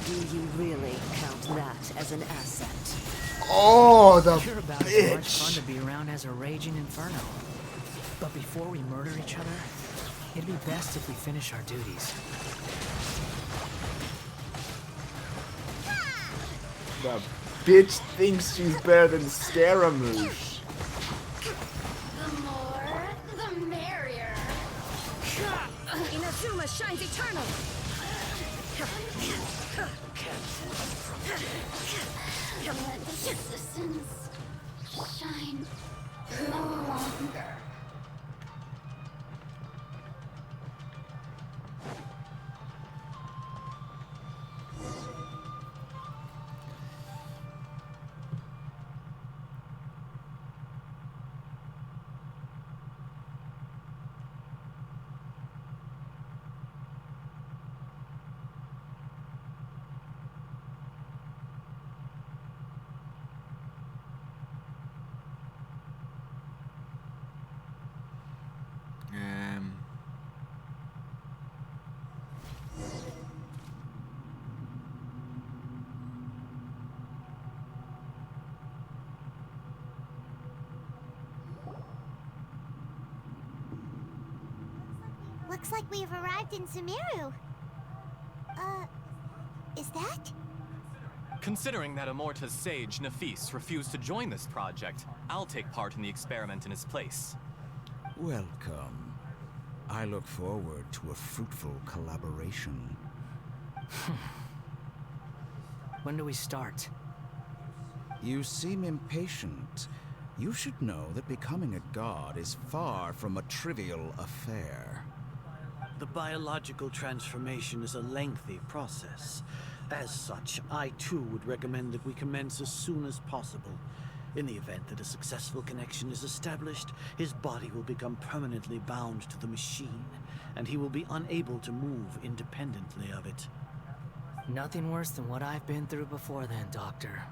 Do you really count that as an asset? Oh, the You're about bitch. as much fun to be around as a raging inferno. But before we murder each other, it'd be best if we finish our duties. The bitch thinks she's better than Scaramouche. The more, the merrier. Inazuma shines eternal. Let the resistance shine no longer. Looks like we've arrived in Sumeru. Is that? Considering that Amorta's sage, Nafis, refused to join this project, I'll take part in the experiment in his place. Welcome. I look forward to a fruitful collaboration. When do we start? You seem impatient. You should know that becoming a god is far from a trivial affair. The biological transformation is a lengthy process. As such, I too would recommend that we commence as soon as possible. In the event that a successful connection is established, his body will become permanently bound to the machine, and he will be unable to move independently of it. Nothing worse than what I've been through before then, Doctor.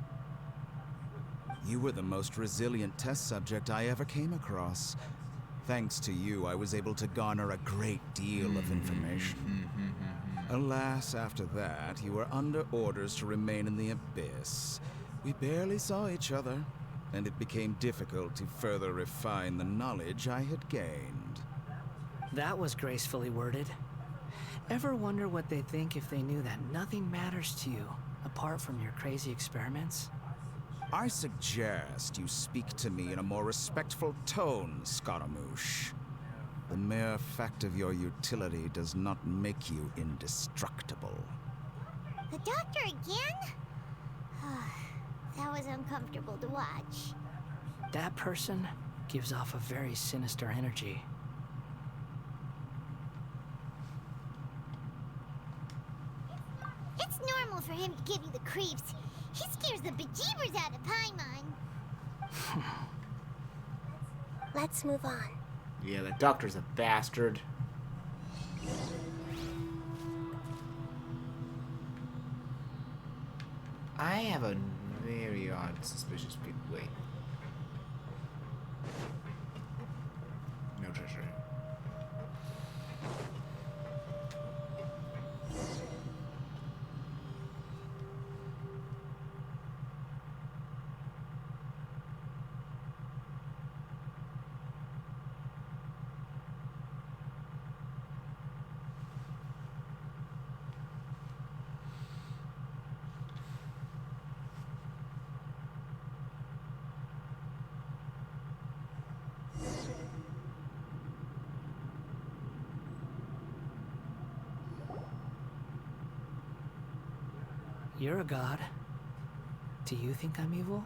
You were the most resilient test subject I ever came across. Thanks to you, I was able to garner a great deal of information. Alas, after that, you were under orders to remain in the Abyss. We barely saw each other, and it became difficult to further refine the knowledge I had gained. That was gracefully worded. Ever wonder what they think if they knew that nothing matters to you apart from your crazy experiments? I suggest you speak to me in a more respectful tone, Scaramouche. The mere fact of your utility does not make you indestructible. The doctor again? That was uncomfortable to watch. That person gives off a very sinister energy. It's normal for him to give you the creeps. He scares the bejeebers out of Paimon. Let's move on. Yeah, the doctor's a bastard. I have a very odd, suspicious people. Wait. No treasure. You're a god. Do you think I'm evil?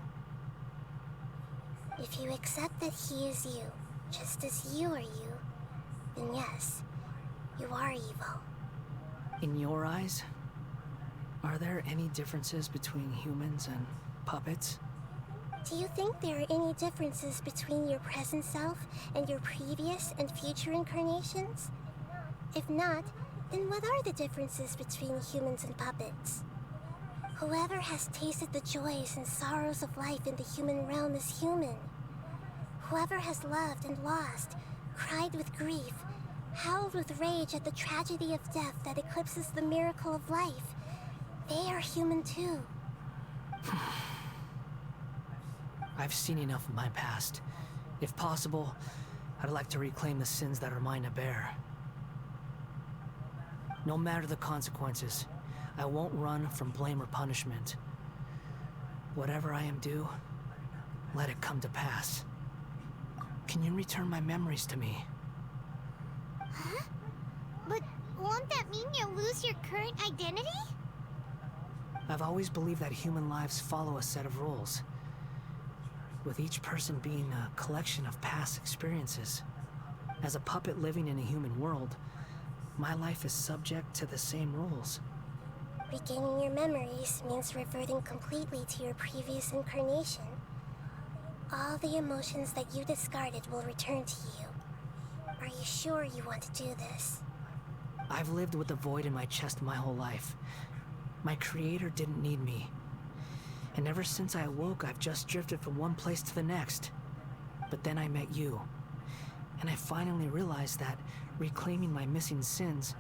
If you accept that he is you, just as you are you, then yes, you are evil. In your eyes, are there any differences between humans and puppets? Do you think there are any differences between your present self and your previous and future incarnations? If not, then what are the differences between humans and puppets? Whoever has tasted the joys and sorrows of life in the human realm is human. Whoever has loved and lost, cried with grief, howled with rage at the tragedy of death that eclipses the miracle of life, they are human too. I've seen enough of my past. If possible, I'd like to reclaim the sins that are mine to bear. No matter the consequences, I won't run from blame or punishment. Whatever I am due, let it come to pass. Can you return my memories to me? Huh? But won't that mean you'll lose your current identity? I've always believed that human lives follow a set of rules, with each person being a collection of past experiences. As a puppet living in a human world, my life is subject to the same rules. Regaining your memories means reverting completely to your previous incarnation. All the emotions that you discarded will return to you. Are you sure you want to do this? I've lived with a void in my chest my whole life. My creator didn't need me. And ever since I awoke, I've just drifted from one place to the next. But then I met you. And I finally realized that reclaiming my missing sins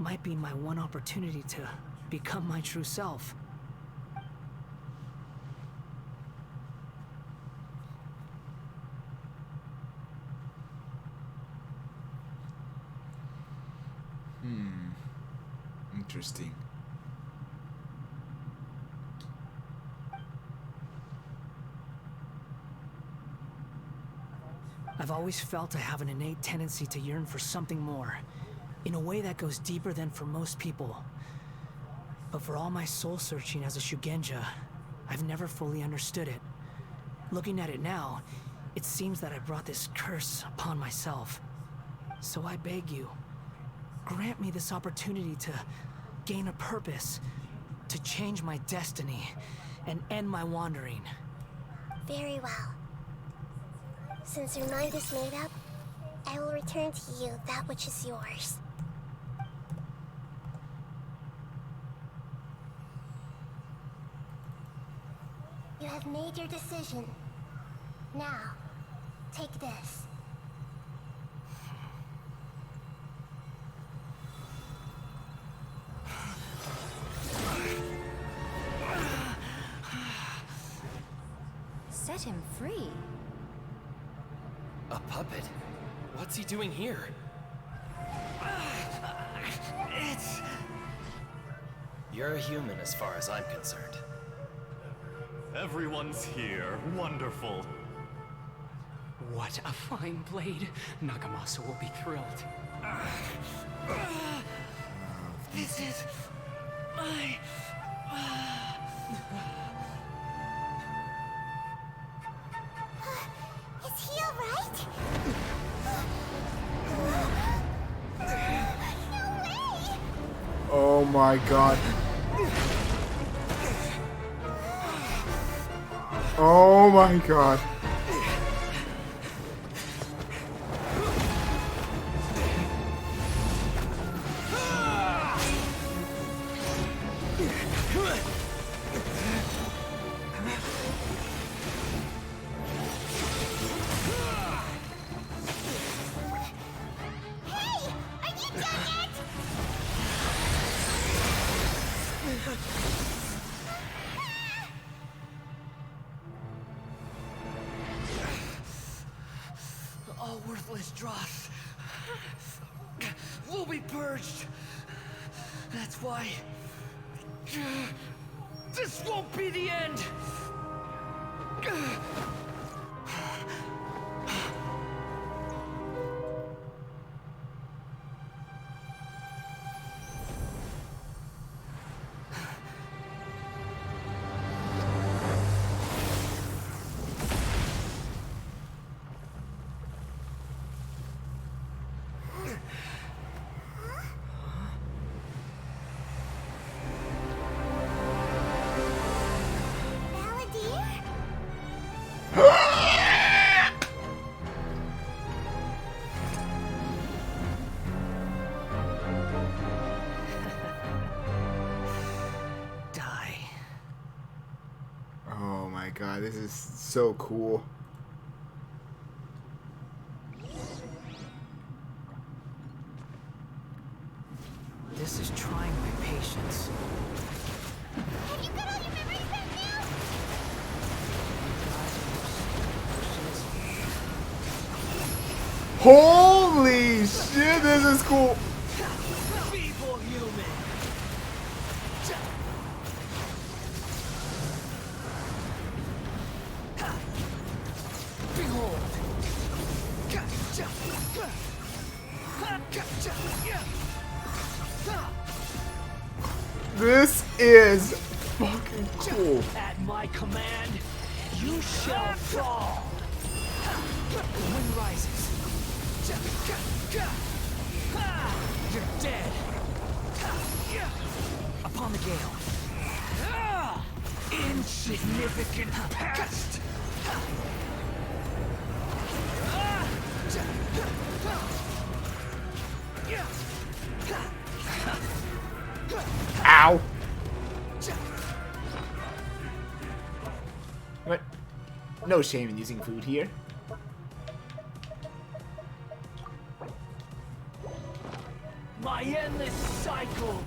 might be my one opportunity to become my true self. Interesting. I've always felt I have an innate tendency to yearn for something more, in a way that goes deeper than for most people. But for all my soul-searching as a Shugenja, I've never fully understood it. Looking at it now, it seems that I brought this curse upon myself. So I beg you, grant me this opportunity to gain a purpose, to change my destiny, and end my wandering. Very well. Since your mind is made up, I will return to you that which is yours. You have made your decision. Now, take this. Set him free. A puppet? What's he doing here? It's You're a human as far as I'm concerned. Everyone's here. Wonderful. What a fine blade. Nagamasa will be thrilled. This is my... Is he alright? Oh my god. Oh my god. All worthless dross will be purged. That's why this won't be the end. Oh my god, this is so cool. This is trying my patience. Have you got all your memories back now? Holy shit, this is cool. Feeble human. Behold. This is fucking cool. At my command, you shall fall. The wind rises. You're dead. Upon the gale. Insignificant pest. Ow. What? No shame in using food here. My endless cycle.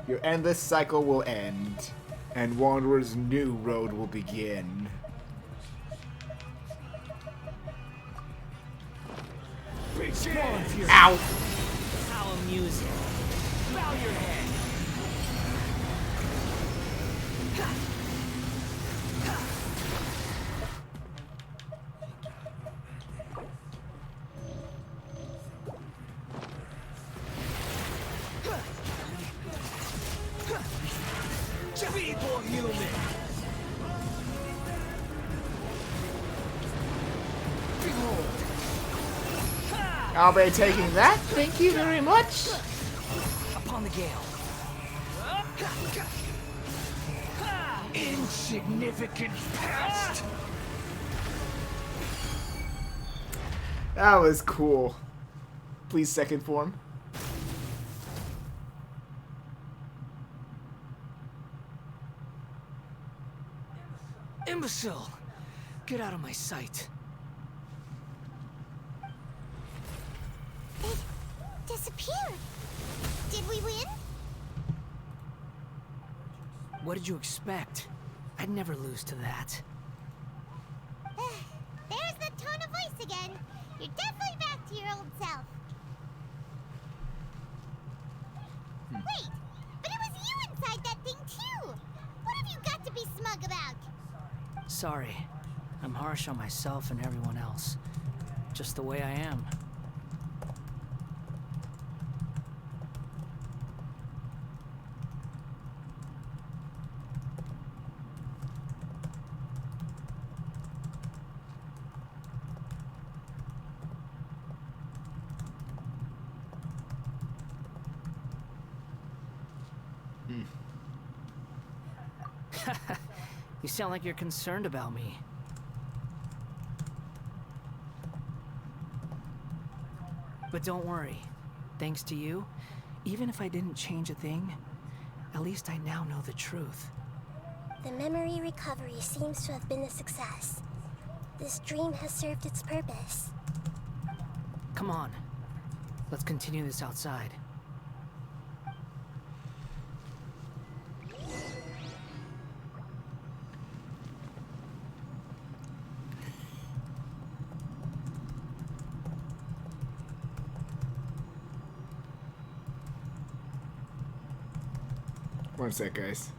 Your endless cycle will end, and Wanderer's new road will begin. Ow! How amusing. Bow your head. Feeble human. Behold. I'll be taking that. Thank you very much. Upon the gale. Insignificant pest. That was cool. Please second form. Imbecile! Get out of my sight. It disappeared. Did we win? What did you expect? I'd never lose to that. There's the tone of voice again. You're definitely back to your old self. Wait, but it was Sorry. I'm harsh on myself and everyone else. Just the way I am. You sound like you're concerned about me. But don't worry. Thanks to you, even if I didn't change a thing, at least I now know the truth. The memory recovery seems to have been a success. This dream has served its purpose. Come on. Let's continue this outside. One sec, guys.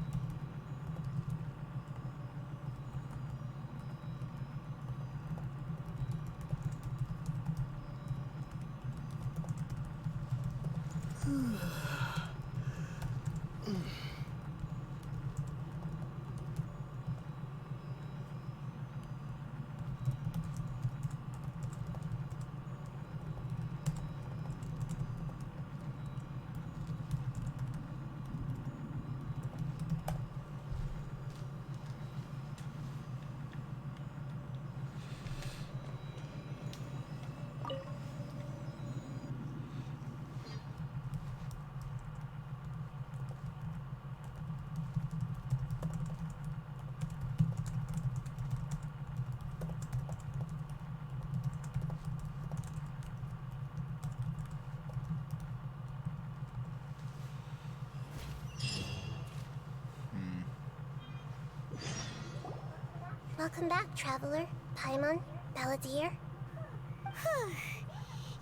Welcome back, Traveler, Paimon, Balladeer.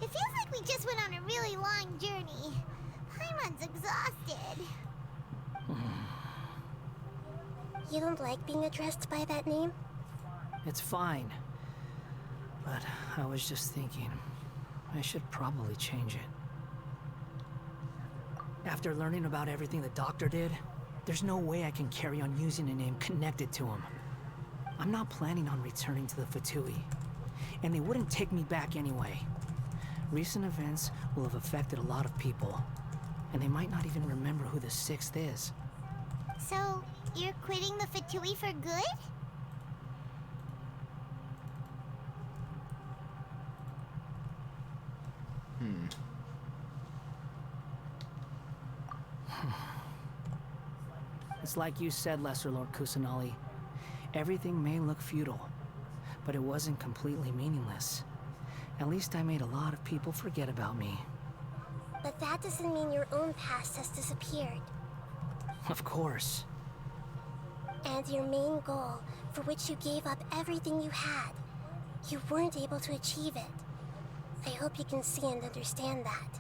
It feels like we just went on a really long journey. Paimon's exhausted. You don't like being addressed by that name? It's fine. But I was just thinking, I should probably change it. After learning about everything the doctor did, there's no way I can carry on using a name connected to him. I'm not planning on returning to the Fatui, and they wouldn't take me back anyway. Recent events will have affected a lot of people, and they might not even remember who the Sixth is. So, you're quitting the Fatui for good? It's like you said, Lesser Lord Kusanali. Everything may look futile, but it wasn't completely meaningless. At least I made a lot of people forget about me. But that doesn't mean your own past has disappeared. Of course. And your main goal, for which you gave up everything you had, you weren't able to achieve it. I hope you can see and understand that.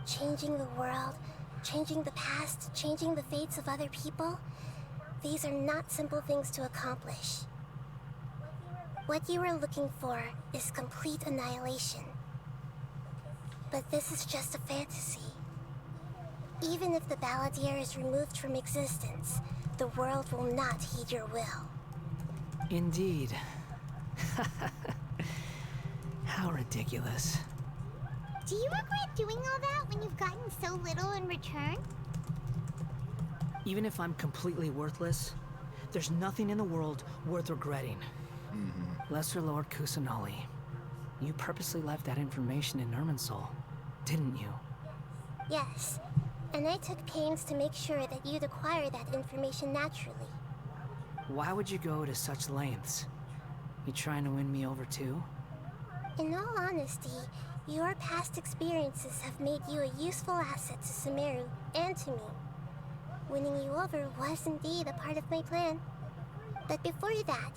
Changing the world, changing the past, changing the fates of other people, these are not simple things to accomplish. What you are looking for is complete annihilation. But this is just a fantasy. Even if the Balladeer is removed from existence, the world will not heed your will. Indeed. How ridiculous. Do you regret doing all that when you've gotten so little in return? Even if I'm completely worthless, there's nothing in the world worth regretting. Lesser Lord Kusanali, you purposely left that information in Irminsul, didn't you? Yes, and I took pains to make sure that you'd acquire that information naturally. Why would you go to such lengths? You trying to win me over too? In all honesty, your past experiences have made you a useful asset to Sumeru and to me. Winning you over was indeed a part of my plan. But before that,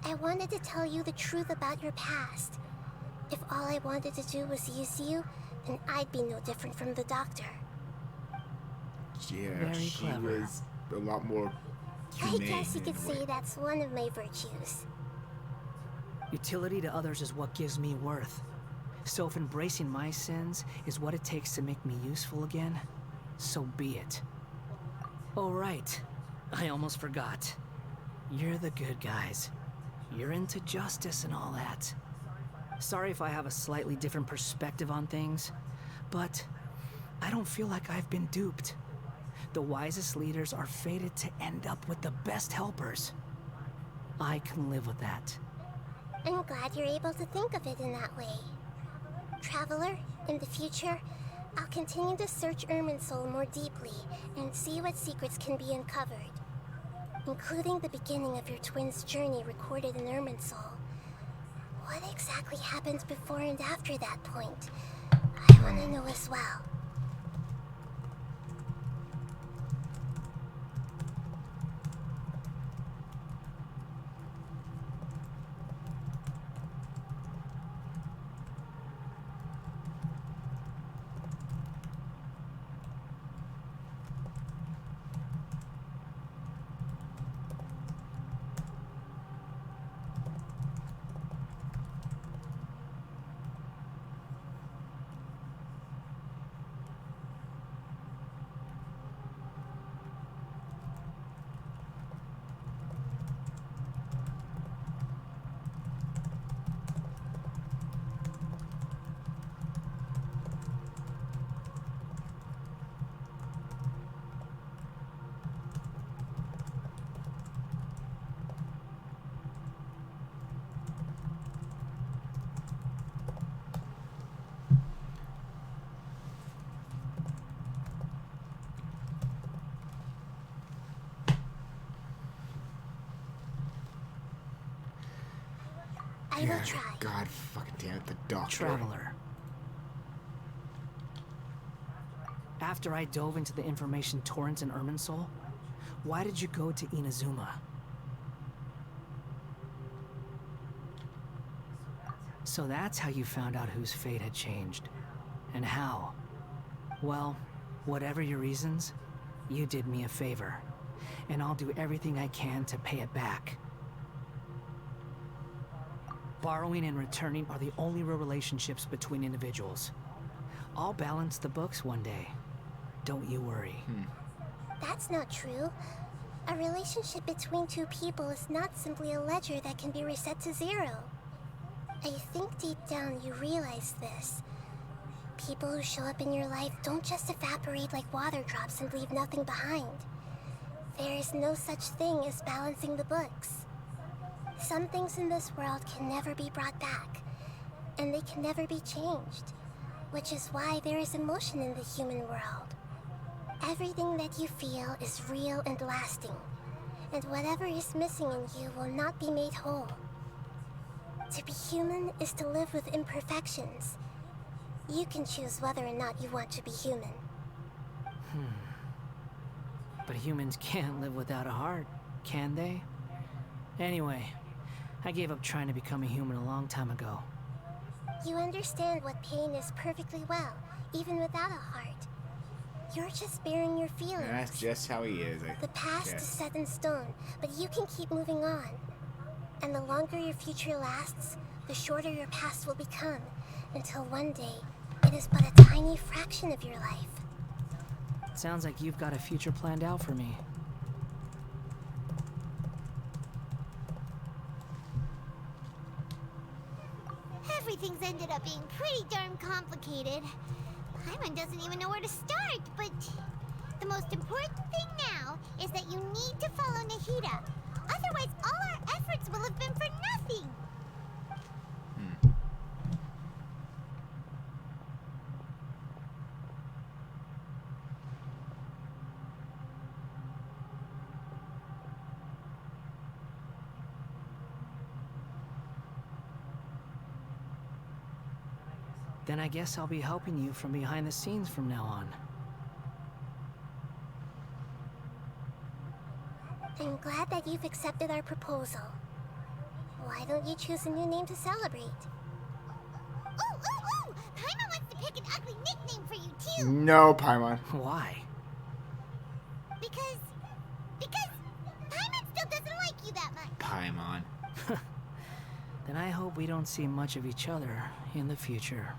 I wanted to tell you the truth about your past. If all I wanted to do was use you, then I'd be no different from the doctor. Yeah, Very she clever. was a lot more I guess you could say that's one of my virtues. Utility to others is what gives me worth. So if embracing my sins is what it takes to make me useful again, so be it. Oh right, I almost forgot. You're the good guys. You're into justice and all that. Sorry if I have a slightly different perspective on things, but I don't feel like I've been duped. The wisest leaders are fated to end up with the best helpers. I can live with that. I'm glad you're able to think of it in that way. Traveler, in the future, I'll continue to search Irminsul more deeply and see what secrets can be uncovered, including the beginning of your twins' journey recorded in Irminsul. What exactly happens before and after that point? I want to know as well. I will try. God fucking damn it, the doctor. Traveler. After I dove into the information torrents in Irminsul, why did you go to Inazuma? So that's how you found out whose fate had changed. And how. Well, whatever your reasons, you did me a favor. And I'll do everything I can to pay it back. Borrowing and returning are the only real relationships between individuals. I'll balance the books one day. Don't you worry. That's not true. A relationship between two people is not simply a ledger that can be reset to zero. I think deep down you realize this. People who show up in your life don't just evaporate like water drops and leave nothing behind. There is no such thing as balancing the books. Some things in this world can never be brought back, and they can never be changed, which is why there is emotion in the human world. Everything that you feel is real and lasting, and whatever is missing in you will not be made whole. To be human is to live with imperfections. You can choose whether or not you want to be human. But humans can't live without a heart, can they? Anyway, I gave up trying to become a human a long time ago. You understand what pain is perfectly well, even without a heart. You're just bearing your feelings. And that's just how he is. The past is set in stone, but you can keep moving on. And the longer your future lasts, the shorter your past will become, until one day, it is but a tiny fraction of your life. Sounds like you've got a future planned out for me. Everything's ended up being pretty darn complicated. Paimon doesn't even know where to start, but the most important thing now is that you need to follow Nahida. Otherwise, all our efforts will have been for nothing. Then I guess I'll be helping you from behind the scenes from now on. I'm glad that you've accepted our proposal. Why don't you choose a new name to celebrate? Ooh! Paimon wants to pick an ugly nickname for you, too! No, Paimon. Why? Because Paimon still doesn't like you that much. Paimon. Then I hope we don't see much of each other in the future.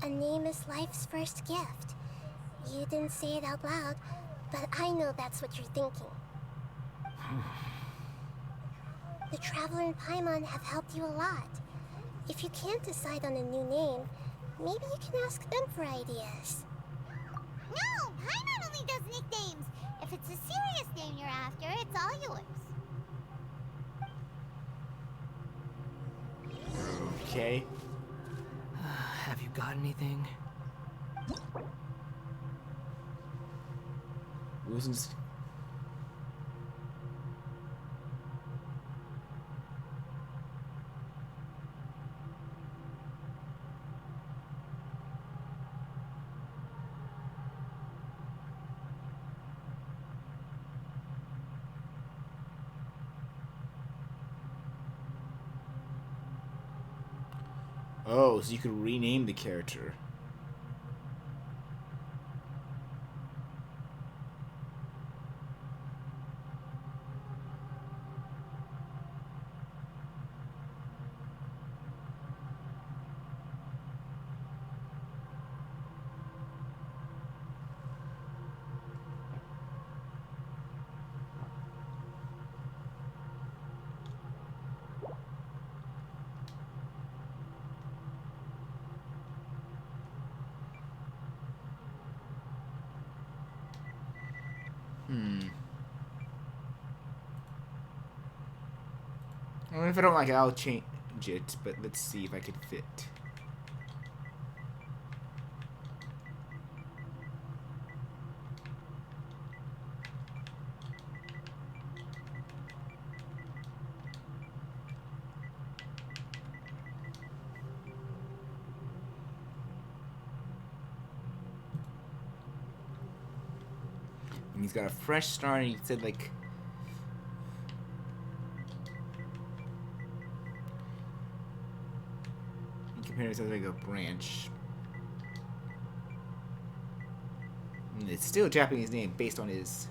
A name is life's first gift. You didn't say it out loud, but I know that's what you're thinking. The Traveler and Paimon have helped you a lot. If you can't decide on a new name, maybe you can ask them for ideas. No, Paimon only does nicknames. If it's a serious name you're after, it's all yours. Okay. Have you got anything? Wilson's. Oh, so you could rename the character. Well, if I don't like it, I'll change it, but let's see if I can fit. And he's got a fresh start, and he said, like, compared to like a branch. And it's still a Japanese name based on his.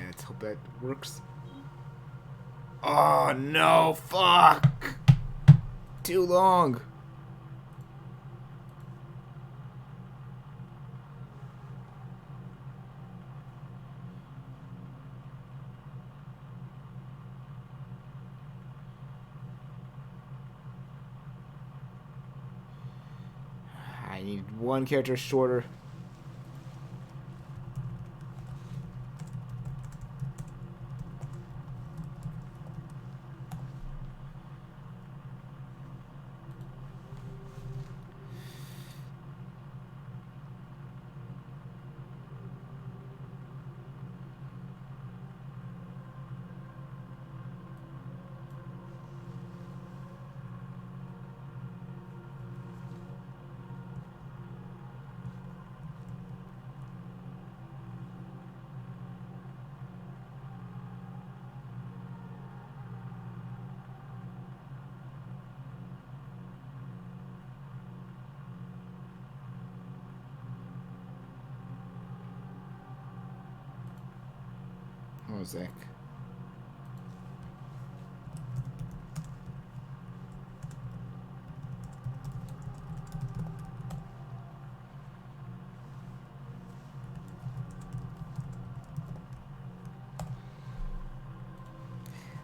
Let's hope that works. Oh no, fuck! Too long. need one character shorter. Mosaic.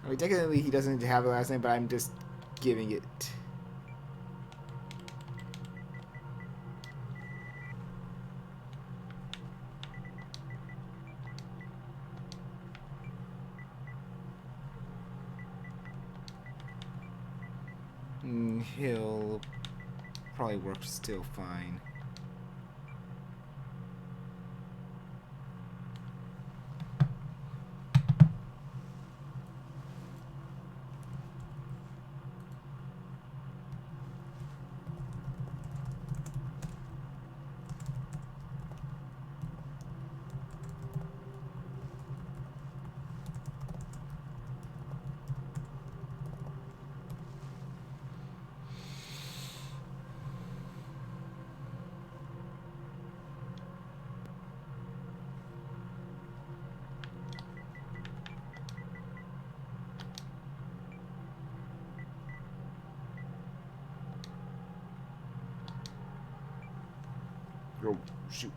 I mean, technically he doesn't have a last name, but I'm just giving it. He'll probably work still fine. Oh, shoot.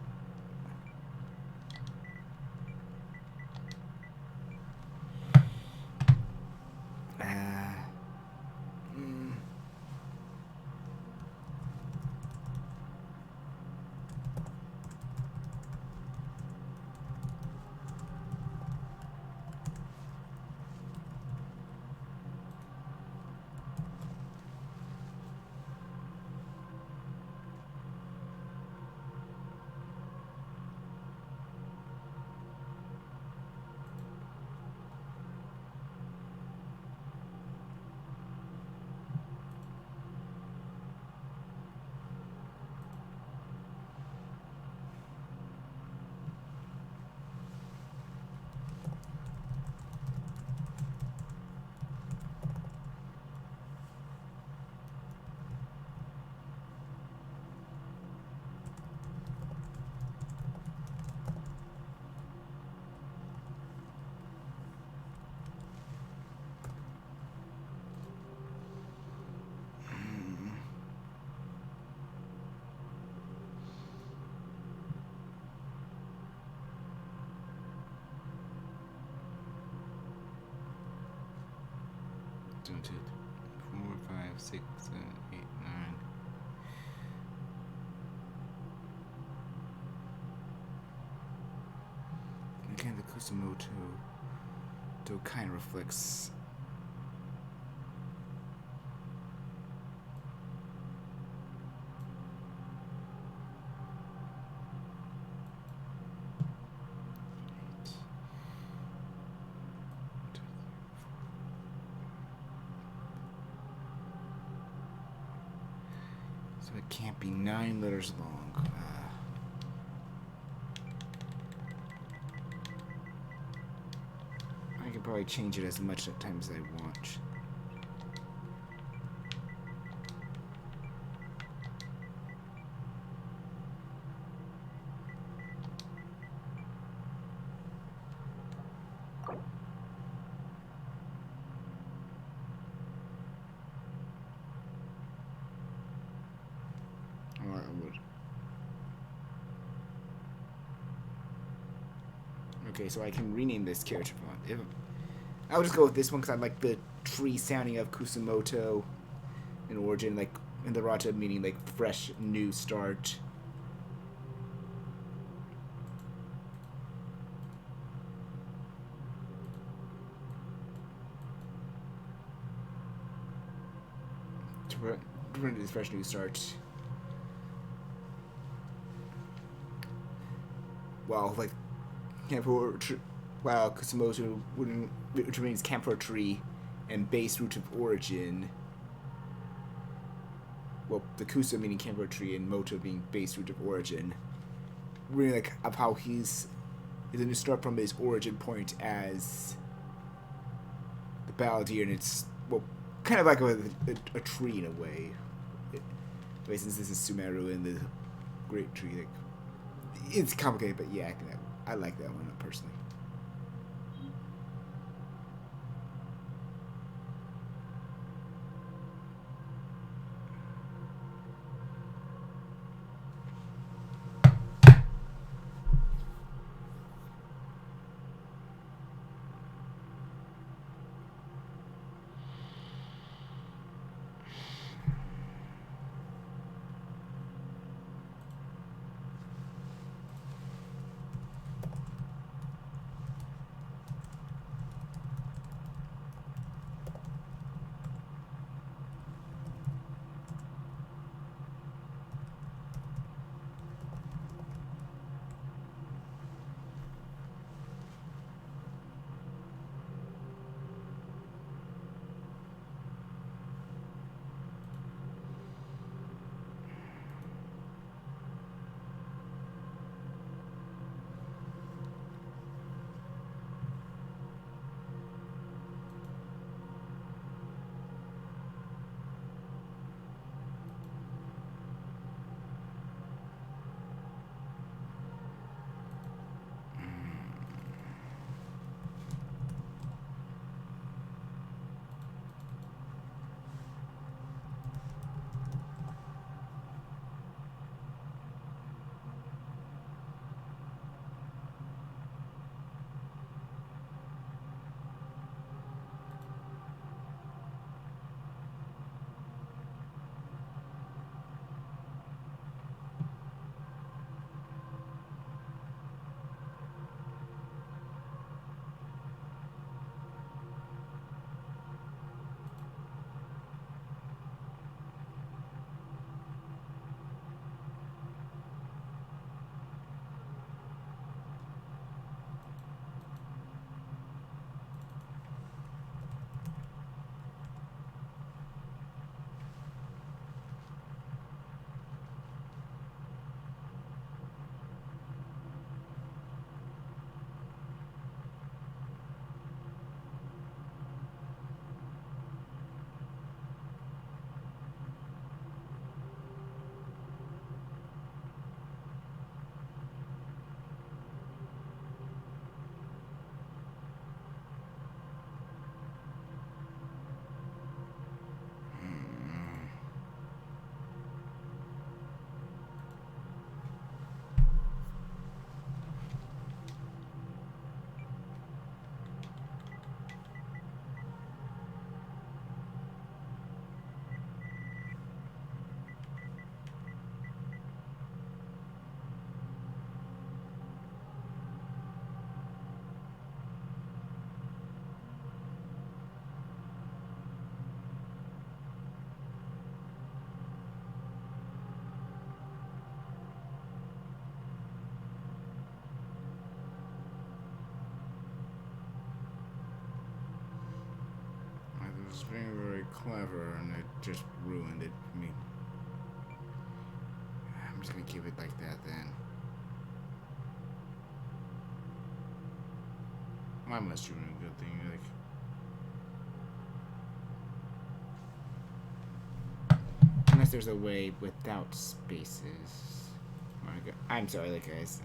One, two, 4, 5, 6, 7, 8, 9. Again, the Kusumoto kind of reflects. So it can't be 9 letters long. I can probably change it as much times as I want. Or I would. Okay, so I can rename this character font. If I'll just go with this one because I like the tree sounding of Kusumoto in origin. Like And the Rata meaning like fresh, new start. To bring this fresh, new start. Well, like while Kusumoto which means camphor tree and base root of origin. Well, the Kusa meaning camphor tree and Moto being base root of origin. Really like of how he's going to start from his origin point as the Balladeer, and it's well kind of like a tree in a way. Since this is Sumeru and the Great Tree, like, it's complicated, but yeah, I like that one personally. was being very clever, and it just ruined it for me. I'm just gonna keep it like that then. I must do a good thing, like. Unless there's a way without spaces. I'm sorry, like, guys.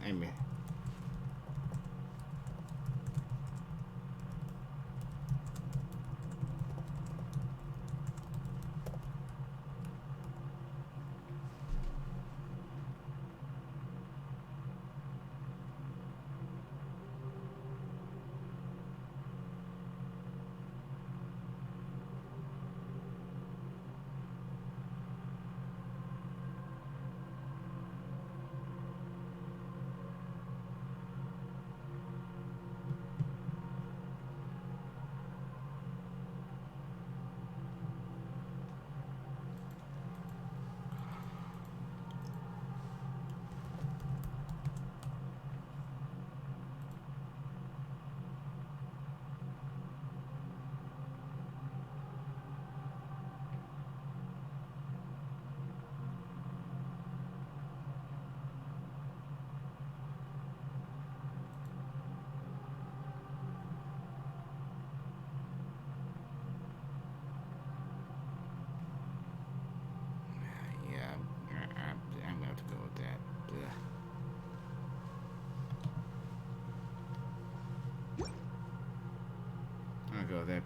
go there.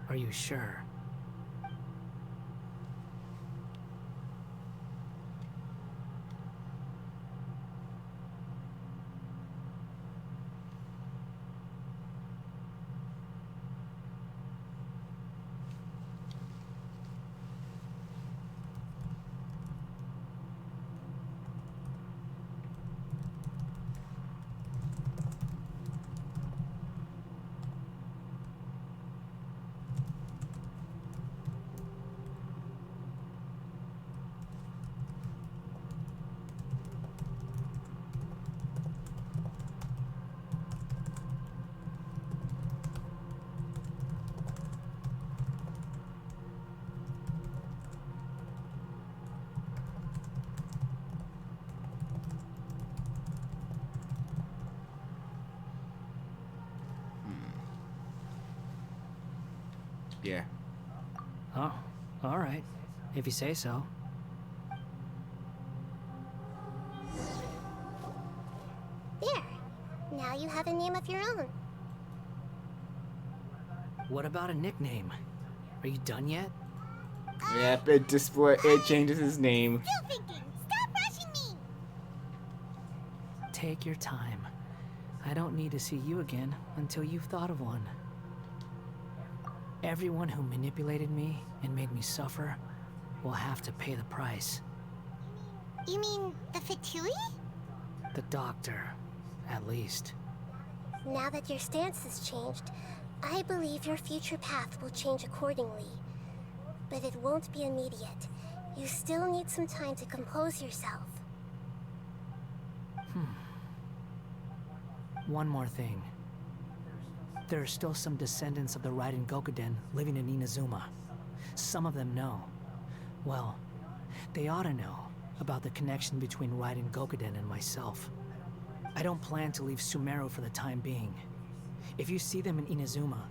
Are you sure? Yeah. Oh, all right. If you say so. There. Now you have a name of your own. What about a nickname? Are you done yet? Yep, it changes his name. Still thinking. Stop rushing me. Take your time. I don't need to see you again until you've thought of one. Everyone who manipulated me and made me suffer will have to pay the price. You mean the Fatui? The doctor, at least. Now that your stance has changed, I believe your future path will change accordingly. But it won't be immediate. You still need some time to compose yourself. One more thing. There are still some descendants of the Raiden Gokuden living in Inazuma. Some of them know. Well, they ought to know about the connection between Raiden Gokuden and myself. I don't plan to leave Sumeru for the time being. If you see them in Inazuma,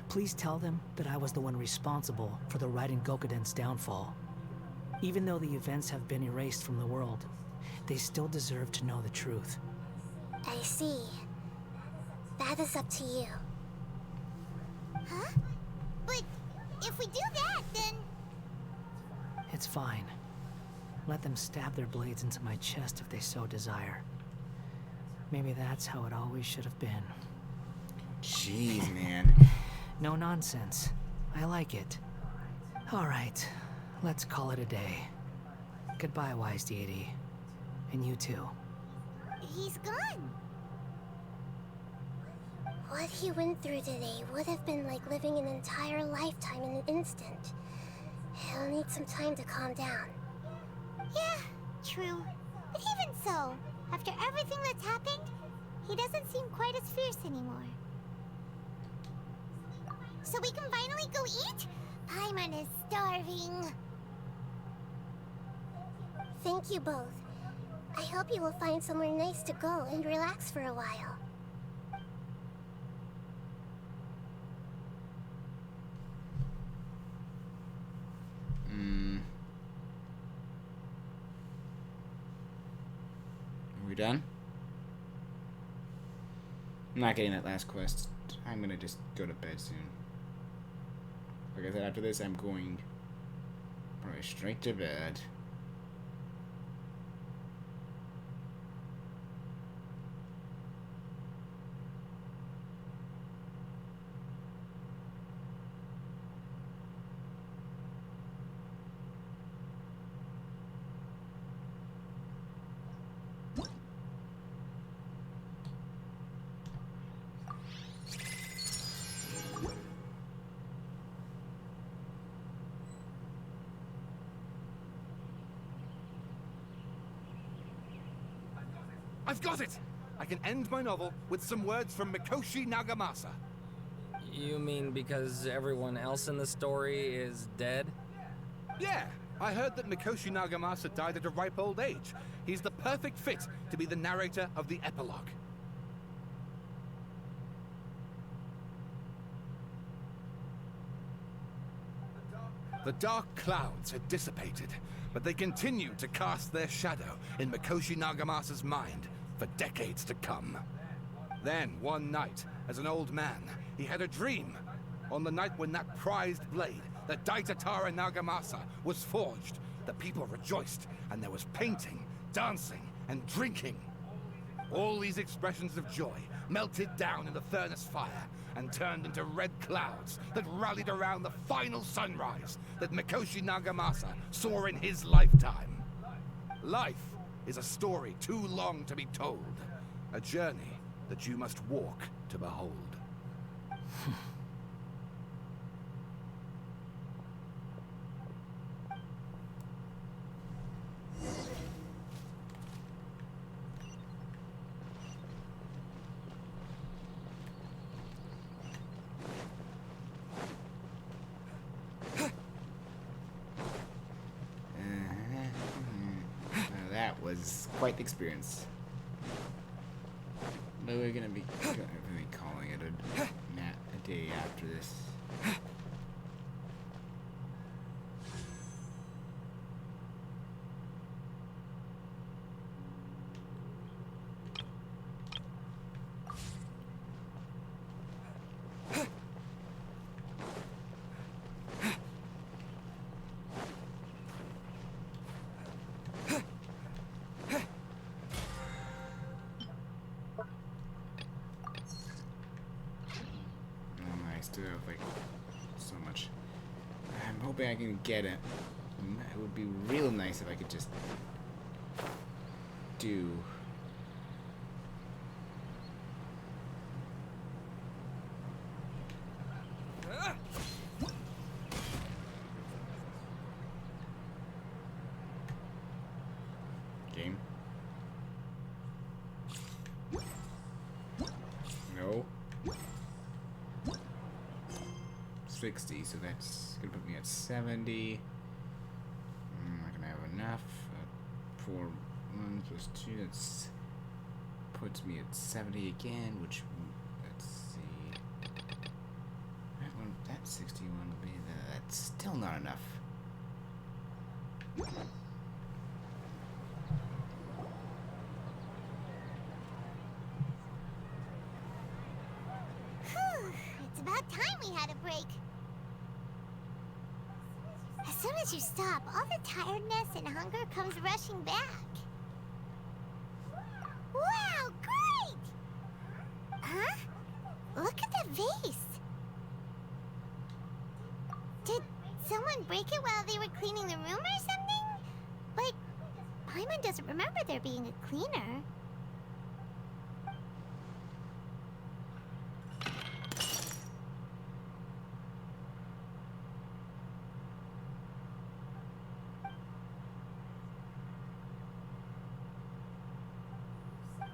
please tell them that I was the one responsible for the Raiden Gokuden's downfall. Even though the events have been erased from the world, they still deserve to know the truth. I see. That is up to you. Huh? But if we do that, then... It's fine. Let them stab their blades into my chest if they so desire. Maybe that's how it always should have been. Jeez, man. No nonsense. I like it. All right, let's call it a day. Goodbye, wise deity. And you too. He's gone. What he went through today would have been like living an entire lifetime in an instant. He'll need some time to calm down. Yeah, true. But even so, after everything that's happened, he doesn't seem quite as fierce anymore. So we can finally go eat? Paimon is starving. Thank you both. I hope you will find somewhere nice to go and relax for a while. Are we done? I'm not getting that last quest. I'm gonna just go to bed soon. Like I said, after this, I'm going probably straight to bed. I've got it! I can end my novel with some words from Mikoshi Nagamasa. You mean because everyone else in the story is dead? Yeah, I heard that Mikoshi Nagamasa died at a ripe old age. He's the perfect fit to be the narrator of the epilogue. The dark clouds had dissipated, but they continued to cast their shadow in Mikoshi Nagamasa's mind for decades to come. Then, one night, as an old man, he had a dream. On the night when that prized blade, the Daitatara Nagamasa, was forged, the people rejoiced, and there was painting, dancing, and drinking. All these expressions of joy melted down in the furnace fire and turned into red clouds that rallied around the final sunrise that Mikoshi Nagamasa saw in his lifetime. Life is a story too long to be told, a journey that you must walk to behold. That was quite the experience. But we're gonna be calling it a day after this. Still have like so much. I'm hoping I can get it. It would be real nice if I could just do game. No. 60, so that's gonna put me at 70. I'm not gonna have enough. 4 1 plus 2, that's puts me at 70 again, which, let's see. That 61 will be that's still not enough. Whew, it's about time we had a break. As soon as you stop, all the tiredness and hunger comes rushing back. Wow, great! Huh? Look at the vase. Did someone break it while they were cleaning the room or something? But Paimon doesn't remember there being a cleaner.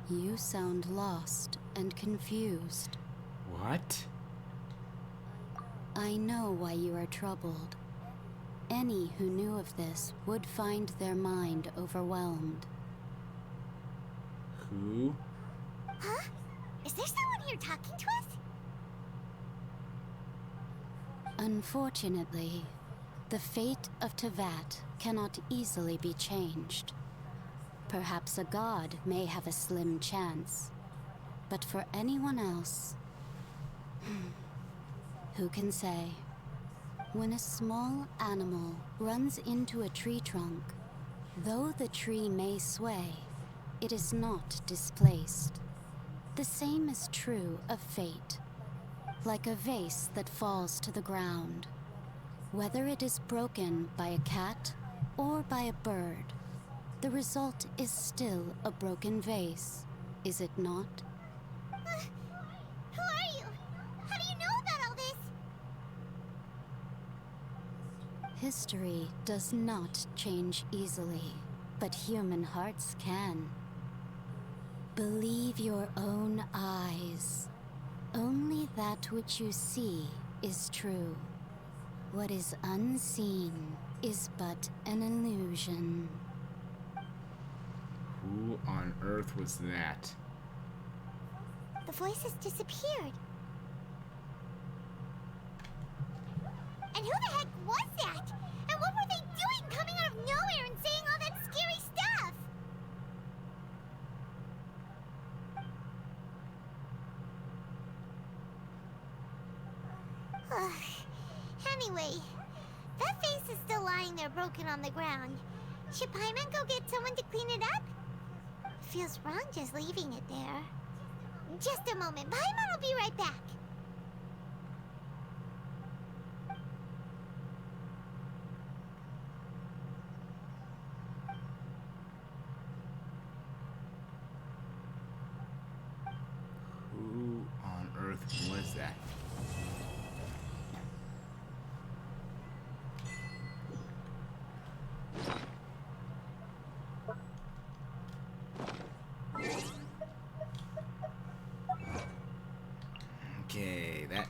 You sound lost and confused. What? I know why you are troubled. Any who knew of this would find their mind overwhelmed. Who? Huh? Is there someone here talking to us? Unfortunately, the fate of Tevat cannot easily be changed. Perhaps a god may have a slim chance, but for anyone else, who can say? When a small animal runs into a tree trunk, though the tree may sway, it is not displaced. The same is true of fate, like a vase that falls to the ground. Whether it is broken by a cat or by a bird, the result is still a broken vase, is it not? Who are you? How do you know about all this? History does not change easily, but human hearts can. Believe your own eyes. Only that which you see is true. What is unseen is but an illusion. Who on earth was that? The voices disappeared. And who the heck was that? And what were they doing coming out of nowhere and saying all that scary stuff? Anyway, that face is still lying there broken on the ground. Should Paimon go get someone to clean it up? Feels wrong just leaving it there. Just a moment. Paimon will be right back. Who on earth was that? Okay, that.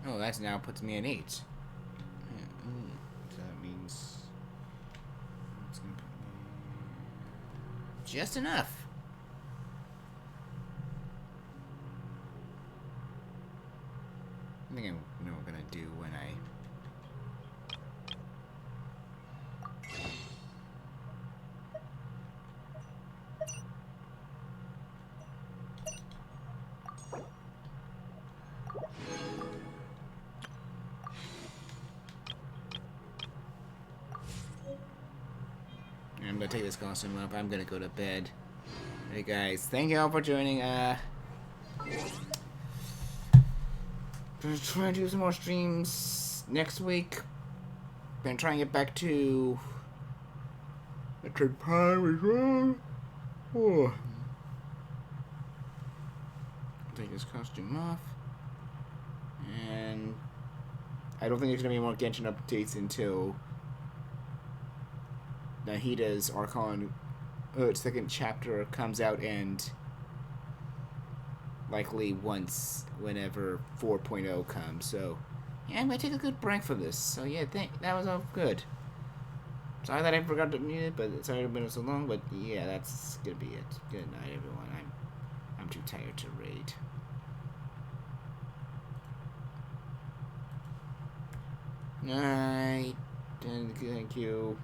Oh, that now puts me at 8. So that means it's gonna put me just enough. I think I know what I'm gonna do when I. I'm gonna take this costume up. I'm gonna go to bed. Hey guys, thank you all for joining. Gonna try and do some more streams next week. Gonna try and get back to a good time as well. Oh. Take this costume off. And I don't think there's gonna be more Genshin updates until Nahida's Archon second chapter comes out, and likely whenever 4.0 comes. So yeah, I'm gonna take a good break from this. So yeah, that was all good. Sorry that I forgot to mute it, but sorry it's been so long. But yeah, that's gonna be it. Good night, everyone. I'm too tired to raid. Night, and thank you.